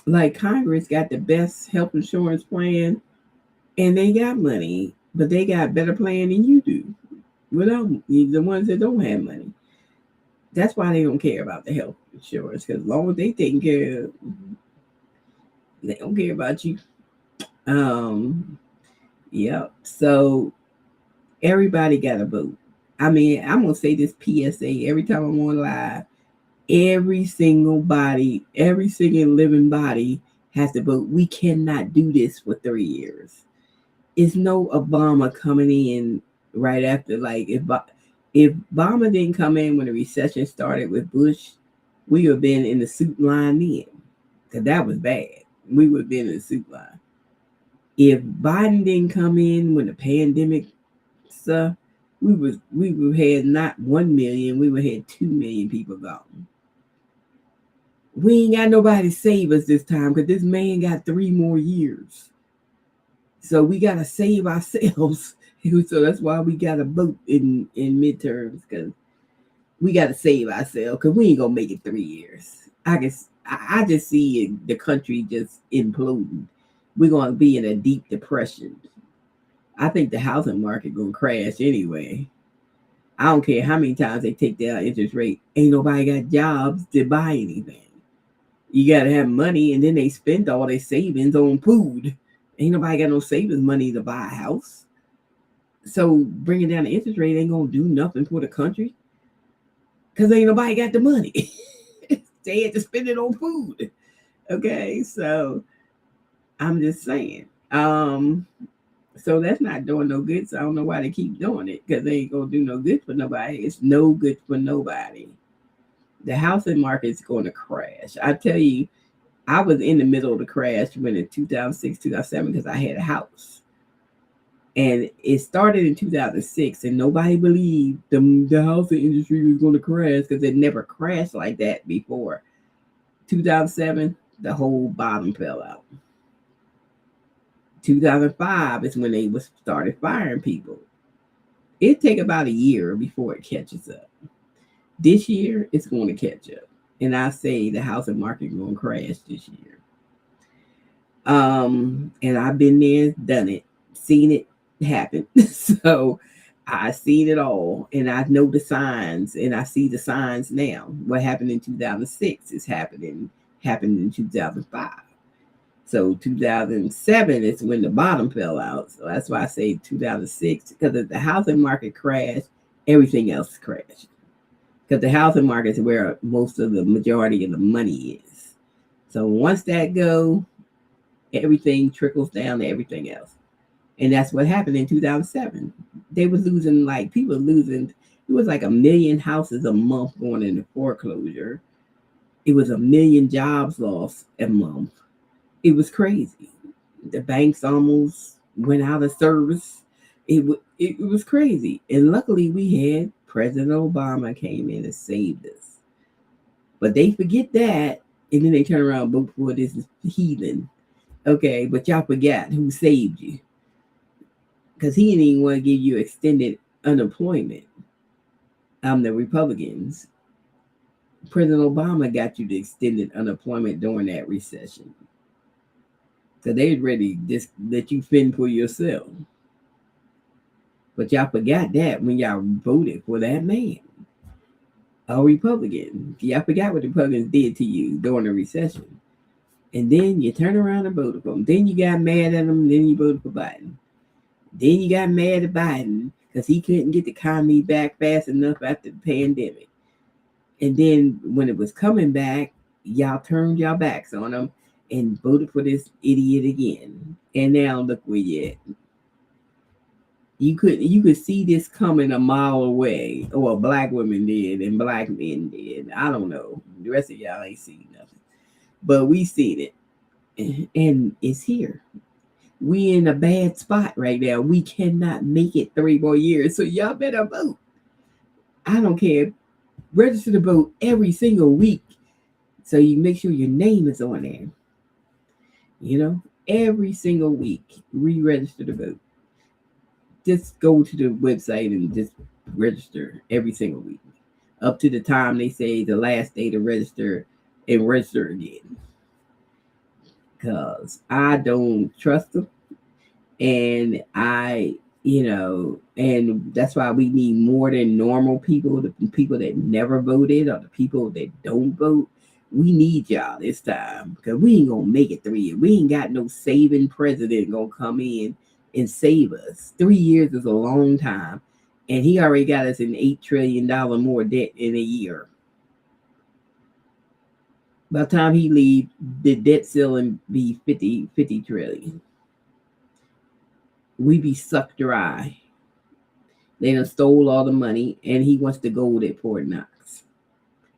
Like Congress got the best health insurance plan and they got money, but they got better plan than you do. Without the ones that don't have money. That's why they don't care about the health insurance because as long as they taking care of, they don't care about you. Um, yep. So everybody got a vote. I mean, I'm gonna say this PSA every time I'm on live. Every single body, every single living body has to vote. We cannot do this for 3 years. It's no Obama coming in right after. Like if Obama didn't come in when the recession started with Bush, we would have been in the suit line then, because that was bad. We would have been in the suit line. If Biden didn't come in when the pandemic stuff, we would have had not 1 million, we would have had 2 million people gone. We ain't got nobody to save us this time because this man got 3 more years. So we gotta save ourselves. So that's why we gotta vote in midterms because we gotta save ourselves because we ain't gonna make it 3 years. I just see the country just imploding. We're gonna be in a deep depression. I think the housing market gonna crash anyway. I don't care how many times they take down interest rate. Ain't nobody got jobs to buy anything. You gotta have money, and then they spend all their savings on food. Ain't nobody got no savings money to buy a house. So bringing down the interest rate ain't gonna do nothing for the country because ain't nobody got the money. They had to spend it on food. Okay, so I'm just saying. So that's not doing no good. So I don't know why they keep doing it because they ain't gonna do no good for nobody. It's no good for nobody. The housing market's going to crash. I tell you, I was in the middle of the crash when in 2006, 2007 because I had a house. And it started in 2006, and nobody believed the housing industry was going to crash because it never crashed like that before. 2007, the whole bottom fell out. 2005 is when they was started firing people. It take about a year before it catches up. This year, it's going to catch up, and I say the housing market is going to crash this year. And I've been there, done it, seen it happen. So I seen it all, and I know the signs, and I see the signs now. What happened in 2006 is happened in 2005. So 2007 is when the bottom fell out. So that's why I say 2006, because if the housing market crashed, everything else crashed. Because the housing market is where most of the majority of the money is. So once that go, everything trickles down to everything else. And that's what happened in 2007. They was losing, like, people losing, it was like 1 million houses a month going into foreclosure. It was 1 million jobs lost a month. It was crazy. The banks almost went out of service. It was crazy. And luckily we had President Obama came in and saved us. But they forget that, and then they turn around and vote for this heathen. Okay, but y'all forgot who saved you. Because he didn't even want to give you extended unemployment. The Republicans. President Obama got you the extended unemployment during that recession. So they ready just let you fend for yourself. But y'all forgot that when y'all voted for that man, a Republican. Y'all forgot what the Republicans did to you during the recession. And then you turn around and voted for him. Then you got mad at him. Then you voted for Biden. Then you got mad at Biden because he couldn't get the economy back fast enough after the pandemic. And then when it was coming back, y'all turned y'all backs on him and voted for this idiot again. And now look where you at. You could see this coming a mile away. Well, black women did and black men did. I don't know. The rest of y'all ain't seen nothing. But we seen it. And it's here. We in a bad spot right now. We cannot make it 3 more years. So y'all better vote. I don't care. Register to vote every single week. So you make sure your name is on there. You know, every single week, re-register to vote. Just go to the website and just register every single week. Up to the time they say the last day to register and register again. Because I don't trust them. And and that's why we need more than normal people, the people that never voted or the people that don't vote. We need y'all this time because we ain't gonna make it 3 years. We ain't got no saving president gonna come in and save us. 3 years is a long time, and he already got us an $8 trillion more debt in a year. By the time he leave, the debt ceiling be 50 trillion. We be sucked dry. They done stole all the money, and he wants the gold at Fort Knox.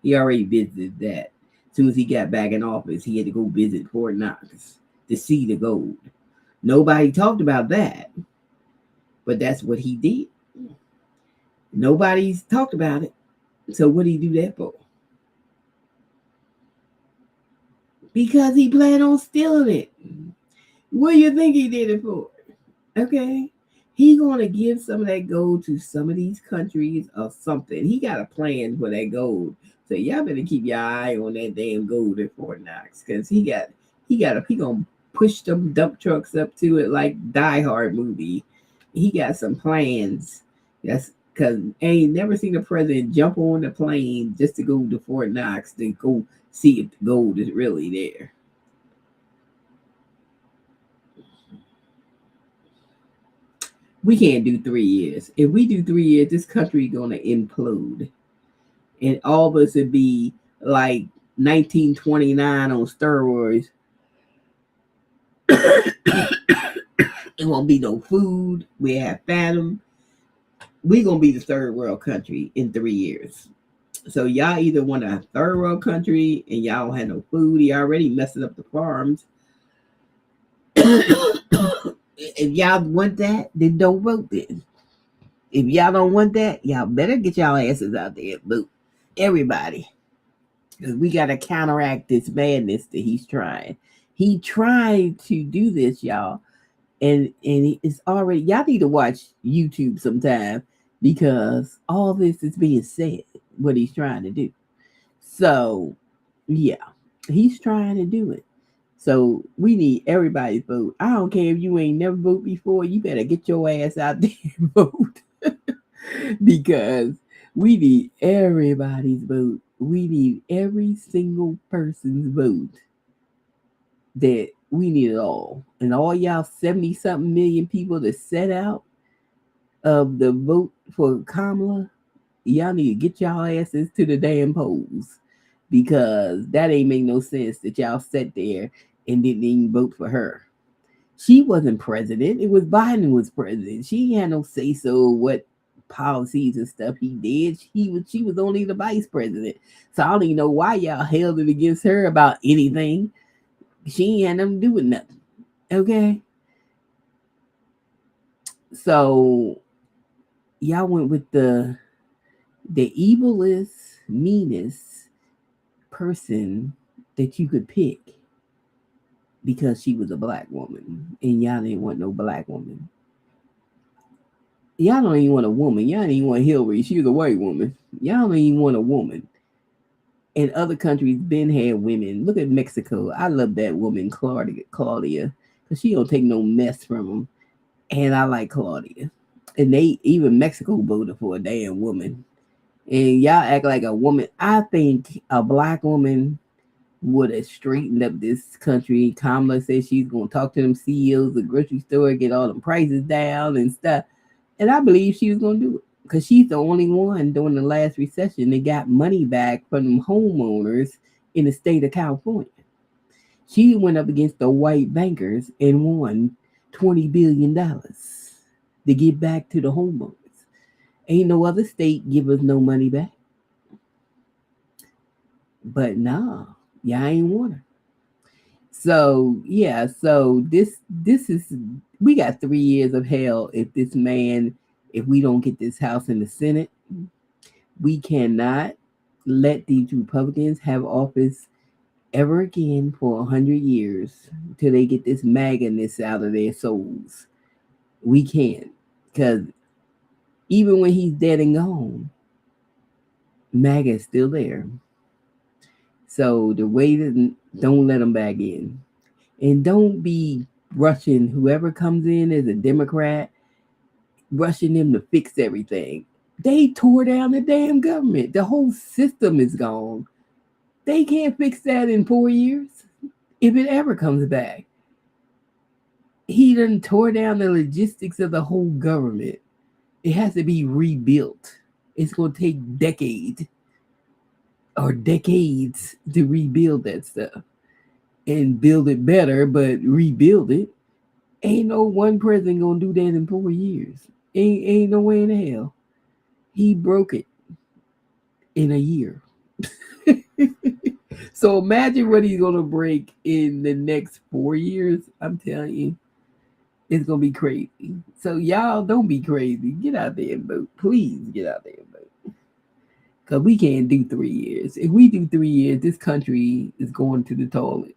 He already visited that. As soon as he got back in office, he had to go visit Fort Knox to see the gold. Nobody talked about that, but that's what he did. Nobody's talked about it. So what did he do that for? Because he planned on stealing it. What do you think he did it for? Okay. He gonna give some of that gold to some of these countries or something. He got a plan for that gold. So y'all better keep your eye on that damn gold at Fort Knox. Cause he gonna push them dump trucks up to it like Die Hard movie. He got some plans. That's cause I ain't never seen a president jump on the plane just to go to Fort Knox to go see if the gold is really there. We can't do 3 years. If we do 3 years, this country gonna implode, and all of us would be like 1929 on steroids. It won't be no food. We have famine. We gonna be the third world country in 3 years. So y'all either want a third world country and y'all don't have no food. He already messing up the farms. If y'all want that, then don't vote then. If y'all don't want that, y'all better get y'all asses out there and vote. Everybody. Because we got to counteract this madness that he's trying. He tried to do this, y'all. And it's already, y'all need to watch YouTube sometime because all this is being said, what he's trying to do. So, yeah, he's trying to do it. So we need everybody's vote. I don't care if you ain't never voted before. You better get your ass out there and vote because we need everybody's vote. We need every single person's vote. That we need it all, and all y'all 70-something million people that set out of the vote for Kamala. Y'all need to get y'all asses to the damn polls because that ain't make no sense that y'all sat there and didn't even vote for her. She wasn't president. It was Biden was president. She had no say so what policies and stuff he did. She was only the vice president. So I don't even know why y'all held it against her about anything. She ain't had nothing to do with nothing. Okay. So y'all went with the evilest, meanest person that you could pick because she was a black woman and y'all didn't want no black woman. Y'all don't even want a woman. Y'all didn't even want Hillary. She was a white woman. Y'all don't even want a woman. And other countries been had women. Look at Mexico. I love that woman, Claudia. because she don't take no mess from them. And I like Claudia. And they even Mexico voted for a damn woman. And y'all act like a woman. I think a black woman would have straightened up this country. Kamala said she's gonna talk to them CEOs of the grocery store, get all them prices down and stuff. And I believe she was gonna do it. Because she's the only one during the last recession that got money back from them homeowners in the state of California. She went up against the white bankers and won $20 billion to give back to the homeowners. Ain't no other state give us no money back. But nah, y'all ain't want her. So yeah, so this is we got 3 years of hell if we don't get this house in the Senate. We cannot let these Republicans have office ever again for 100 years till they get this MAGA-ness out of their souls. We can't, because even when he's dead and gone, MAGA is still there. So the way that don't let them back in, and don't be rushing whoever comes in as a Democrat, rushing them to fix everything. They tore down the damn government. The whole system is gone. They can't fix that in 4 years if it ever comes back. He done tore down the logistics of the whole government. It has to be rebuilt. It's going to take decades to rebuild that stuff and build it better, but rebuild it. Ain't no one president going to do that in 4 years. Ain't no way in hell. He broke it in a year. So imagine what he's going to break in the next 4 years. I'm telling you, it's going to be crazy. So y'all don't be crazy. Get out there and vote. Please get out there and vote. Because we can't do 3 years. If we do 3 years, this country is going to the toilet.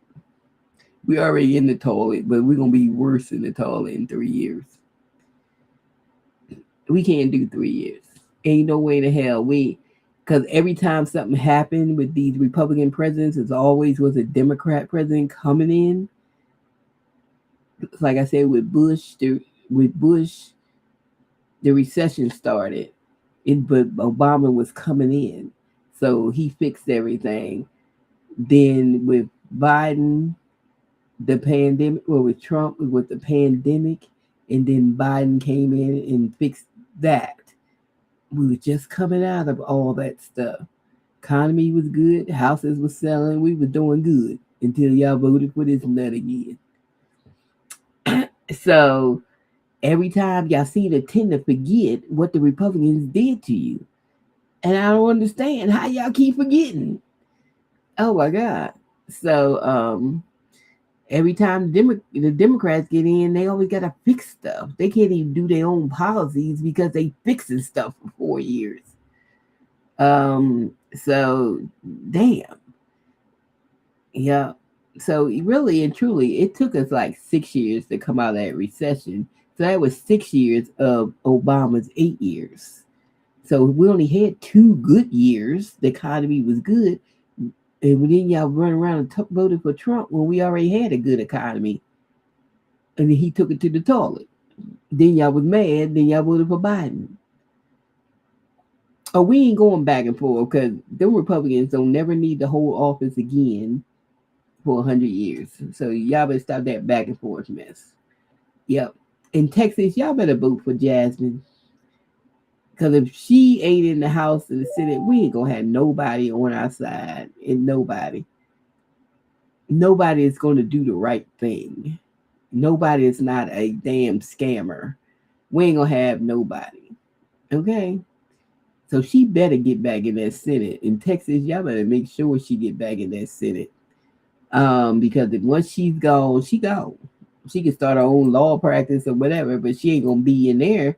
We're already in the toilet, but we're going to be worse in the toilet in 3 years. We can't do 3 years. Ain't no way to hell. Because every time something happened with these Republican presidents, it always was a Democrat president coming in. Like I said, with Bush, the recession started, but Obama was coming in, so he fixed everything. Then with Biden, the pandemic, or with Trump, it was the pandemic, and then Biden came in and fixed that. We were just coming out of all that stuff. Economy was good, houses were selling, we were doing good until y'all voted for this nut again. So every time y'all see it, tend to forget what the Republicans did to you. And I don't understand how y'all keep forgetting. Oh my God. So every time the Democrats get in, they always got to fix stuff. They can't even do their own policies because they fixing stuff for 4 years. So damn. Yeah. So really and truly, it took us like 6 years to come out of that recession. So that was 6 years of Obama's 8 years. So we only had 2 good years. The economy was good. And then y'all run around and voted for Trump when we already had a good economy. And then he took it to the toilet. Then y'all was mad. Then y'all voted for Biden. Oh, we ain't going back and forth because them Republicans don't never need to hold office again for 100 years. So y'all better stop that back and forth mess. Yep. In Texas, y'all better vote for Jasmine. Because if she ain't in the House and the Senate, we ain't going to have nobody on our side. And nobody is going to do the right thing. Nobody is not a damn scammer. We ain't going to have nobody. Okay? So she better get back in that Senate. In Texas, y'all better make sure she get back in that Senate. Because once she's gone, she gone. She can start her own law practice or whatever, but she ain't going to be in there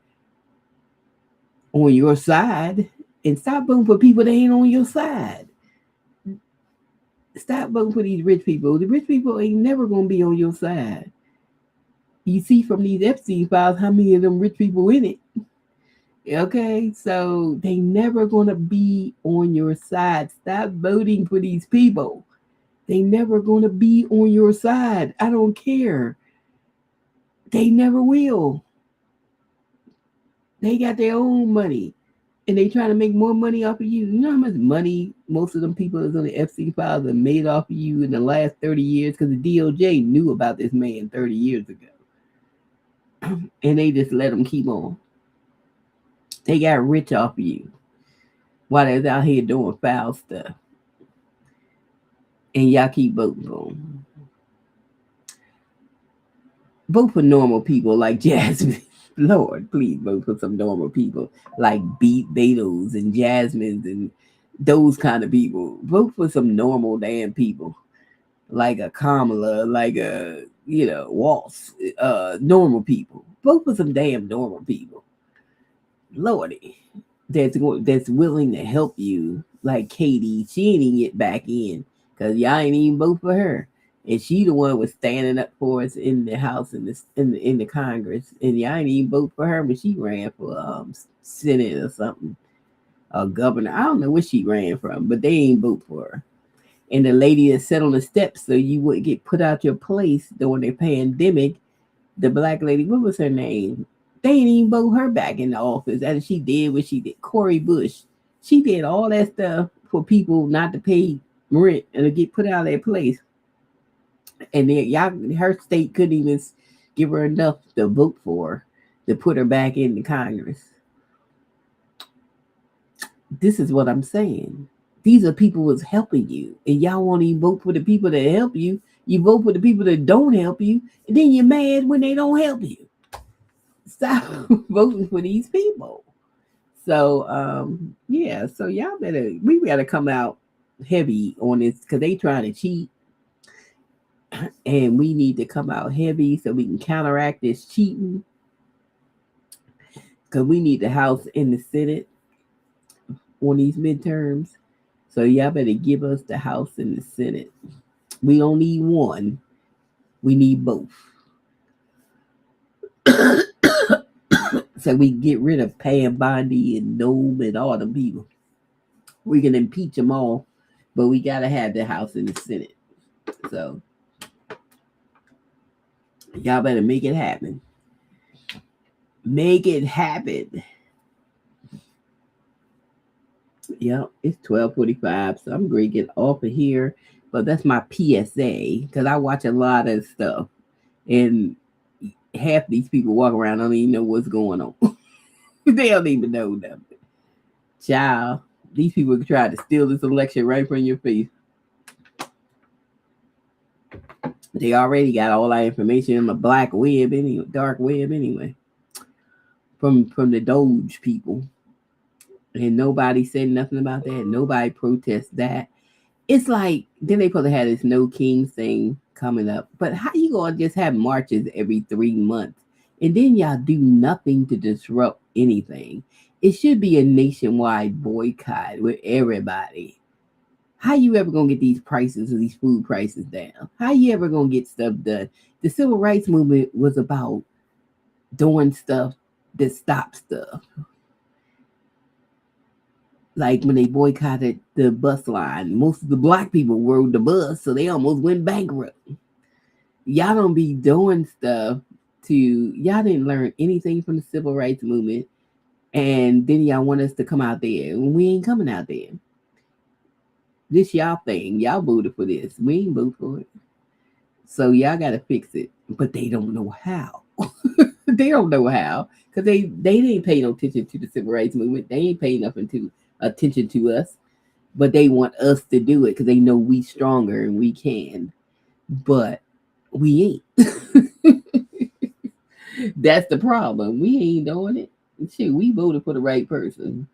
on your side. And stop voting for people that ain't on your side. Stop voting for these rich people. The rich people ain't never going to be on your side. You see from these Epstein files how many of them rich people in it. Okay, so they never going to be on your side. Stop voting for these people. They never going to be on your side. I don't care. They never will. They got their own money. And they trying to make more money off of you. You know how much money most of them people that's on the FC files have made off of you in the last 30 years? Because the DOJ knew about this man 30 years ago. And they just let him keep on. They got rich off of you while they're out here doing foul stuff. And y'all keep voting for them. Vote for normal people like Jasmine. Lord, please vote for some normal people like Betos and Jasmines and those kind of people. Vote for some normal damn people like a Kamala, like a Waltz. Normal people. Vote for some damn normal people. Lordy, that's willing to help you. Like Katie, she ain't even get back in because y'all ain't even vote for her. And she the one was standing up for us in the House and in the Congress, and y'all ain't even vote for her when she ran for Senate or something, or governor. I don't know where she ran from, but they ain't vote for her. And the lady that sat on the steps so you wouldn't get put out your place during the pandemic, the black lady, what was her name? They ain't even vote her back in the office after she did what she did. Cori Bush, she did all that stuff for people not to pay rent and to get put out of their place. And then her state couldn't even give her enough to vote for her, to put her back in the Congress. This is what I'm saying. These are people who's helping you, and y'all won't even vote for the people that help you. You vote for the people that don't help you, and then you're mad when they don't help you. Stop voting for these people. So yeah, so we gotta come out heavy on this because they trying to cheat. And we need to come out heavy so we can counteract this cheating. Because we need the House and the Senate on these midterms. So y'all better give us the House and the Senate. We don't need one. We need both. So we get rid of Pam Bondi and Nome and all them people. We can impeach them all. But we got to have the House and the Senate. So y'all better make it happen. Make it happen. Yep, it's 12:45, so I'm going to get off of here. But that's my PSA because I watch a lot of stuff. And half these people walk around don't even know what's going on. They don't even know nothing. Child, these people try to steal this election right from your face. They already got all that information in the black web anyway, dark web anyway. From the Doge people. And nobody said nothing about that. Nobody protests that. It's like, then they supposed to have this No Kings thing coming up. But how you gonna just have marches every 3 months? And then y'all do nothing to disrupt anything. It should be a nationwide boycott with everybody. How you ever gonna get these prices of these food prices down? How you ever gonna get stuff done? The civil rights movement was about doing stuff that stops stuff. Like when they boycotted the bus line, most of the black people rode the bus, so they almost went bankrupt. Y'all don't be doing stuff y'all didn't learn anything from the civil rights movement, and then y'all want us to come out there, and we ain't coming out there. This y'all thing, y'all voted for this. We ain't voted for it. So y'all gotta fix it. But they don't know how. They don't know how. Because they didn't pay no attention to the civil rights movement. They ain't paying nothing attention to us. But they want us to do it because they know we stronger and we can. But we ain't. That's the problem. We ain't doing it. Shit, we voted for the right person.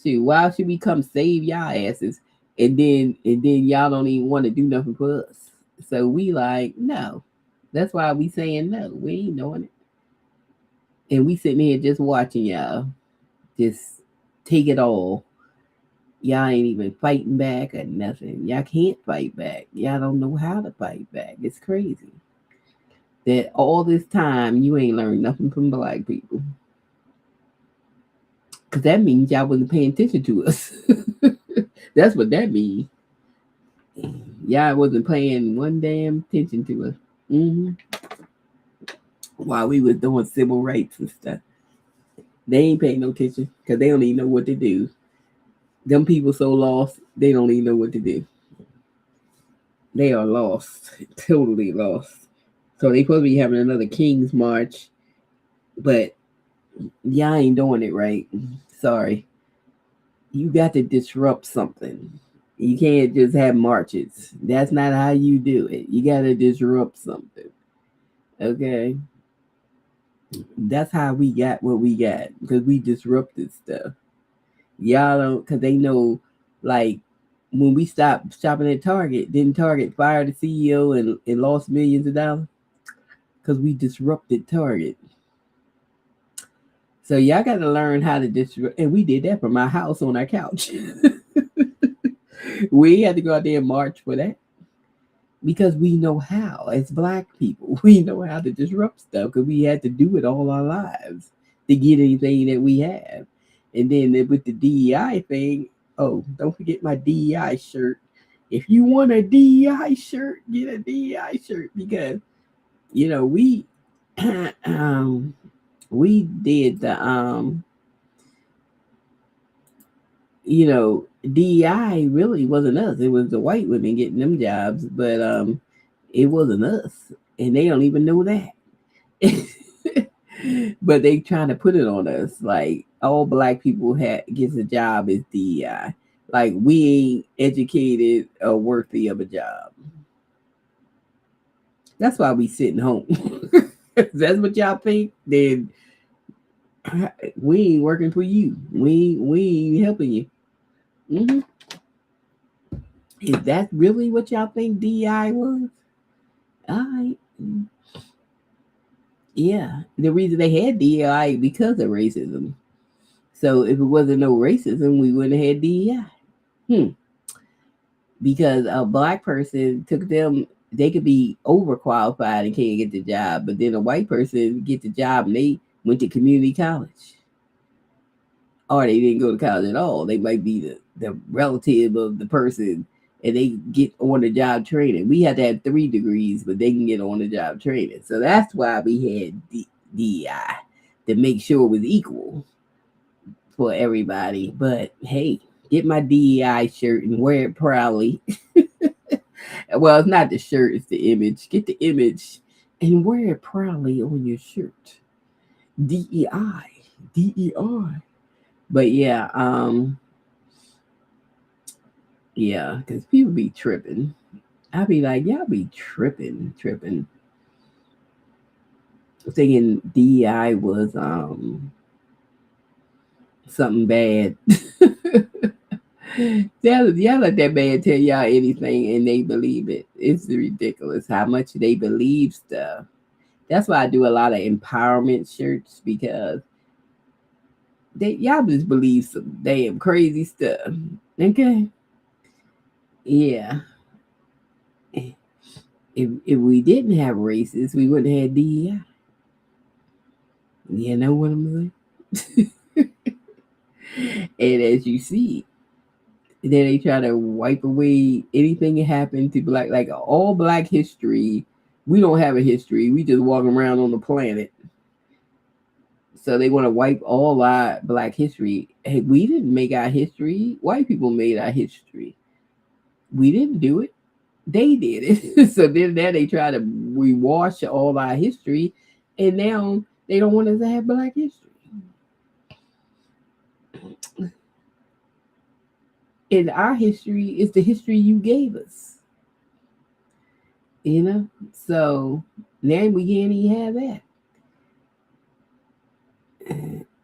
Shit, why should we come save y'all asses? And then y'all don't even want to do nothing for us. So we like, no. That's why we saying no. We ain't doing it. And we sitting here just watching y'all just take it all. Y'all ain't even fighting back or nothing. Y'all can't fight back. Y'all don't know how to fight back. It's crazy. That all this time you ain't learned nothing from black people. Because that means y'all wasn't paying attention to us. That's what that means. Y'all wasn't paying one damn attention to us. Mm-hmm. while we was doing civil rights and stuff. They ain't paying no attention because they don't even know what to do. Them people so lost, they don't even know what to do. They are lost, totally lost. So they supposed to be having another King's March, but y'all ain't doing it right. Sorry. You got to disrupt something. You can't just have marches. That's not how you do it. You got to disrupt something. Okay? That's how we got what we got because we disrupted stuff. Y'all don't, because they know, like, when we stopped shopping at Target, didn't Target fire the CEO and lost millions of dollars? Because we disrupted Target. So y'all got to learn how to disrupt, and we did that from our house on our couch. We had to go out there and march for that because we know how. As Black people, we know how to disrupt stuff because we had to do it all our lives to get anything that we have. And then with the DEI thing, oh, don't forget my DEI shirt. If you want a DEI shirt, get a DEI shirt because we we did the DEI really wasn't us. It was the white women getting them jobs, but it wasn't us, and they don't even know that. But they trying to put it on us like all Black people gets a job is DEI. Like we ain't educated or worthy of a job. That's why we sitting home. That's what y'all think. Then we ain't working for you. We ain't helping you. Mm-hmm. Is that really what y'all think DEI was? All right. Yeah, the reason they had DEI because of racism. So if it wasn't no racism, we wouldn't have had DEI. Because a Black person took them, they could be overqualified and can't get the job, but then a white person get the job and they went to community college. Or they didn't go to college at all. They might be the relative of the person and they get on the job training. We had to have 3 degrees, but they can get on the job training. So that's why we had DEI to make sure it was equal for everybody. But hey, get my DEI shirt and wear it proudly. Well, it's not the shirt, it's the image. Get the image and wear it proudly on your shirt. DEI. DEI. But yeah, because people be tripping. I be like, y'all be tripping. Thinking DEI was something bad. Y'all let that man tell y'all anything and they believe it. It's ridiculous how much they believe stuff. That's why I do a lot of empowerment shirts because y'all just believe some damn crazy stuff. Okay. Yeah. If we didn't have races, we wouldn't have DEI. You know what I'm saying? And as you see, then they try to wipe away anything that happened to Black, like all Black history. We don't have a history. We just walk around on the planet. So they want to wipe all our Black history. Hey, we didn't make our history. White people made our history. We didn't do it. They did it. So then now they try to rewash all our history, and now they don't want us to have Black history. And our history is the history you gave us. So now we can't even have that.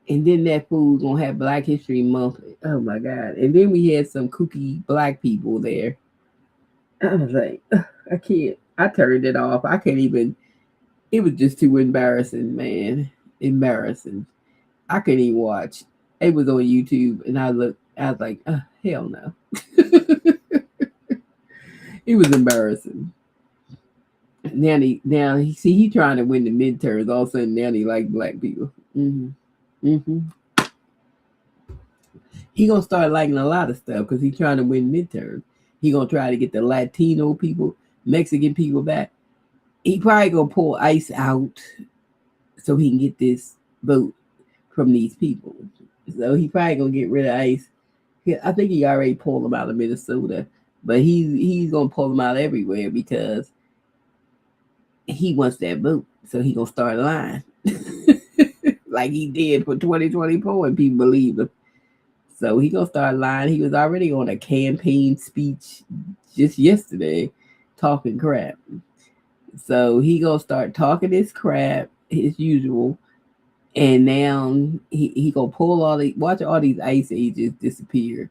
And then that fool's gonna have Black History Month. Oh my God. And then we had some kooky Black people there. I was like, I can't. I turned it off. I can't even. It was just too embarrassing, man. Embarrassing. I couldn't even watch. It was on YouTube, and I was like, hell no. It was embarrassing. Now he trying to win the midterms. All of a sudden, now he like Black people. He gonna start liking a lot of stuff because he's trying to win midterms. He gonna try to get the Latino people, Mexican people back. He probably gonna pull ICE out so he can get this vote from these people. So he probably gonna get rid of ICE. I think he already pulled them out of Minnesota, but he's gonna pull them out everywhere because he wants that vote. So he gonna start a line like he did for 2024, and people believe him. So he gonna start lying. He was already on a campaign speech just yesterday, talking crap. So he gonna start talking this crap as usual, and now he gonna pull all the watch all these ICE agents disappear.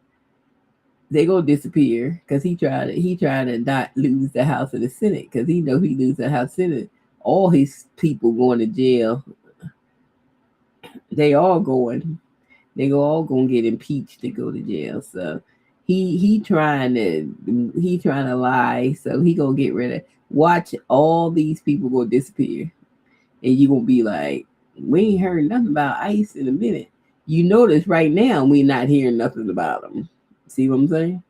They gonna disappear because he trying to not lose the House and the Senate because he know he lose the House Senate. All his people going to jail. They all going. They all gonna get impeached to go to jail. So he trying to lie. So he gonna get rid of. Watch all these people go disappear, and you gonna be like, we ain't heard nothing about ICE in a minute. You notice right now we not hearing nothing about them. See what I'm saying?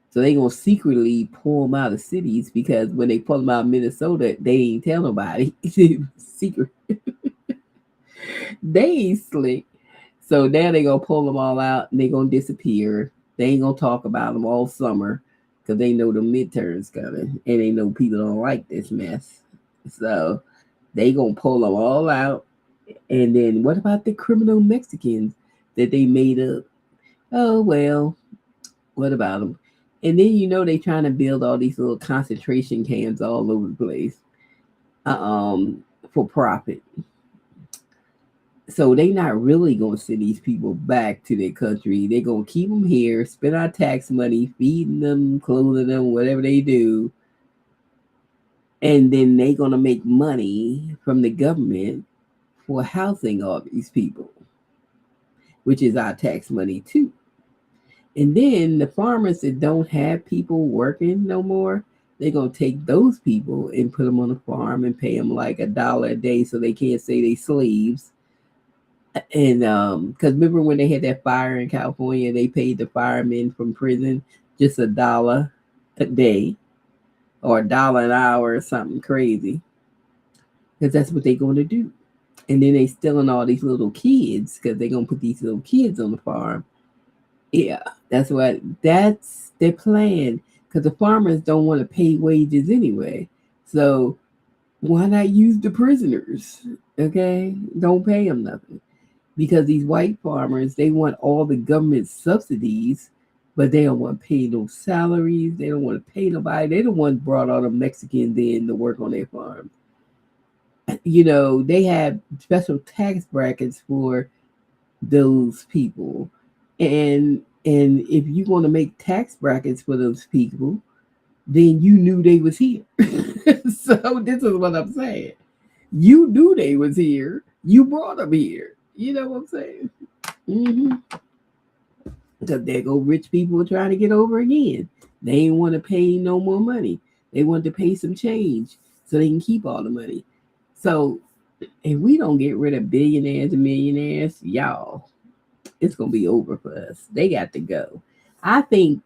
So they gonna secretly pull them out of cities because when they pull them out of Minnesota, they ain't tell nobody. Secret. They ain't slick. So now they gonna pull them all out and they gonna disappear. They ain't gonna talk about them all summer because they know the midterms coming and they know people don't like this mess. So they gonna pull them all out. And then what about the criminal Mexicans that they made up? Oh well, what about them? And then they trying to build all these little concentration camps all over the place, for profit. So they not really gonna send these people back to their country. They gonna keep them here, spend our tax money, feeding them, clothing them, whatever they do, and then they gonna make money from the government for housing all these people, which is our tax money too. And then the farmers that don't have people working no more, they're gonna take those people and put them on a farm and pay them like $1 a day, so they can't say they slaves. And because remember when they had that fire in California, they paid the firemen from prison just $1 a day or $1 an hour or something crazy, because that's what they're going to do. And then they stealing all these little kids because they're gonna put these little kids on the farm. Yeah, that's their plan because the farmers don't want to pay wages anyway. So why not use the prisoners? Okay, don't pay them nothing because these white farmers they want all the government subsidies, but they don't want to pay no salaries. They don't want to pay nobody. They don't want brought all the Mexicans in to work on their farms. They have special tax brackets for those people, and if you want to make tax brackets for those people, then you knew they was here. So this is what I'm saying. You knew they was here. You brought them here. You know what I'm saying? Mm-hmm. Because there go rich people trying to get over again. They ain't want to pay no more money. They want to pay some change so they can keep all the money. So if we don't get rid of billionaires and millionaires, y'all, it's gonna be over for us. They got to go. I think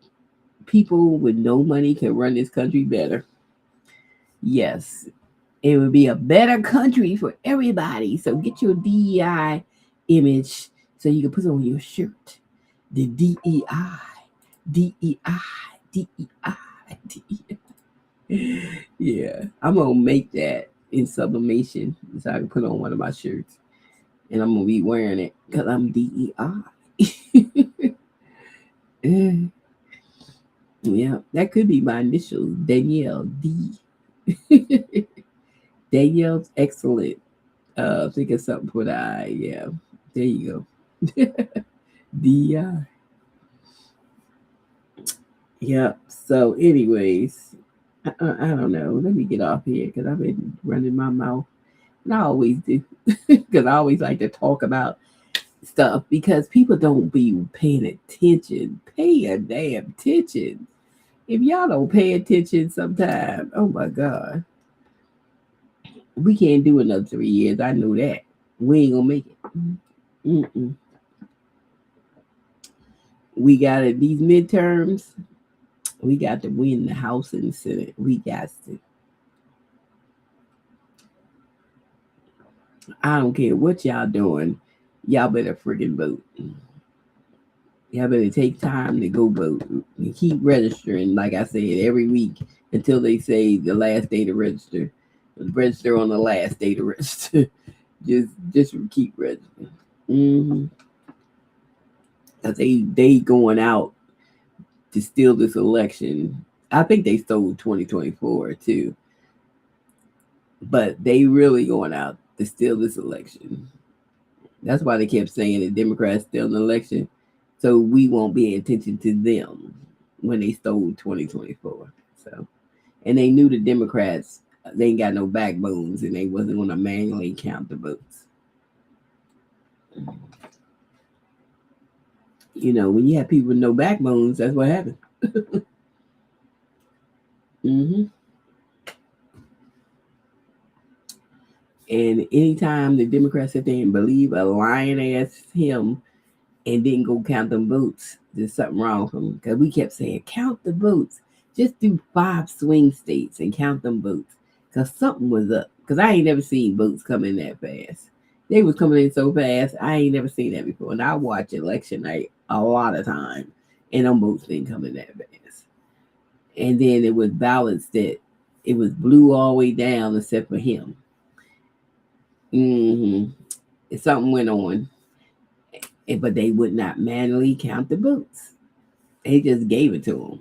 people with no money can run this country better. Yes, it would be a better country for everybody. So get your DEI image so you can put it on your shirt. The DEI, DEI, DEI, DEI. Yeah, I'm gonna make that in sublimation so I can put on one of my shirts, and I'm gonna be wearing it because I'm DEI. Yeah, that could be my initials, Danielle D. Danielle's excellent. Think of something for the I. Yeah, there you go. DEI. Yeah. So, anyways, I don't know. Let me get off here because I've been running my mouth, and I always do because I always like to talk about stuff because people don't be paying attention. Pay a damn attention. If y'all don't pay attention sometime, oh my God, we can't do another 3 years. I know that. We ain't gonna make it. Mm-mm. We got it. These midterms, we got to win the House and the Senate. We got to. I don't care what y'all doing. Y'all better freaking vote. Y'all better take time to go vote and keep registering, like I said, every week until they say the last day to register. Register on the last day to register. just keep registering. Mm-hmm. Cause they going out to steal this election. I think they stole 2024 too, but they really going out to steal this election. That's why they kept saying the Democrats stole the election, so we won't pay attention to them when they stole 2024. So, and they knew the Democrats, they ain't got no backbones, and they wasn't going to manually count the votes. You know, when you have people with no backbones, that's what happens. Hmm. And anytime the Democrats sit there and believe a lying ass him and didn't go count them votes, there's something wrong with them. Because we kept saying, count the votes. Just do 5 swing states and count them votes. Because something was up. Because I ain't never seen votes come in that fast. They was coming in so fast, I ain't never seen that before. And I watch election night a lot of time. And them votes didn't come in that fast. And then it was ballots that it was blue all the way down except for him. Mm-hmm. Something went on, but they would not manually count the votes. They just gave it to them.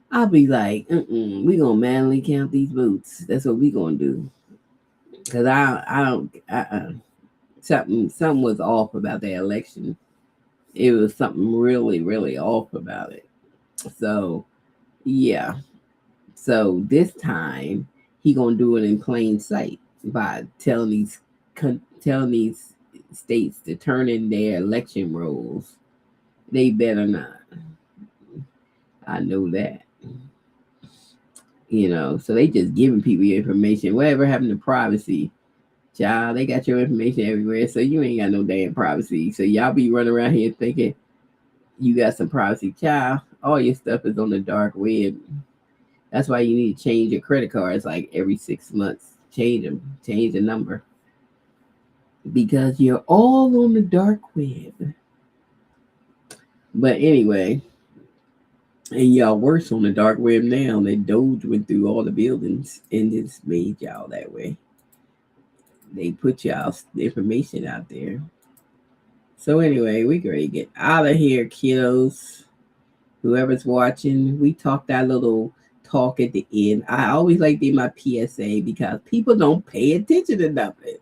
I'll be like, we gonna manually count these votes. That's what we gonna do. Cause I don't, something was off about that election. It was something really, really off about it. So yeah. So this time he gonna do it in plain sight by telling these states to turn in their election rolls. They better not. I know that. You know, so they just giving people your information. Whatever happened to privacy? Child, they got your information everywhere, so you ain't got no damn privacy. So y'all be running around here thinking you got some privacy. Child, all your stuff is on the dark web. That's why you need to change your credit cards like every 6 months. Change them, change the number. Because you're all on the dark web. But anyway, and y'all worse on the dark web now. That Doge went through all the buildings and just made y'all that way. They put y'all information out there. So anyway, we ready to get out of here, kiddos. Whoever's watching, we talked that little talk at the end. I always like to do my PSA because people don't pay attention to nothing.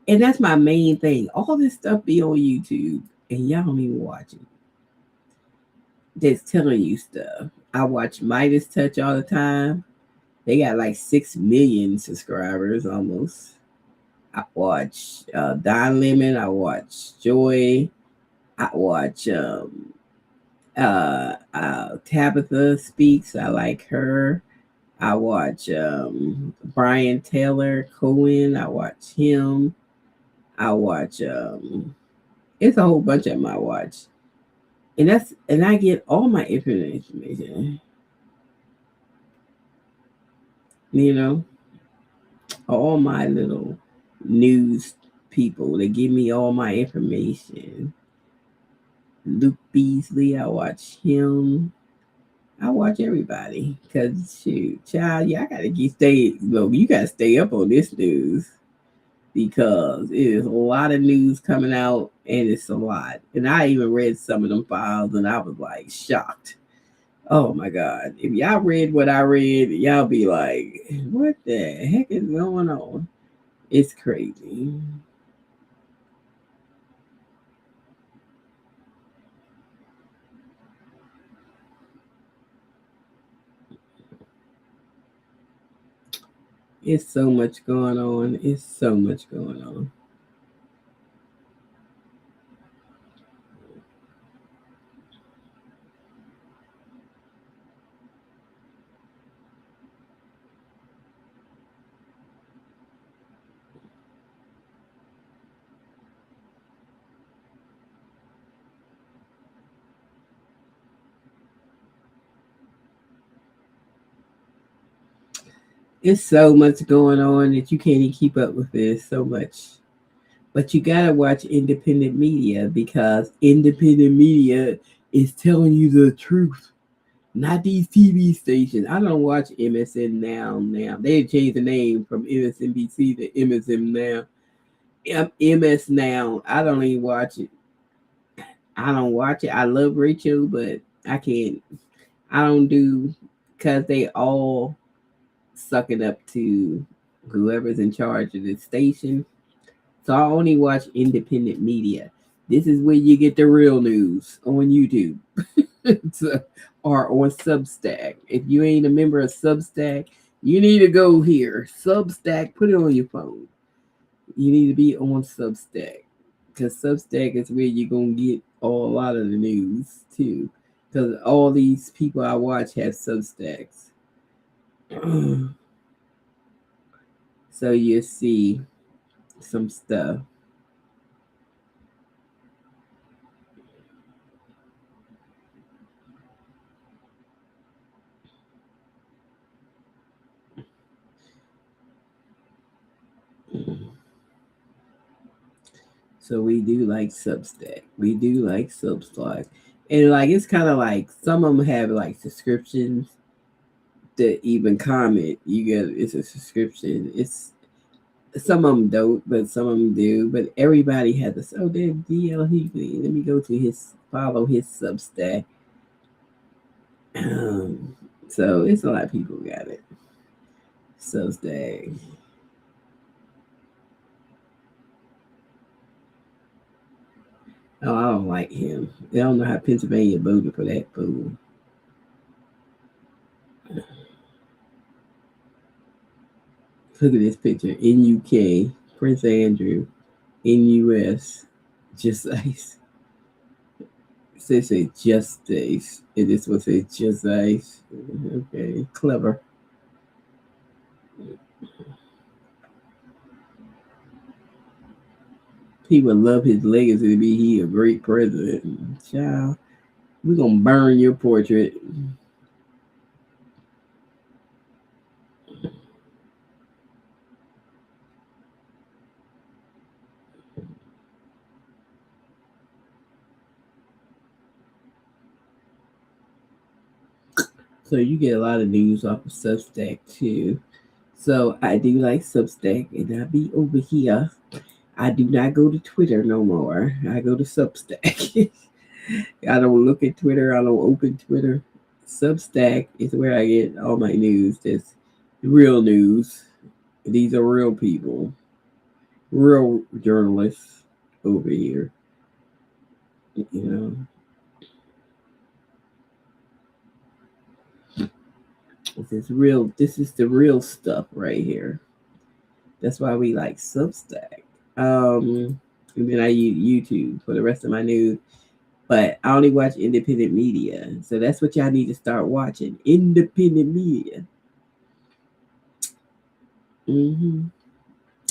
And that's my main thing. All this stuff be on YouTube and y'all don't even watch it. Just telling you stuff. I watch Midas Touch all the time. They got like 6 million subscribers almost. I watch Don Lemon. I watch Joy. I watch Tabitha Speaks. I like her. I watch Brian Taylor Cohen. I watch him. I watch it's a whole bunch of them I watch. And I get all my information, you know, all my little news people. They give me all my information. Luke Beasley, I watch him. I watch everybody because shoot, child, yeah, I gotta you gotta stay up on this news because it is a lot of news coming out and it's a lot. And I even read some of them files and I was like shocked. Oh my God. If y'all read what I read, y'all be like, what the heck is going on? It's crazy. It's so much going on. It's so much going on. It's so much going on that you can't even keep up with it. It's so much. But you gotta watch independent media because independent media is telling you the truth, not these TV stations. I don't watch MSN now. Now they changed the name from MSNBC to MSN now. MS now. I don't even watch it. I don't watch it. I love Rachel, but I can't. I don't do because they all sucking up to whoever's in charge of the station. So I only watch independent media. This is where you get the real news on YouTube. So, or on Substack. If you ain't a member of Substack, you need to go here. Substack, put it on your phone. You need to be on Substack because Substack is where you're gonna get a lot of the news too. Because all these people I watch have Substacks, so you see some stuff. So we do like Substack. We do like Substack. And like it's kind of like some of them have like subscriptions to even comment. You get it's a subscription. It's some of them don't, but some of them do. But everybody has this. Oh, there's DL Hughley. Let me go to his follow his Substack. Um, so it's a lot of people got it. Substack. Oh, I don't like him. I don't know how Pennsylvania voted for that fool. Look at this picture in UK, Prince Andrew in US, just ice. Say justice. And this one says just ice. Okay, clever. People love his legacy to be he a great president. Child, we're gonna burn your portrait. So you get a lot of news off of Substack too. So I do like Substack, and I be over here. I do not go to Twitter no more. I go to Substack. I don't look at Twitter. I don't open Twitter. Substack is where I get all my news. That's real news. These are real people, real journalists over here. You know, this is real. This is the real stuff right here. That's why we like Substack. And then I use YouTube for the rest of my news. But I only watch independent media, so that's what y'all need to start watching. Independent media. hmm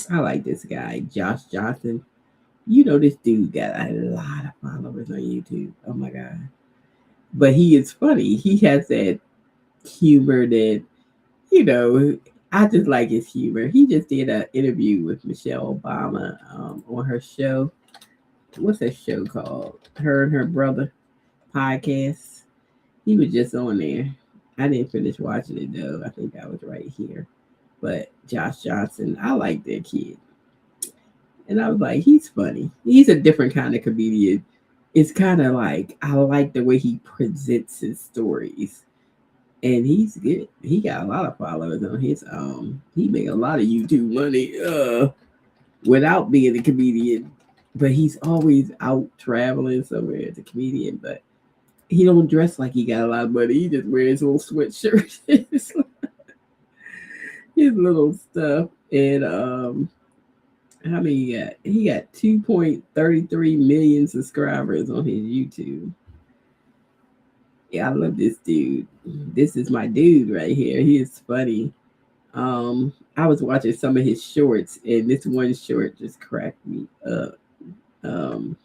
I like this guy, Josh Johnson. You know this dude got a lot of followers on YouTube. Oh my god! But he is funny. He has that humor that you know. I just like his humor. He just did an interview with Michelle Obama on her show. What's that show called? Her and her brother podcast. He was just on there. I didn't finish watching it though. I think I was right here. But Josh Johnson, I like that kid. And I was like, he's funny. He's a different kind of comedian. It's kind of like I like the way he presents his stories. And he's good. He got a lot of followers on his he make a lot of YouTube money without being a comedian. But he's always out traveling somewhere as a comedian, but he don't dress like he got a lot of money. He just wears his little sweatshirt, his little stuff, and how many he got? He got 2.33 million subscribers on his YouTube. Yeah, I love this dude. This is my dude right here. He is funny. I was watching some of his shorts, and this one short just cracked me up. Um,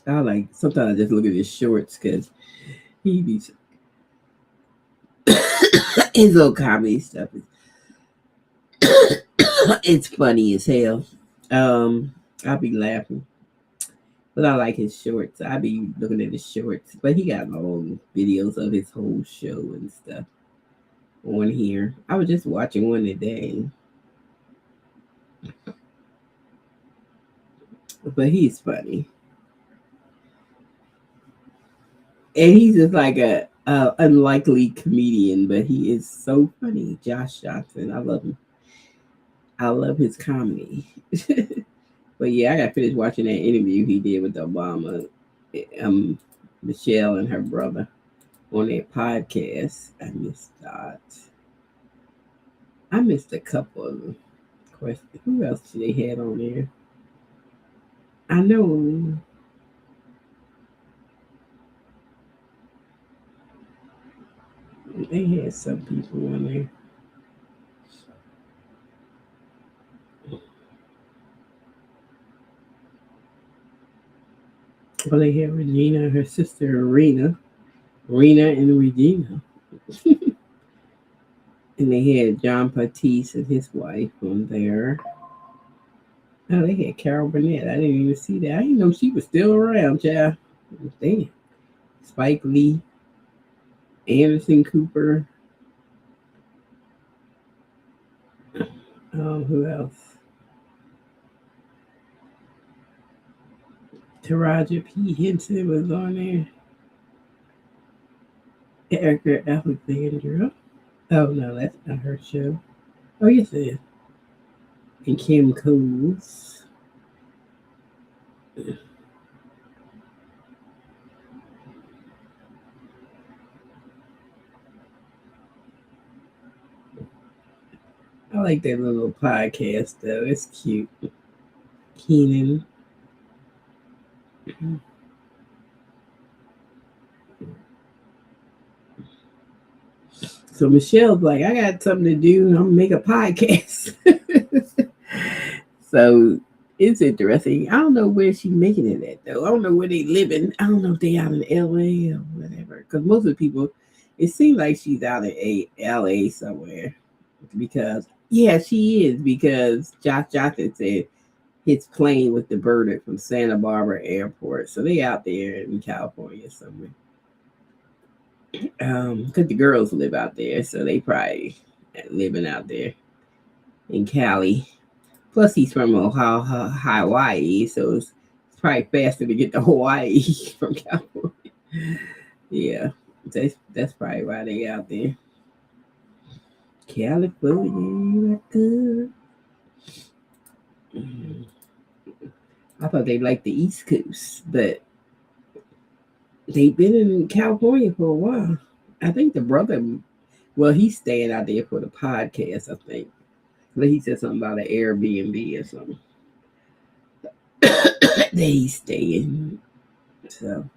I like sometimes I just look at his shorts because he be his little comedy stuff is it's funny as hell. I'll be laughing. But I like his shorts. I be looking at his shorts. But he got long videos of his whole show and stuff on here. I was just watching one today. But he's funny. And he's just like a unlikely comedian, but he is so funny. Josh Johnson. I love him. I love his comedy. But yeah, I got finished watching that interview he did with Obama, Michelle and her brother on that podcast. I missed that. I missed a couple of them. Questions. Who else they had on there? I know they had some people on there. Well, they had Regina and her sister Rena and Regina. And they had John Patisse and his wife on there. Oh, they had Carol Burnett. I didn't even see that. I didn't know she was still around, child. Damn. Spike Lee, Anderson Cooper. Who else? Taraja P. Henson was on there. Erica Alexandra. Oh, no, that's not her show. Oh, yes, it is. And Kim Coles. I like that little podcast, though. It's cute. Keenan. So Michelle's like, I got something to do. I'm gonna make a podcast. So it's interesting. I don't know where she's making it at though. I don't know where they living. I don't know if they out in LA or whatever. Because most of the people, it seems like she's out in LA somewhere. Because yeah, she is. Because Josh Johnson said his plane was diverted from Santa Barbara Airport, so they out there in California somewhere. Because the girls live out there, so they probably living out there in Cali. Plus, he's from Ohio, Hawaii, so it's probably faster to get to Hawaii from California. Yeah, that's probably why they out there. California, good. I thought they liked the East Coast, but they've been in California for a while. I think the brother, well, he's staying out there for the podcast, I think. But he said something about an Airbnb or something. That he's staying. So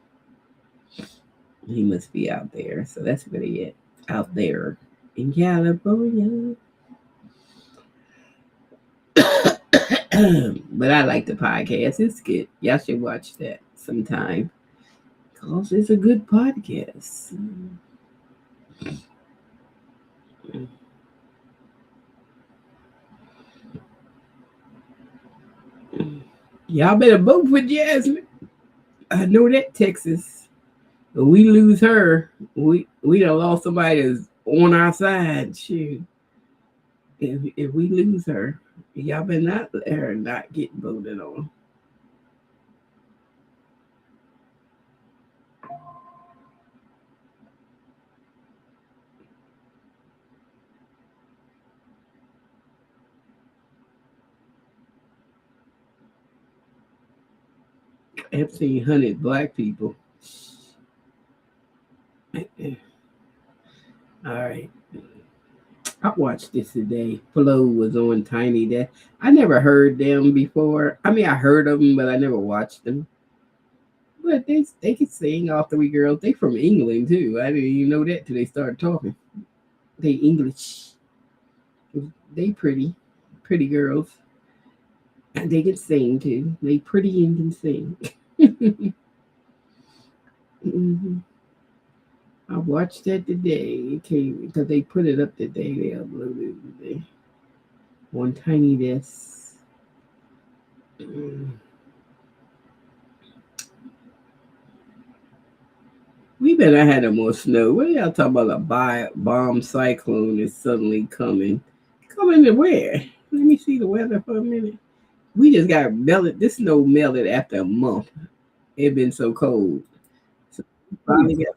he must be out there. So that's where they at. Out there in California. But I like the podcast. It's good. Y'all should watch that sometime. Because it's a good podcast. Y'all better vote for Jasmine. I know that Texas. If we lose her, we done lost somebody that's on our side. Shoot. If we lose her, y'all better not let her not get voted on. I've seen 100 black people. All right. I watched this today. Flo was on Tiny Desk. I never heard them before. I mean, I heard of them, but I never watched them. But they can sing, all three girls. They from England too. I didn't even know that till they started talking. They English. They pretty girls. And they can sing too. They pretty and can sing. Hmm. I watched that today. It came because they put it up today. They uploaded it today on Tiny Desk. Mm. We better have no more snow. What are y'all talking about? Bomb cyclone is suddenly coming. Coming to where? Let me see the weather for a minute. We just got melted. This snow melted after a month. It been so cold. So we finally got.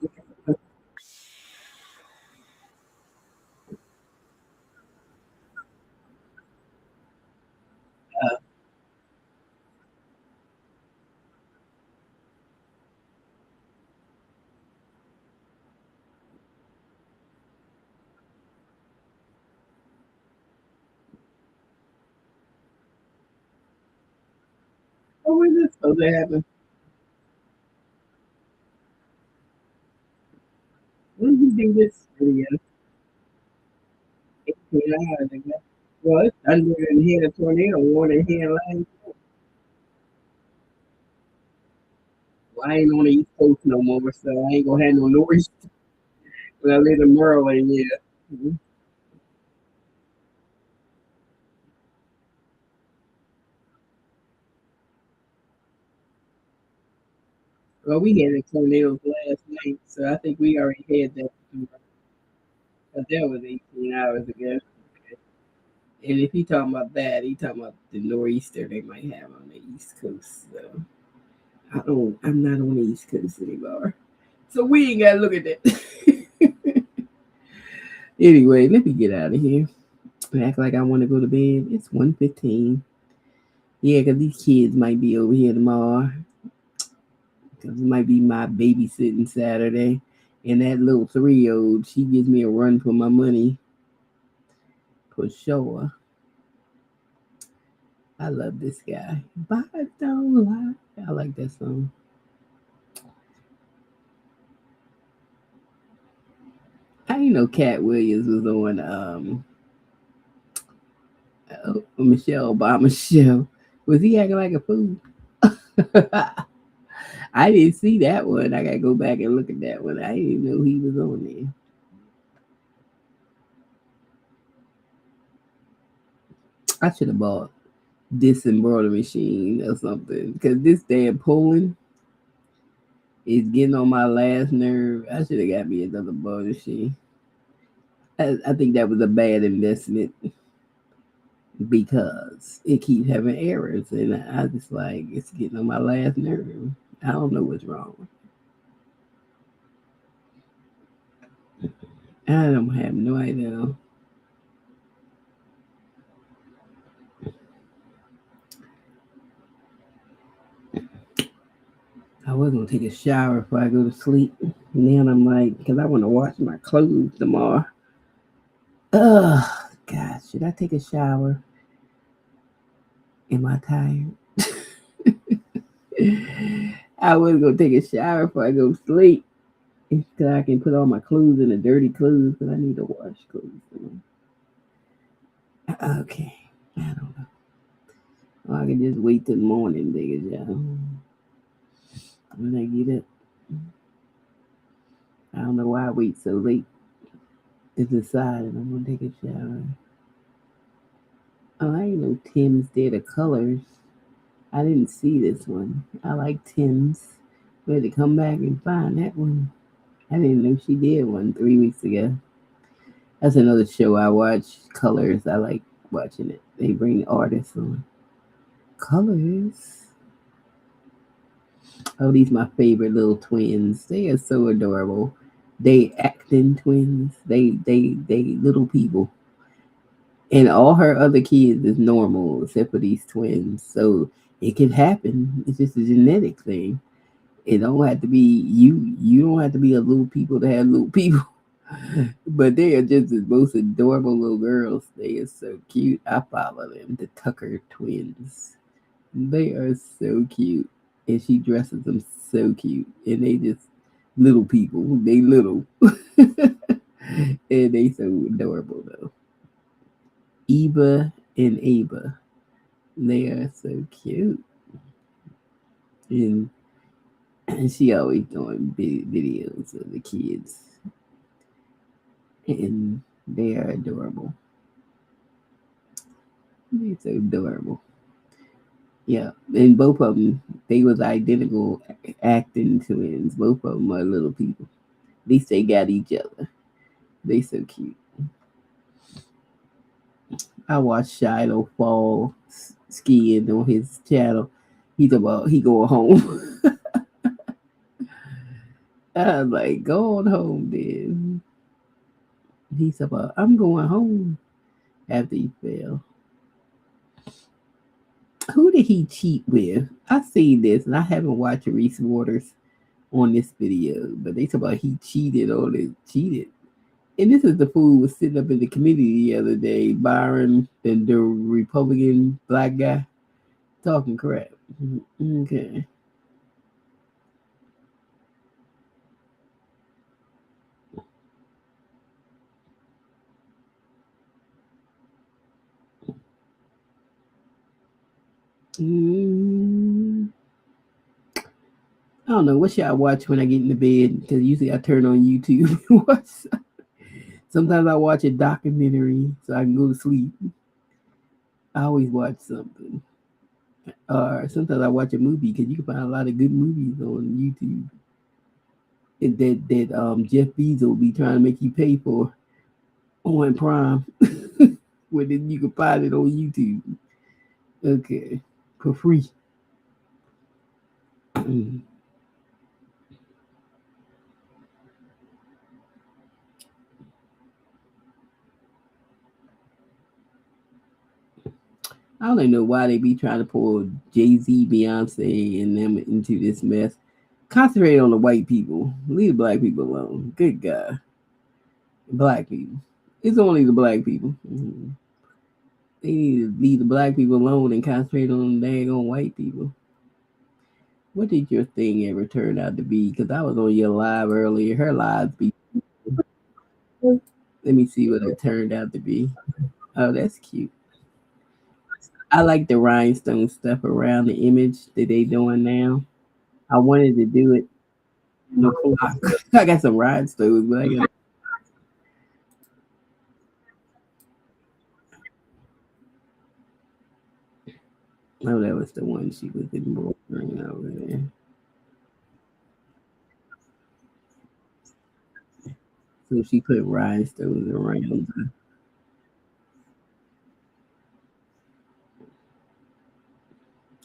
Oh, when this supposed to happen? When did you do this video? 18 hours ago. Well, it's thunder and hit a tornado warning here. Like, well, I ain't on the East Coast no more, so I ain't gonna have no noise when I live in Maryland. Yeah. Mhm. Well, we had a tornado last night, so I think we already had that. But that was 18 hours ago. And if he talking about that, he talking about the nor'easter they might have on the East Coast. So I'm not on the East Coast anymore. So we ain't gotta look at that. Anyway, let me get out of here. Act like I want to go to bed. It's 1:15. Yeah, because these kids might be over here tomorrow. Because it might be my babysitting Saturday. And that little 3-year old, she gives me a run for my money for sure. I love this guy. But don't lie. I like that song. I didn't know Cat Williams was on Michelle Obama's show. Was he acting like a fool? I didn't see that one. I gotta go back and look at that one. I didn't even know he was on there. I should have bought this embroidery machine or something because this damn pulling is getting on my last nerve. I should have got me another embroidery machine. I think that was a bad investment because it keeps having errors, and I just like it's getting on my last nerve. I don't know what's wrong. I don't have no idea. I was gonna take a shower before I go to sleep. And then I'm like, because I want to wash my clothes tomorrow. Ugh, God, should I take a shower? Am I tired? I was gonna take a shower before I go to sleep. So I can put all my clothes in the dirty clothes, but I need to wash clothes. Okay, I don't know. Or I can just wait till the morning, take a shower. When I get up, I don't know why I wait so late to decide if I'm gonna take a shower. Oh, I didn't know Tim's did the colors. I didn't see this one. I like Tim's. We had to come back and find that one. I didn't know she did one 3 weeks ago. That's another show I watch. Colors. I like watching it. They bring artists on. Colors. Oh, these my favorite little twins. They are so adorable. They acting twins. They little people. And all her other kids is normal except for these twins. So it could happen. It's just a genetic thing. It don't have to be you. You don't have to be a little people to have little people. But they are just the most adorable little girls. They are so cute. I follow them, the Tucker twins. They are so cute. And she dresses them so cute. And they just little people. They little. And they so adorable though. Eva and Ava. They are so cute. And And she always doing videos of the kids, and they are adorable. They're so adorable. Yeah, and both of them, they was identical acting twins. Both of them are little people. At least they got each other. They so cute. I watched Shiloh fall skiing on his channel. He's about he going home. I was like, go on home, then. He's about I'm going home after he fell. Who did he cheat with? I seen this and I haven't watched Reese Waters on this video, but they talk about he cheated on it. Cheated. And this is the fool who was sitting up in the committee the other day, Byron, the Republican black guy, talking crap. Okay. Mm, I don't know. What should I watch when I get into bed? Because usually I turn on YouTube and watch. Sometimes I watch a documentary so I can go to sleep. I always watch something. Or sometimes I watch a movie because you can find a lot of good movies on YouTube. And that Jeff Bezos be trying to make you pay for on Prime. Well, then you can find it on YouTube. Okay, for free. I don't even know why they be trying to pull Jay Z, Beyonce, and them into this mess. Concentrate on the white people. Leave the black people alone. Good God. Black people. It's only the black people. They need to leave the black people alone and concentrate on the dang on white people. What did your thing ever turn out to be? Because I was on your live earlier. Her lives be. Let me see what it turned out to be. Oh, that's cute. I like the rhinestone stuff around the image that they doing now. I wanted to do it. No, I got some rhinestones, but I got. Oh, that was the one she was embroidering over there. So she put rhinestones around.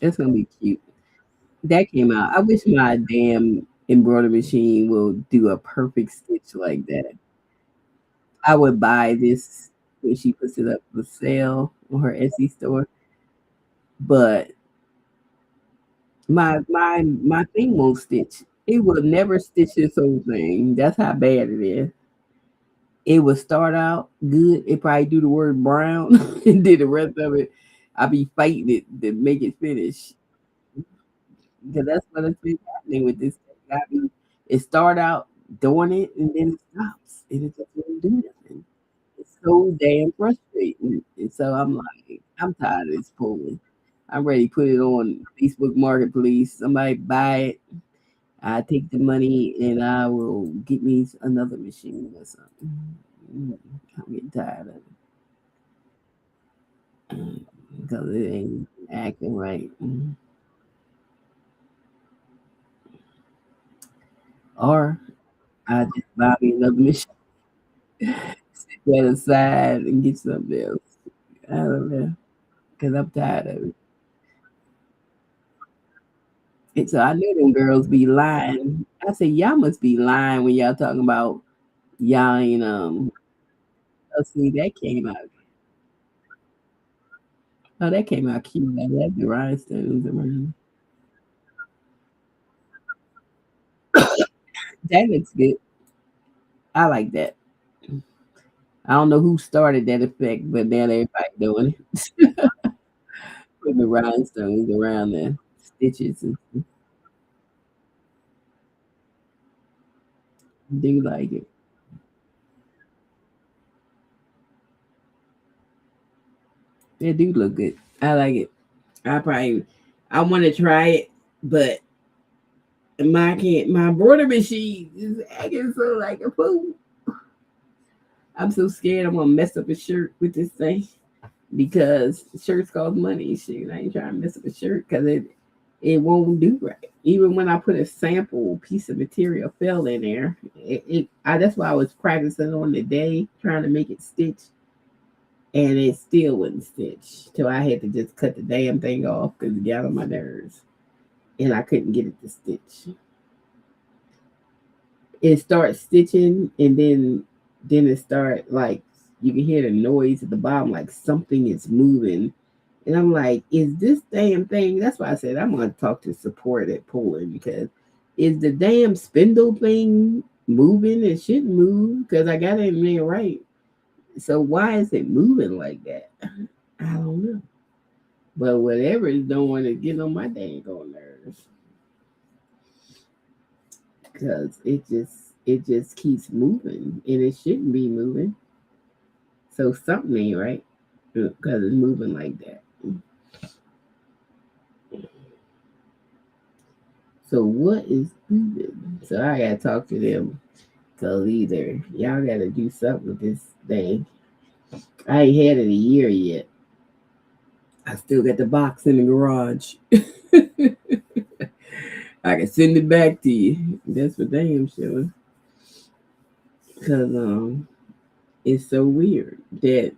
That's gonna be cute. That came out. I wish my damn embroidery machine will do a perfect stitch like that. I would buy this when she puts it up for sale on her Etsy store. But my thing won't stitch. It will never stitch this whole thing. That's how bad it is. It would start out good. It probably do the word brown and then the rest of it. I be fighting it to make it finish. Because that's what has been happening with this thing. It start out doing it and then it stops and it just won't do nothing. It's so damn frustrating. And so I'm like, I'm tired of this pulling. I'm ready to put it on Facebook Marketplace. Somebody buy it. I take the money and I will get me another machine or something. I'm getting tired of it because it ain't acting right. Or I just buy me another machine, set that aside, and get something else. I don't know because I'm tired of it. And so I know them girls be lying. I say y'all must be lying when y'all talking about y'all ain't oh, see that came out. Oh, that came out cute. I love the rhinestones around. That looks good. I like that. I don't know who started that effect, but now everybody doing it. Putting the rhinestones around the stitches and do like it. They do look good. I like it. I want to try it, but my border machine is acting so like a fool. I'm so scared I'm gonna mess up a shirt with this thing because shirts cost money. Shoot, I ain't trying to mess up a shirt because it won't do right. Even when I put a sample piece of material fell in there, that's why I was practicing on the day trying to make it stitch, and it still wouldn't stitch. So I had to just cut the damn thing off because it got on my nerves, and I couldn't get it to stitch. It starts stitching, and then it start like you can hear the noise at the bottom, like something is moving. And I'm like, is this damn thing? That's why I said I'm gonna talk to support at Poland because is the damn spindle thing moving? It shouldn't move because I got it in there right. So why is it moving like that? I don't know. But whatever it's doing is getting on my dang on nerves because it just keeps moving and it shouldn't be moving. So something ain't right because it's moving like that. So what is moving? So I gotta talk to them because either y'all gotta do something with this thing. I ain't had it a year yet. I still got the box in the garage. I can send it back to you. That's for damn sure. Cause it's so weird that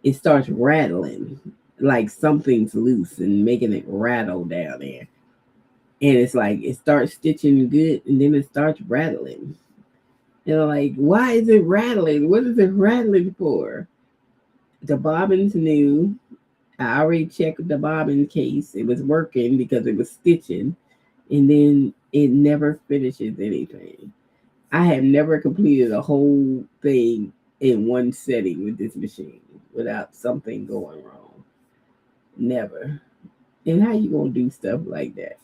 it starts rattling like something's loose and making it rattle down there. And it's like it starts stitching good and then it starts rattling. You know, like, why is it rattling? What is it rattling for? The bobbin's new. I already checked the bobbin case. It was working because it was stitching. And then it never finishes anything. I have never completed a whole thing in one setting with this machine without something going wrong. Never. And how you gonna do stuff like that?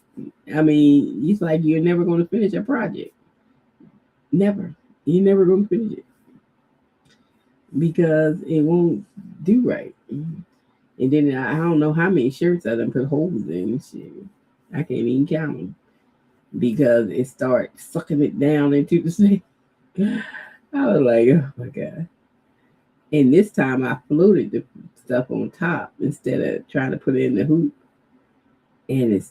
I mean, it's like you're never gonna finish a project. Never. You're never gonna finish it because it won't do right. And then I don't know how many shirts I done put holes in. Shit, I can't even count them because it starts sucking it down into the snake. I was like, oh my god! And this time I floated the stuff on top instead of trying to put it in the hoop, and it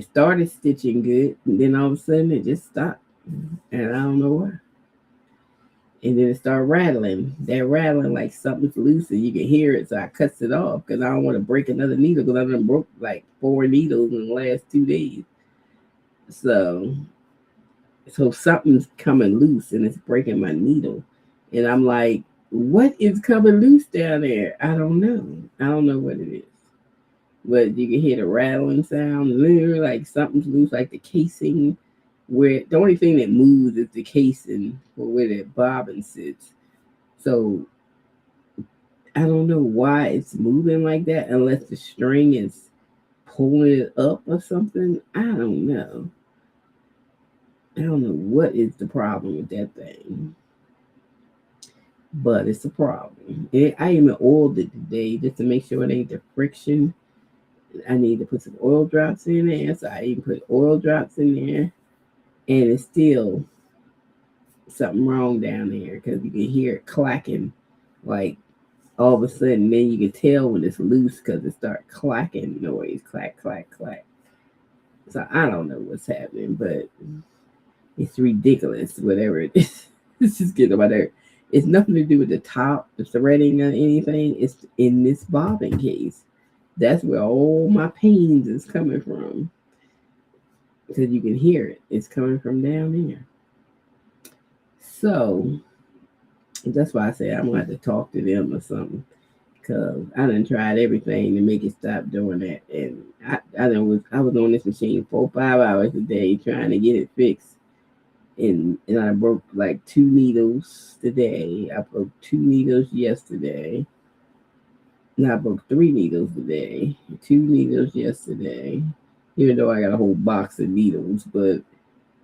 started stitching good, and then all of a sudden it just stopped, and I don't know why. And then it started rattling. That rattling like something's loose, and you can hear it. So I cuts it off because I don't want to break another needle because I done broke like 4 needles in the last 2 days. So something's coming loose and it's breaking my needle, and I'm like, what is coming loose down there? I don't know. I don't know what it is. But you can hear the rattling sound, literally like something's loose, like the casing. Where the only thing that moves is the casing for where the bobbin sits. So I don't know why it's moving like that unless the string is pulling it up or something. I don't know. I don't know what is the problem with that thing, but it's a problem. I even oiled it today just to make sure it ain't the friction. I need to put some oil drops in there, so I even put oil drops in there, and it's still something wrong down there because you can hear it clacking, like all of a sudden. Then you can tell when it's loose because it start clacking noise, clack, clack, clack. So I don't know what's happening, but it's ridiculous. Whatever it is, it's just getting on my nerve. It's nothing to do with the top, the threading, or anything. It's in this bobbin case. That's where all my pains is coming from because you can hear it. It's coming from down there. So that's why I say I'm gonna have to talk to them or something. Cause I done tried everything to make it stop doing that, and I was on this machine 4 5 hours a day trying to get it fixed, and I broke like 2 needles today. I broke 2 needles yesterday. And I broke 3 needles today. 2 needles yesterday. Even though I got a whole box of needles, but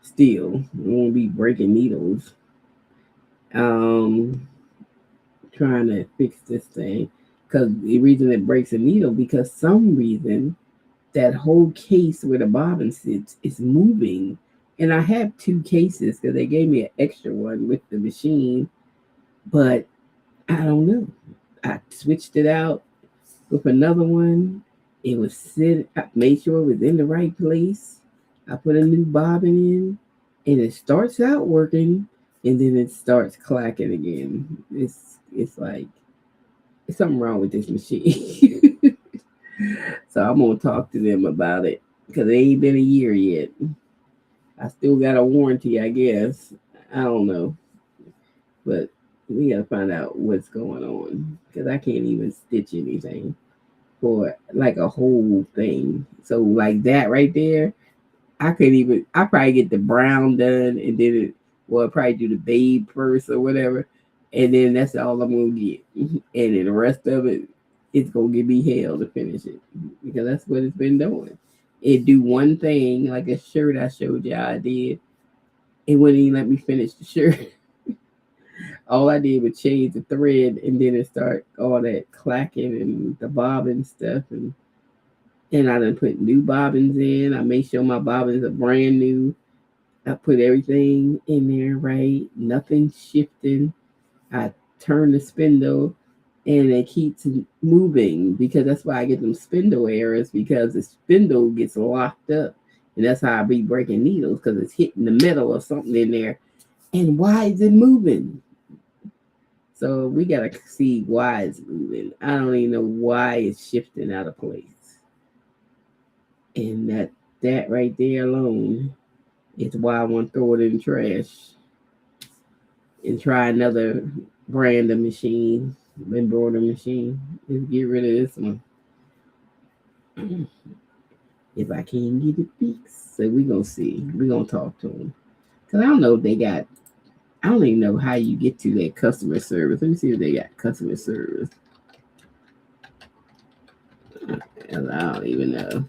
still, I won't be breaking needles. Um, Trying to fix this thing because the reason it breaks a needle because some reason that whole case where the bobbin sits is moving. And I have two cases because they gave me an extra one with the machine, but I don't know. I switched it out with another one. It was sit. I made sure it was in the right place. I put a new bobbin in, and it starts out working, and then it starts clacking again. It's like it's something wrong with this machine. So I'm gonna talk to them about it because it ain't been a year yet. I still got a warranty, I guess. I don't know, but we gotta find out what's going on because I can't even stitch anything for like a whole thing. So like that right there, I couldn't even. I probably get the brown done and then well, probably do the babe first or whatever, and then that's all I'm gonna get, and then the rest of it, it's gonna give me hell to finish it because that's what it's been doing. It do one thing like a shirt I showed you I did. It wouldn't even let me finish the shirt. All I did was change the thread, and then it start all that clacking and the bobbin stuff, and I done put new bobbins in. I made sure my bobbins are brand new. I put everything in there right, nothing shifting. I turn the spindle and it keeps moving because that's why I get them spindle errors because the spindle gets locked up. And that's how I be breaking needles because it's hitting the metal or something in there. And why is it moving? So we got to see why it's moving. I don't even know why it's shifting out of place. And that right there alone is why I want to throw it in the trash and try another brand of machine, embroidery machine. Let's get rid of this one. If I can't get it fixed. So we're gonna see. We're gonna talk to them. Cause I don't know if they got I don't even know how you get to that customer service. Let me see if they got customer service. I don't even know.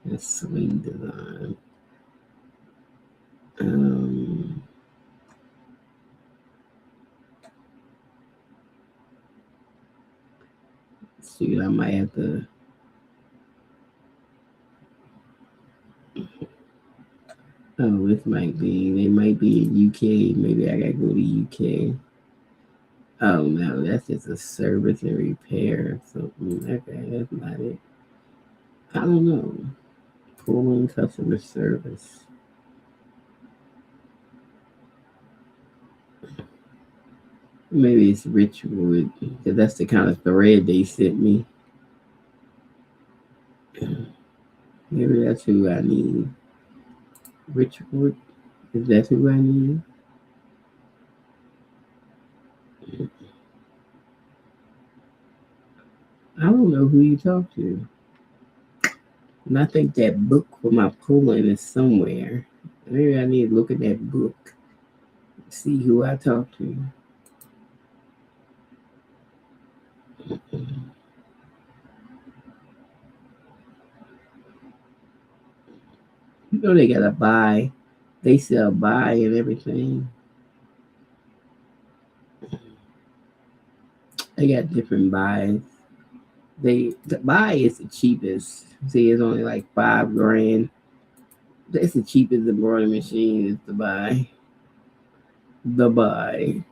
That's swing design. Um, Shoot, I might have to. Oh, this might be. They might be in UK. Maybe I gotta go to UK. Oh no, that's just a service and repair. Something. Okay, that's not it. I don't know. Pulling customer service. Maybe it's Richwood because that's the kind of thread they sent me. Maybe that's who I need. Richwood, is that who I need? I don't know who you talk to. And I think that book for my pulling is somewhere. Maybe I need to look at that book, see who I talk to. You know they gotta buy. They sell buy and everything. They got different buys. The buy is the cheapest. See, it's only like $5 grand. That's the cheapest embroidery machine is to buy. The buy.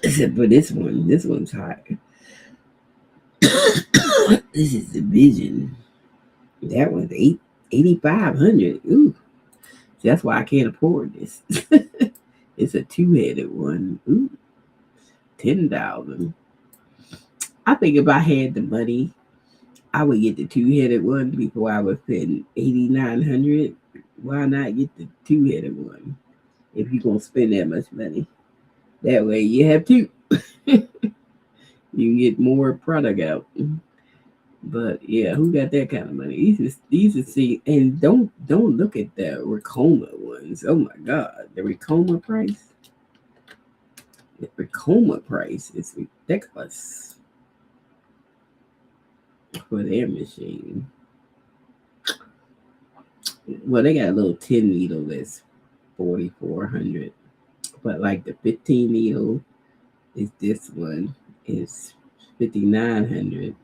Except for this one's hot. This is the Vision. That one's 8,500. Ooh, that's why I can't afford this. It's a two-headed one. Ooh, 10,000. I think if I had the money, I would get the two-headed one before I would spend 8,900. Why not get the two-headed one if you're gonna spend that much money? That way you have two. You get more product out. But yeah, who got that kind of money? These are see and don't look at the Ricoma ones. Oh my god, the Ricoma price. The Ricoma price is ridiculous for their machine. Well, they got a little 10 needle that's 4,400, but like the 15 needle is this one is 5,900,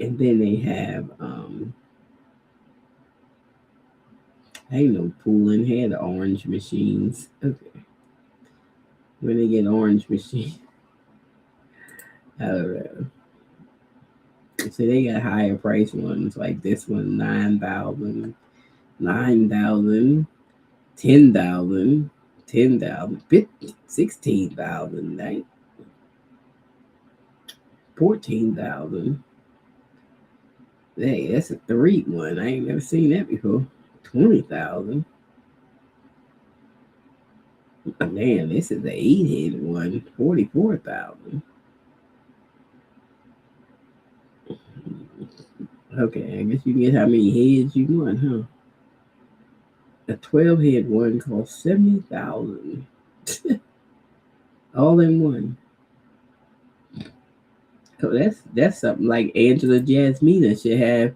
and then they have I know Poolin had orange machines. Okay, when they get orange machine, I don't know. So they got higher price ones like this one 9,000, 9,000, 10,000, 10,000, 16,000, 14,000. Hey, that's a 3 one. I ain't never seen that before. 20,000. Man, this is the 8 head one. 44,000. Okay, I guess you can get how many heads you want, huh? A 12 head one costs 70,000. All in one. So that's something like Angela Jasmina should have.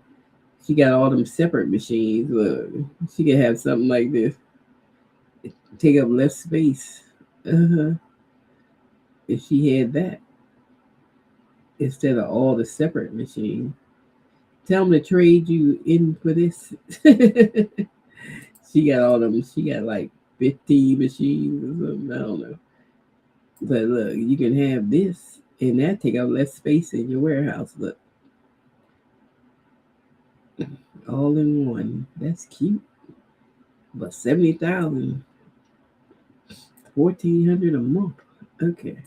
She got all them separate machines. Look, she could have something like this. Take up less space. Uh-huh. If she had that instead of all the separate machines. Tell them to trade you in for this. She got all them. She got like 15 machines or something. I don't know. But look, you can have this, and that take up less space in your warehouse. Look, all in one. That's cute. But 70,000, 1,400 a month. Okay.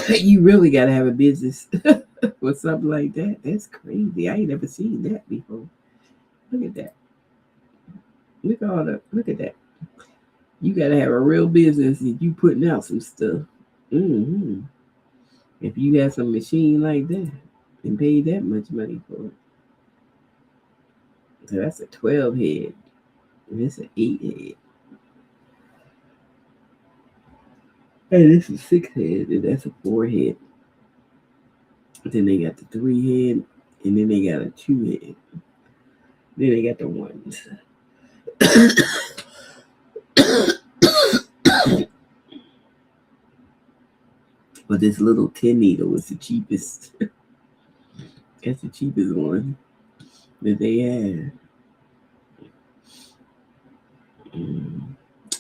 You really gotta have a business for something like that. That's crazy. I ain't never seen that before. Look at that. Look at that. You gotta have a real business if you putting out some stuff. Hmm. If you have some machine like that and pay that much money for it. So that's a 12 head. And this an 8 head. Hey, this is 6 head, and that's a 4 head. Then they got the 3 head, and then they got a 2 head. Then they got the ones. But this little 10 needle is the cheapest. That's the cheapest one that they have.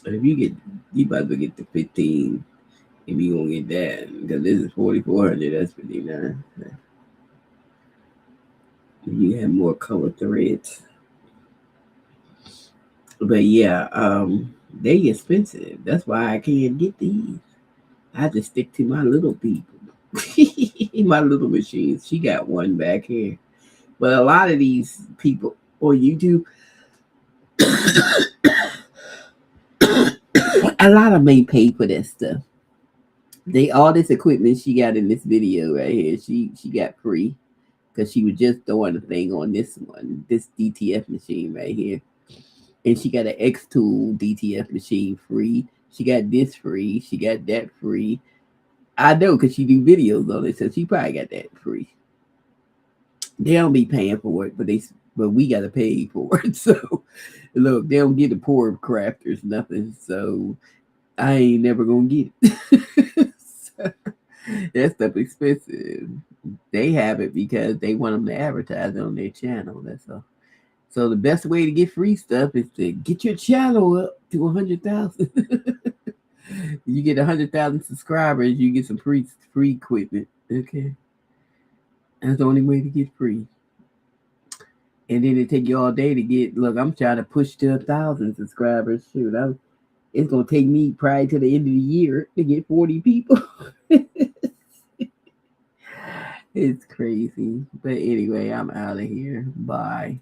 But if you about to get the 15, if you gonna get that, because this is 4,400, that's 59. You have more color threads. But yeah, they expensive. That's why I can't get these. I just stick to my little people. My little machines. She got one back here. But a lot of these people on YouTube, a lot of them ain't pay for that stuff. They all this equipment she got in this video right here, she got free because she was just throwing a thing on this one, this DTF machine right here. And she got an X-Tool DTF machine free. She got this free. She got that free. I know because she do videos on it, so she probably got that free. They don't be paying for it, but we gotta pay for it. So look, they don't get the poor crafters nothing. So I ain't never gonna get it. So, that stuff expensive. They have it because they want them to advertise it on their channel. That's all. So the best way to get free stuff is to get your channel up to 100,000. You get 100,000 subscribers, you get some free equipment. Okay, that's the only way to get free. And then it take you all day to get. Look, I'm trying to push to 1,000 subscribers. Shoot, it's gonna take me probably to the end of the year to get 40 people. It's crazy. But anyway, I'm out of here. Bye.